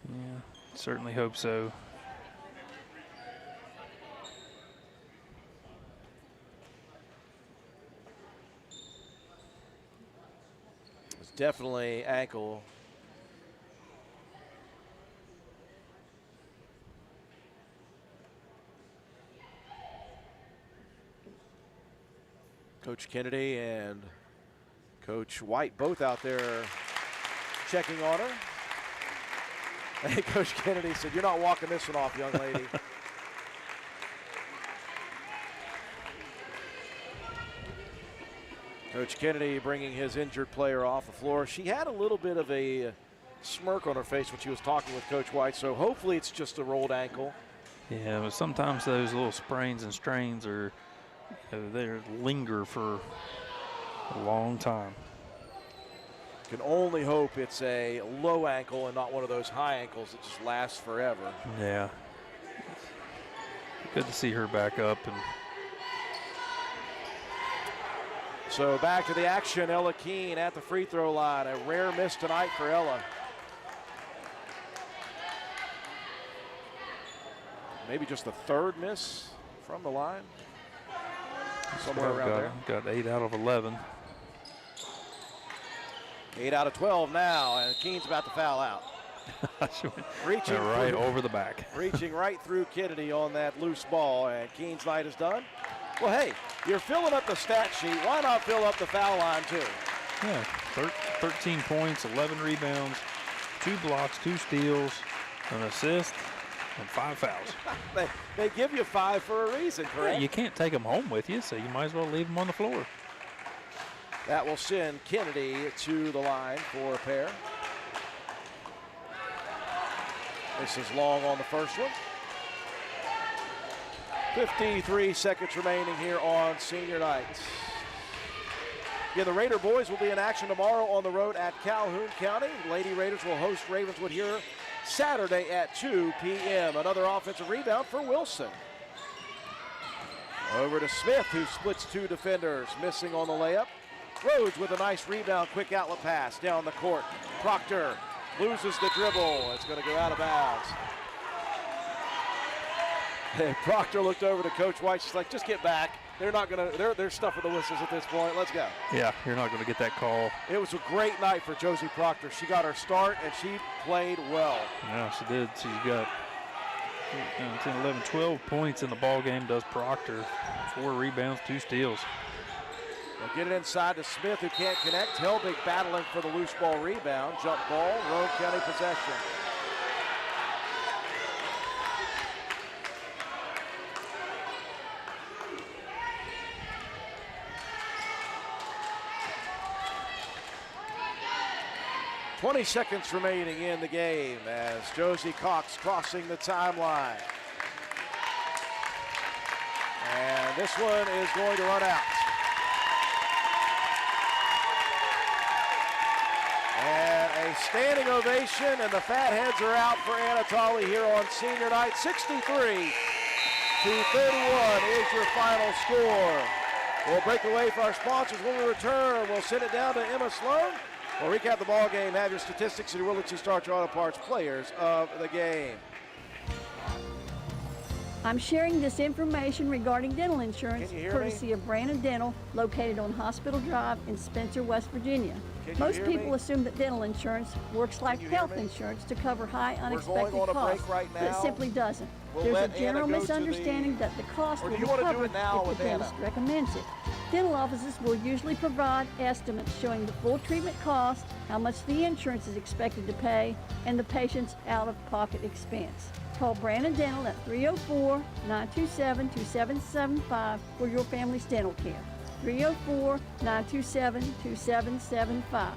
Yeah, certainly hope so. definitely ankle. Coach Kennedy and Coach White both out there checking on her. And Coach Kennedy said, "You're not walking this one off, young lady." Coach Kennedy bringing his injured player off the floor. She had a little bit of a smirk on her face when she was talking with Coach White, so hopefully it's just a rolled ankle. Yeah, but sometimes those little sprains and strains are, they linger for a long time. Can only hope it's a low ankle and not one of those high ankles that just lasts forever. Yeah. Good to see her back up. And so back to the action. Ella Keene at the free throw line. A rare miss tonight for Ella. Maybe just the third miss from the line. Somewhere around there. Got 8 out of 11. 8 out of 12 now, and Keene's about to foul out. Reaching right over the back. Reaching right through Kennedy on that loose ball, and Keene's night is done. Well, hey, you're filling up the stat sheet. Why not fill up the foul line, too? Yeah, 13 points, 11 rebounds, 2 blocks, 2 steals, an assist, and 5 fouls. They give you 5 for a reason, correct? Yeah, you can't take them home with you, so you might as well leave them on the floor. That will send Kennedy to the line for a pair. This is long on the first one. 53 seconds remaining here on senior night. Yeah, the Raider boys will be in action tomorrow on the road at Calhoun County. Lady Raiders will host Ravenswood here Saturday at 2 p.m. Another offensive rebound for Wilson. Over to Smith, who splits 2 defenders, missing on the layup. Rhodes with a nice rebound, quick outlet pass down the court. Proctor loses the dribble. It's going to go out of bounds. Hey, Proctor looked over to Coach White. She's like, just get back. They're not going to, they're stuffing the whistles at this point. Let's go. Yeah, you're not going to get that call. It was a great night for Josie Proctor. She got her start, and she played well. Yeah, she did. She's got 10, 11, 12 points in the ball game, does Proctor. 4 rebounds, 2 steals. They'll get it inside to Smith, who can't connect. Helbig battling for the loose ball rebound. Jump ball, Roane County possession. .20 seconds remaining in the game as Josie Cox crossing the timeline. And this one is going to run out. And a standing ovation, and the Fatheads are out for Anatoly here on senior night. 63 to 31 is your final score. We'll break away for our sponsors. When we return, we'll send it down to Emma Sloan. We'll recap the ball game, have your statistics, and your Willitsy Starch Auto Parts players of the game. I'm sharing this information regarding dental insurance courtesy of Brandon Dental, located on Hospital Drive in Spencer, West Virginia. Most people assume that dental insurance works like health insurance to cover high unexpected costs, but it simply doesn't. There's a general misunderstanding that the cost will be covered if the dentist recommends it. Dental offices will usually provide estimates showing the full treatment cost, how much the insurance is expected to pay, and the patient's out-of-pocket expense. Call Brandon Dental at 304-927-2775 for your family's dental care. 304-927-2775.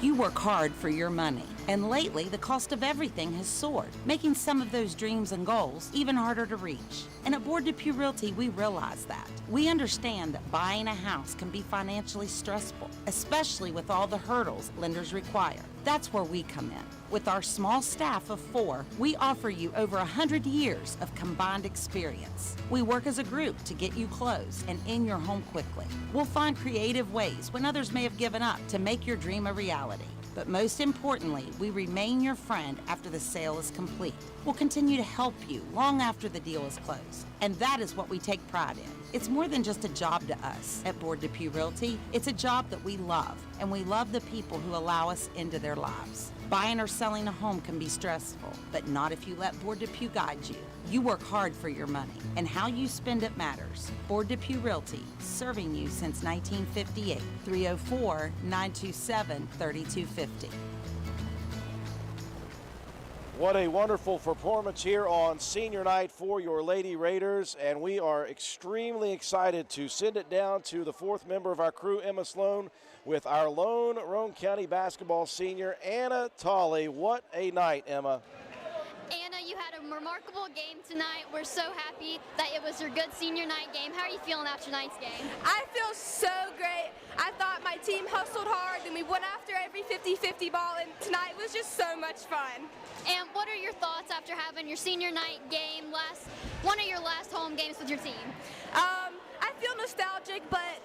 You work hard for your money, and lately the cost of everything has soared, making some of those dreams and goals even harder to reach. And at Board Depew Realty, we realize that. We understand that buying a house can be financially stressful, especially with all the hurdles lenders require. That's where we come in. With our small staff of 4, we offer you over 100 years of combined experience. We work as a group to get you closed and in your home quickly. We'll find creative ways when others may have given up to make your dream a reality. But most importantly, we remain your friend after the sale is complete. We'll continue to help you long after the deal is closed. And that is what we take pride in. It's more than just a job to us at Board Depew Realty. It's a job that we love, and we love the people who allow us into their lives. Buying or selling a home can be stressful, but not if you let Board Depew guide you. You work hard for your money, and how you spend it matters. Board Depew Realty, serving you since 1958. 304-927-3250. What a wonderful performance here on senior night for your Lady Raiders, and we are extremely excited to send it down to the fourth member of our crew, Emma Sloan, with our lone Roane County basketball senior, Anna Tolley. What a night, Emma. Anna, you had a remarkable game tonight. We're so happy that it was your good senior night game. How are you feeling after tonight's game? I feel so great. I thought my team hustled hard and we went after every 50-50 ball, and tonight was just so much fun. And what are your thoughts after having your senior night game, one of your last home games with your team? I feel nostalgic, but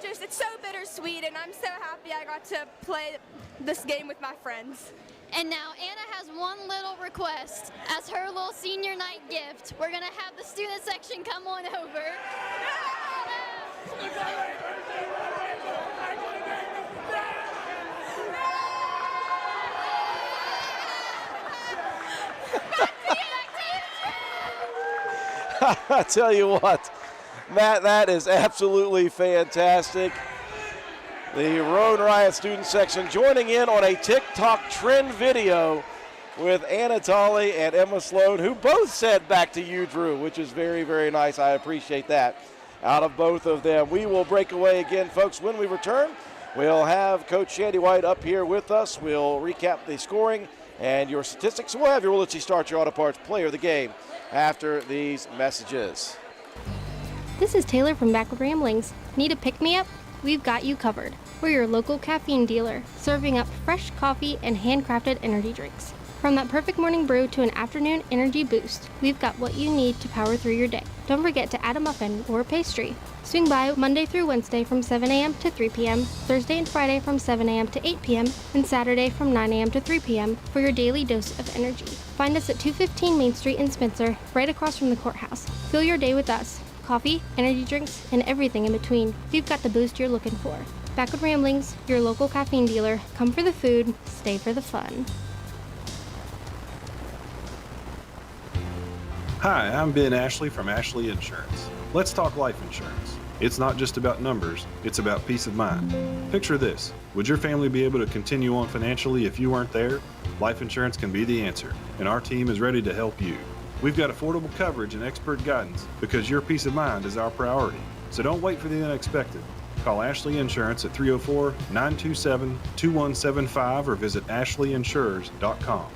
it's so bittersweet, and I'm so happy I got to play this game with my friends. And now Anna has one little request. As her little senior night gift, we're going to have the student section come on over. I tell you what, Matt, that is absolutely fantastic. The Roane Riot student section joining in on a TikTok trend video with Anna Tolley and Emma Sloan, who both said back to you, Drew, which is very, very nice. I appreciate that out of both of them. We will break away again, folks. When we return, we'll have Coach Shandy White up here with us. We'll recap the scoring and your statistics. We'll have your Willitsy Starcher Auto Parts player of the game after these messages. This is Taylor from Backward Ramblings. Need a pick-me-up? We've got you covered. We're your local caffeine dealer, serving up fresh coffee and handcrafted energy drinks. From that perfect morning brew to an afternoon energy boost, we've got what you need to power through your day. Don't forget to add a muffin or a pastry. Swing by Monday through Wednesday from 7 a.m. to 3 p.m., Thursday and Friday from 7 a.m. to 8 p.m., and Saturday from 9 a.m. to 3 p.m. for your daily dose of energy. Find us at 215 Main Street in Spencer, right across from the courthouse. Fill your day with us. Coffee, energy drinks, and everything in between. We've got the boost you're looking for. Backward Ramblings, your local caffeine dealer. Come for the food, stay for the fun. Hi, I'm Ben Ashley from Ashley Insurance. Let's talk life insurance. It's not just about numbers, it's about peace of mind. Picture this. Would your family be able to continue on financially if you weren't there? Life insurance can be the answer, and our team is ready to help you. We've got affordable coverage and expert guidance because your peace of mind is our priority. So don't wait for the unexpected. Call Ashley Insurance at 304-927-2175 or visit ashleyinsurers.com.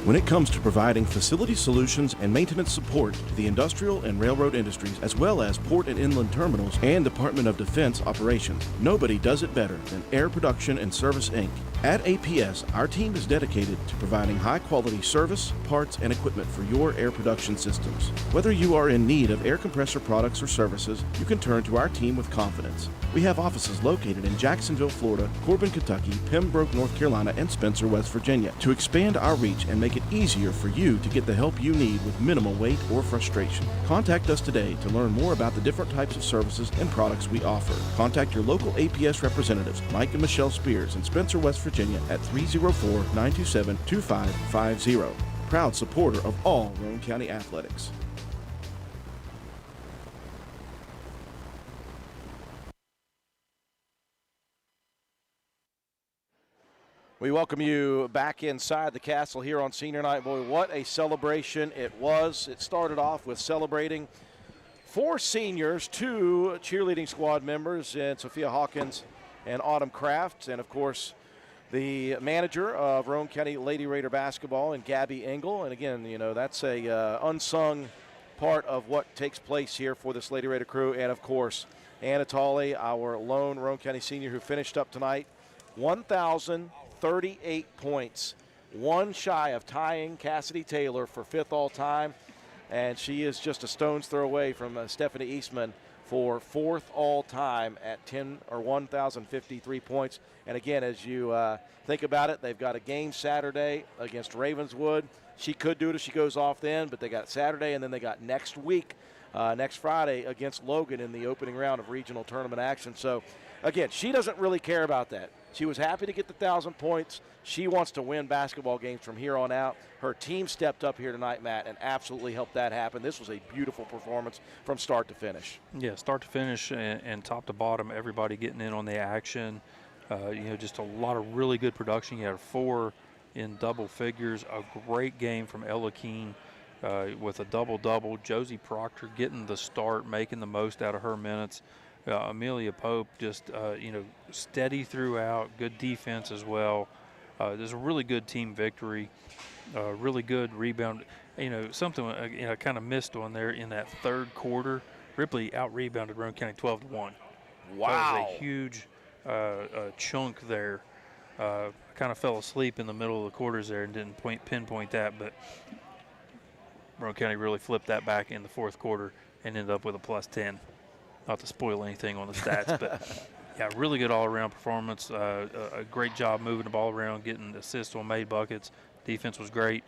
When it comes to providing facility solutions and maintenance support to the industrial and railroad industries, as well as port and inland terminals and Department of Defense operations, nobody does it better than Air Production and Service, Inc. At APS, our team is dedicated to providing high-quality service, parts, and equipment for your air production systems. Whether you are in need of air compressor products or services, you can turn to our team with confidence. We have offices located in Jacksonville, Florida, Corbin, Kentucky, Pembroke, North Carolina, and Spencer, West Virginia, to expand our reach and make it easier for you to get the help you need with minimal wait or frustration. Contact us today to learn more about the different types of services and products we offer. Contact your local APS representatives, Mike and Michelle Spears in Spencer, West Virginia at 304-927-2550. Proud supporter of all Roane County athletics. We welcome you back inside the castle here on senior night. Boy, what a celebration it was. It started off with celebrating 4 seniors, 2 cheerleading squad members, and Sophia Hawkins and Autumn Kraft, and of course the manager of Roane County Lady Raider basketball, and Gabby Engel. And again, you know, that's a unsung part of what takes place here for this Lady Raider crew. And of course, Anna Tolley, our lone Roane County senior who finished up tonight, 1,038 points, one shy of tying Cassidy Taylor for 5th all time, and she is just a stone's throw away from Stephanie Eastman for 4th all-time at 1,053 points. And again, as you think about it, they've got a game Saturday against Ravenswood. She could do it if she goes off then, but they got Saturday, and then they got next week, next Friday, against Logan in the opening round of regional tournament action. So, again, she doesn't really care about that. She was happy to get the 1,000 points. She wants to win basketball games from here on out. Her team stepped up here tonight, Matt, and absolutely helped that happen. This was a beautiful performance from start to finish. Yeah, start to finish and top to bottom, everybody getting in on the action. Just a lot of really good production. You had 4 in double figures. A great game from Ella Keene with a double-double. Josie Proctor getting the start, making the most out of her minutes. Amelia Pope just, steady throughout, good defense as well. There's a really good team victory, really good rebound. Something I kind of missed on there in that third quarter. Ripley out-rebounded Roane County 12-1. Wow. That was a huge chunk there. I kind of fell asleep in the middle of the quarters there and didn't pinpoint that, but Roane County really flipped that back in the fourth quarter and ended up with a +10. Not to spoil anything on the stats, but yeah, really good all-around performance. A great job moving the ball around, getting assists on made buckets. Defense was great.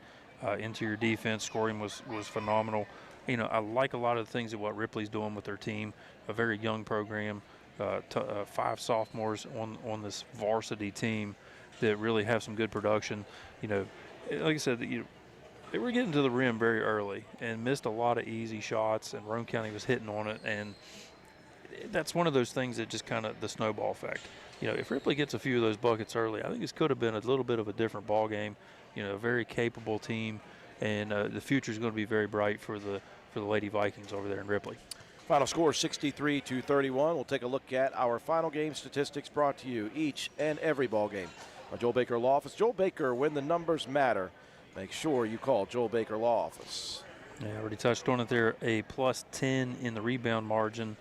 Interior defense, scoring was phenomenal. I like a lot of the things that what Ripley's doing with their team. A very young program, 5 sophomores on this varsity team that really have some good production. Like I said, they were getting to the rim very early and missed a lot of easy shots, and Roane County was hitting on it, and that's one of those things that just kind of the snowball effect. If Ripley gets a few of those buckets early, I think this could have been a little bit of a different ball game. A very capable team, and the future is going to be very bright for the Lady Vikings over there in Ripley. Final score 63-31. We'll take a look at our final game statistics brought to you each and every ball game by Joel Baker Law Office. Joel Baker, when the numbers matter, make sure you call Joel Baker Law Office. Yeah, I already touched on it there. A +10 in the rebound margin.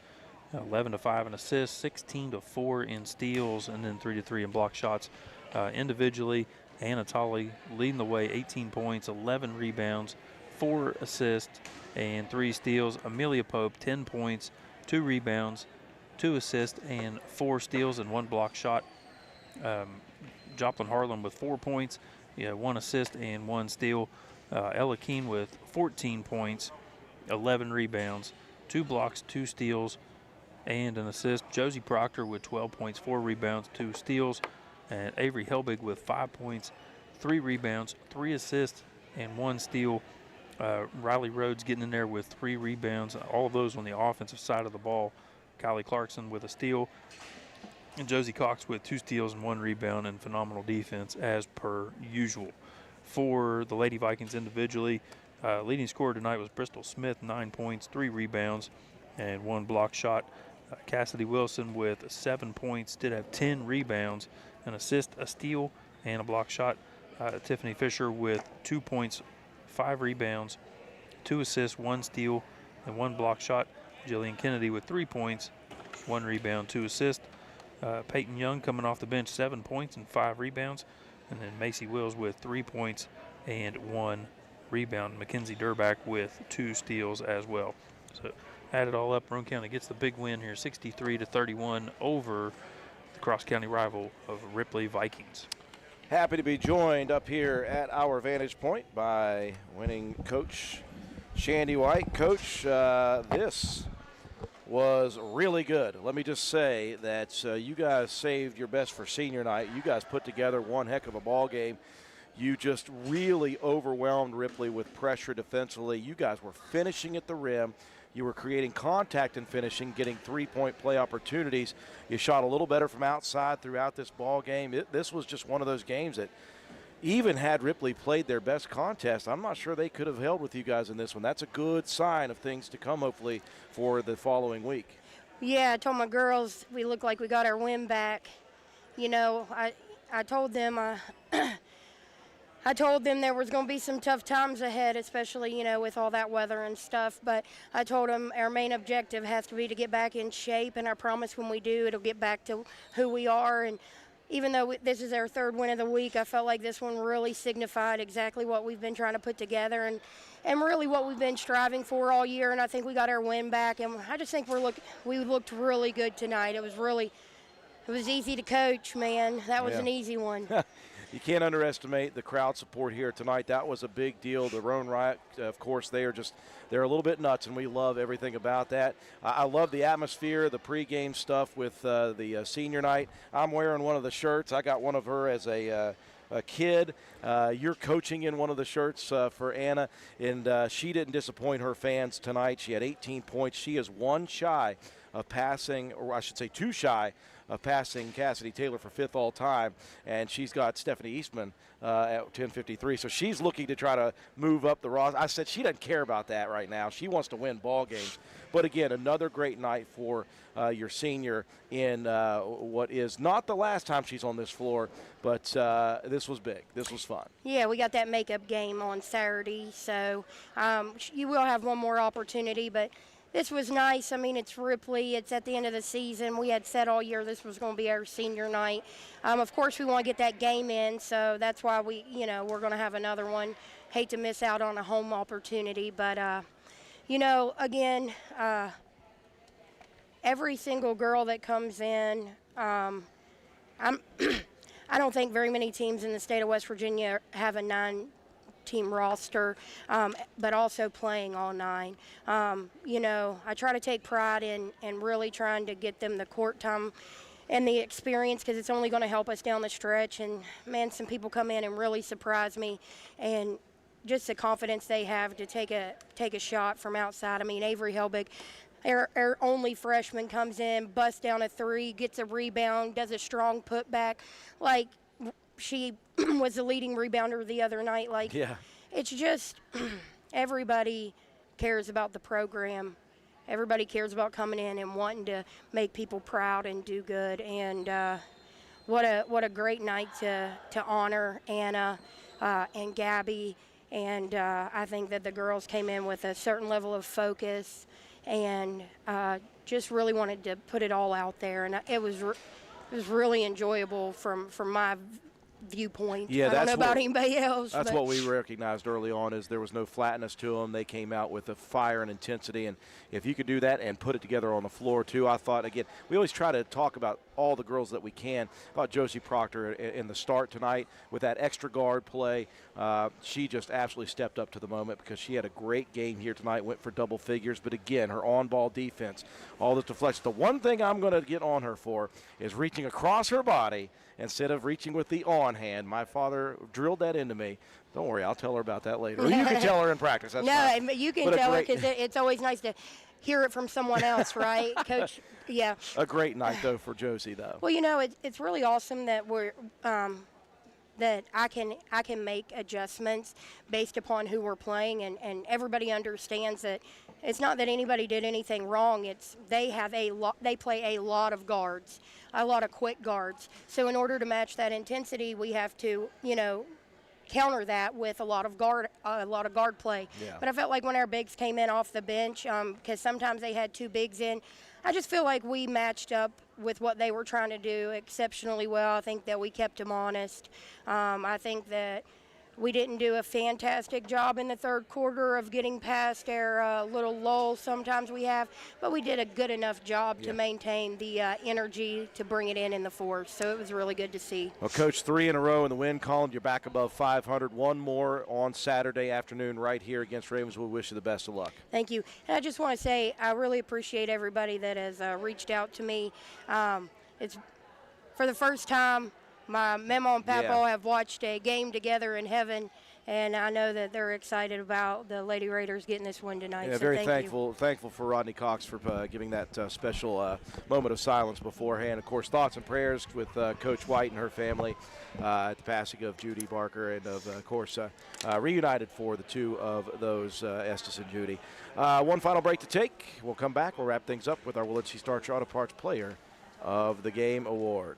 11 to 5 in assists, 16 to 4 in steals, and then 3 to 3 in block shots. Individually, Anna Tolley leading the way, 18 points, 11 rebounds, 4 assists, and 3 steals. Amelia Pope, 10 points, 2 rebounds, 2 assists, and 4 steals and 1 block shot. Joplin Harlan with 4 points, 1 assist and 1 steal. Ella Keene with 14 points, 11 rebounds, 2 blocks, 2 steals, and an assist. Josie Proctor with 12 points, 4 rebounds, 2 steals. And Avery Helbig with 5 points, 3 rebounds, 3 assists, and 1 steal. Riley Rhodes getting in there with 3 rebounds, all of those on the offensive side of the ball. Kylie Clarkson with a steal. And Josie Cox with 2 steals and 1 rebound, and phenomenal defense as per usual. For the Lady Vikings individually, leading scorer tonight was Bristol Smith, 9 points, 3 rebounds, and 1 block shot. Cassidy Wilson with 7 points, did have 10 rebounds, an assist, a steal, and a block shot. Tiffany Fisher with 2 points, 5 rebounds, 2 assists, 1 steal, and 1 block shot. Jillian Kennedy with 3 points, 1 rebound, 2 assists. Peyton Young coming off the bench, 7 points and 5 rebounds. And then Macy Wills with 3 points and 1 rebound. Mackenzie Durback with 2 steals as well. So add it all up, Roane County gets the big win here, 63-31 over the cross-county rival of Ripley Vikings. Happy to be joined up here at our vantage point by winning coach Shandy White. Coach, this was really good. Let me just say that you guys saved your best for senior night. You guys put together one heck of a ball game. You just really overwhelmed Ripley with pressure defensively. You guys were finishing at the rim. You were creating contact and finishing, getting 3-point play opportunities. You shot a little better from outside throughout this ball game. This was just one of those games that even had Ripley played their best contest, I'm not sure they could have held with you guys in this one. That's a good sign of things to come, hopefully, for the following week. Yeah, I told my girls we look like we got our win back. I told them I told them there was going to be some tough times ahead, especially, with all that weather and stuff. But I told them our main objective has to be to get back in shape, and I promise when we do, it'll get back to who we are. And even though this is our third win of the week, I felt like this one really signified exactly what we've been trying to put together and really what we've been striving for all year. And I think we got our win back, and I just think we looked really good tonight. It was easy to coach, man. That was an easy one. You can't underestimate the crowd support here tonight. That was a big deal. The Roane Riot, of course, they're a little bit nuts, and we love everything about that. I love the atmosphere, the pregame stuff with the senior night. I'm wearing one of the shirts. I got one of her as a kid. You're coaching in one of the shirts for Anna, and she didn't disappoint her fans tonight. She had 18 points. She is one shy of passing, or I should say two shy of passing Cassidy Taylor for 5th all time, and she's got Stephanie Eastman at 10:53. So she's looking to try to move up the roster. I said she doesn't care about that right now. She wants to win ball games. But again, another great night for your senior in what is not the last time she's on this floor, but this was big. This was fun. Yeah, we got that makeup game on Saturday, so you will have one more opportunity, but this was nice. I mean, it's Ripley. It's at the end of the season. We had said all year this was going to be our senior night. Of course, we want to get that game in, so that's why we're going to have another one. Hate to miss out on a home opportunity, but, again, every single girl that comes in, I don't think very many teams in the state of West Virginia have a 9-team roster, but also playing all 9. I try to take pride in really trying to get them the court time and the experience, because it's only going to help us down the stretch. And, man, some people come in and really surprise me, and just the confidence they have to take a shot from outside. I mean, Avery Helbig, our only freshman, comes in, busts down a 3, gets a rebound, does a strong putback. Like, she was the leading rebounder the other night. Like, it's just everybody cares about the program. Everybody cares about coming in and wanting to make people proud and do good. And what a great night to honor Anna and Gabby. And I think that the girls came in with a certain level of focus and just really wanted to put it all out there. And it was really enjoyable from my viewpoint. I don't know about anybody else. That's what we recognized early on, is there was no flatness to them. They came out with a fire and intensity, and if you could do that and put it together on the floor too, I thought, again, we always try to talk about all the girls that we can. About Josie Proctor in the start tonight with that extra guard play. She just absolutely stepped up to the moment, because she had a great game here tonight, went for double figures, but again, her on-ball defense, all the deflections. The one thing I'm going to get on her for is reaching across her body instead of reaching with the on hand. My father drilled that into me. Don't worry, I'll tell her about that later. Or you can tell her in practice. That's fine. You can tell her, because it's always nice to hear it from someone else, right, Coach? Yeah. A great night, though, for Josie, though. Well, it's really awesome that we're that I can make adjustments based upon who we're playing, and everybody understands that it's not that anybody did anything wrong. It's they play a lot of guards, a lot of quick guards. So in order to match that intensity, we have to, counter that with a lot of guard play. Yeah. But I felt like when our bigs came in off the bench, because sometimes they had 2 bigs in, I just feel like we matched up with what they were trying to do exceptionally well. I think that we kept them honest. I think that we didn't do a fantastic job in the third quarter of getting past our little lull sometimes we have, but we did a good enough job to maintain the energy to bring it in the fourth. So it was really good to see. Well, Coach, 3 in a row in the win column. You're back above 500. One more on Saturday afternoon right here against Ravens. We wish you the best of luck. Thank you. And I just want to say I really appreciate everybody that has reached out to me. It's for the first time. My Memo and Papo have watched a game together in heaven, and I know that they're excited about the Lady Raiders getting this win tonight. Yeah, so very thankful for Rodney Cox for giving that special moment of silence beforehand. Of course, thoughts and prayers with Coach White and her family at the passing of Judy Barker, and of course reunited for the 2 of those, Estes and Judy. One final break to take. We'll come back. We'll wrap things up with our Willitsey Starch Auto Parts Player of the Game Award.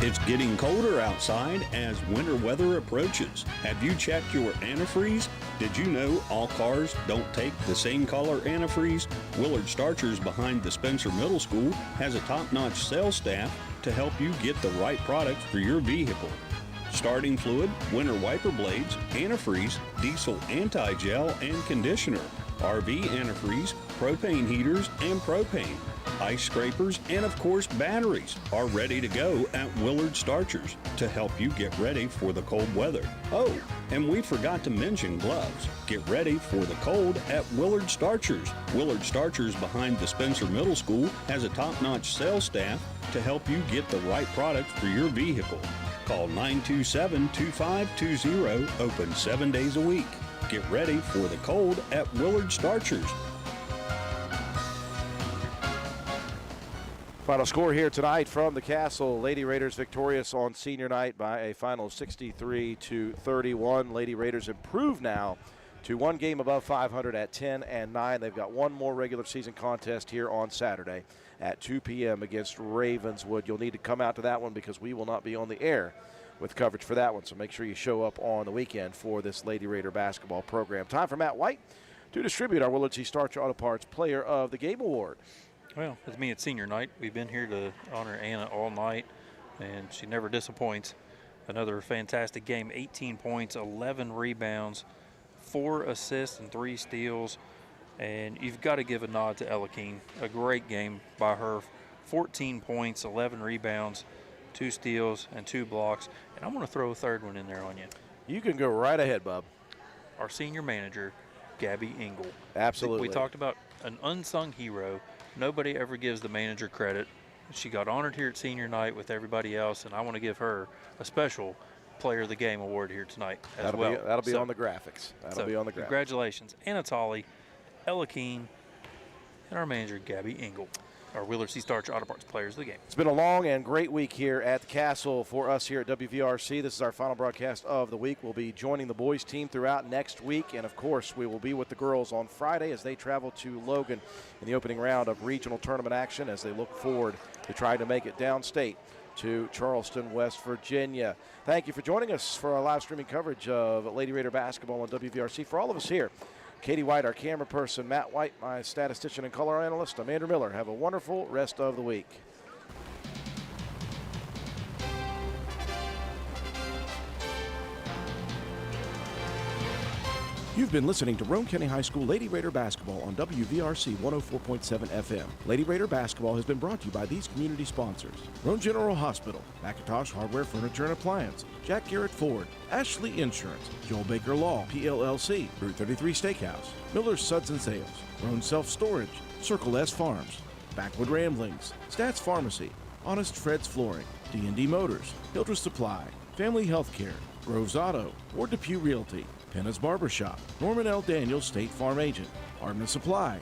It's getting colder outside as winter weather approaches. Have you checked your antifreeze? Did you know all cars don't take the same color antifreeze? Willard Starchers behind the Spencer Middle School has a top-notch sales staff to help you get the right products for your vehicle. Starting fluid, winter wiper blades, antifreeze, diesel anti-gel and conditioner, RV antifreeze, propane heaters and propane, ice scrapers, and of course batteries are ready to go at Willard Starchers to help you get ready for the cold weather. Oh, and we forgot to mention gloves. Get ready for the cold at Willard Starchers. Willard Starchers behind the Spencer Middle School has a top-notch sales staff to help you get the right products for your vehicle. Call 927-2520, open 7 days a week. Get ready for the cold at Willard Starchers. Final score here tonight from the Castle. Lady Raiders victorious on senior night by a final 63-31. Lady Raiders improve now to one game above 500 at 10-9. They've got one more regular season contest here on Saturday at 2 p.m. against Ravenswood. You'll need to come out to that one because we will not be on the air with coverage for that one, so make sure you show up on the weekend for this Lady Raider basketball program. Time for Matt White to distribute our Willard C. Starcher Auto Parts Player of the Game Award. Well, it's me at senior night. We've been here to honor Anna all night, and she never disappoints. Another fantastic game, 18 points, 11 rebounds, 4 assists and 3 steals. And you've got to give a nod to Ella Keene. A great game by her. 14 points, 11 rebounds, 2 steals, and 2 blocks. And I'm going to throw a third one in there on you. You can go right ahead, Bub. Our senior manager, Gabby Engel. Absolutely. We talked about an unsung hero. Nobody ever gives the manager credit. She got honored here at senior night with everybody else, and I want to give her a special Player of the Game award here tonight as well. That'll be on the graphics. That'll be on the graphics. Congratulations, Anna Tolley, Ella Keene, and our manager, Gabby Engel, our Willard C. Starcher Auto Parts Players of the Game. It's been a long and great week here at the Castle for us here at WVRC. This is our final broadcast of the week. We'll be joining the boys team throughout next week, and of course we will be with the girls on Friday as they travel to Logan in the opening round of regional tournament action as they look forward to trying to make it downstate to Charleston, West Virginia. Thank you for joining us for our live streaming coverage of Lady Raider basketball on WVRC. For all of us here, Katie White, our camera person, Matt White, my statistician and color analyst, I'm Andrew Miller. Have a wonderful rest of the week. You've been listening to Roane County High School Lady Raider basketball on WVRC 104.7 FM. Lady Raider basketball has been brought to you by these community sponsors: Roane General Hospital, McIntosh Hardware, Furniture and Appliance, Jack Garrett Ford, Ashley Insurance, Joel Baker Law, PLLC, Route 33 Steakhouse, Miller's Suds and Sales, Roane Self Storage, Circle S Farms, Backwood Ramblings, Stats Pharmacy, Honest Fred's Flooring, D&D Motors, Hildreth Supply, Family Healthcare, Groves Auto, Ward Depew Realty, Penna's Barbershop, Norman L. Daniels State Farm Agent, Hardman Supply,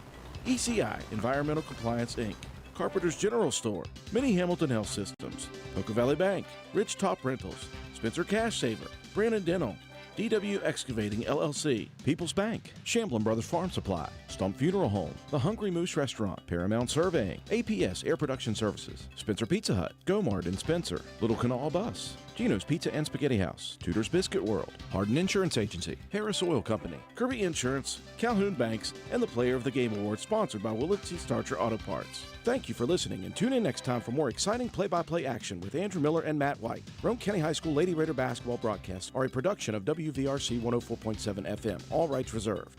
ECI Environmental Compliance Inc., Carpenter's General Store, Mini Hamilton Health Systems, Poca Valley Bank, Rich Top Rentals, Spencer Cash Saver, Brandon Dental, DW Excavating LLC, People's Bank, Shamblin Brothers Farm Supply, Stump Funeral Home, The Hungry Moose Restaurant, Paramount Surveying, APS Air Production Services, Spencer Pizza Hut, Gomart in Spencer, Little Canal Bus, Gino's Pizza and Spaghetti House, Tudor's Biscuit World, Hardin Insurance Agency, Harris Oil Company, Kirby Insurance, Calhoun Banks, and the Player of the Game Award sponsored by Willard C. Starcher Auto Parts. Thank you for listening, and tune in next time for more exciting play-by-play action with Andrew Miller and Matt White. Roane County High School Lady Raider basketball broadcasts are a production of WVRC 104.7 FM. All rights reserved.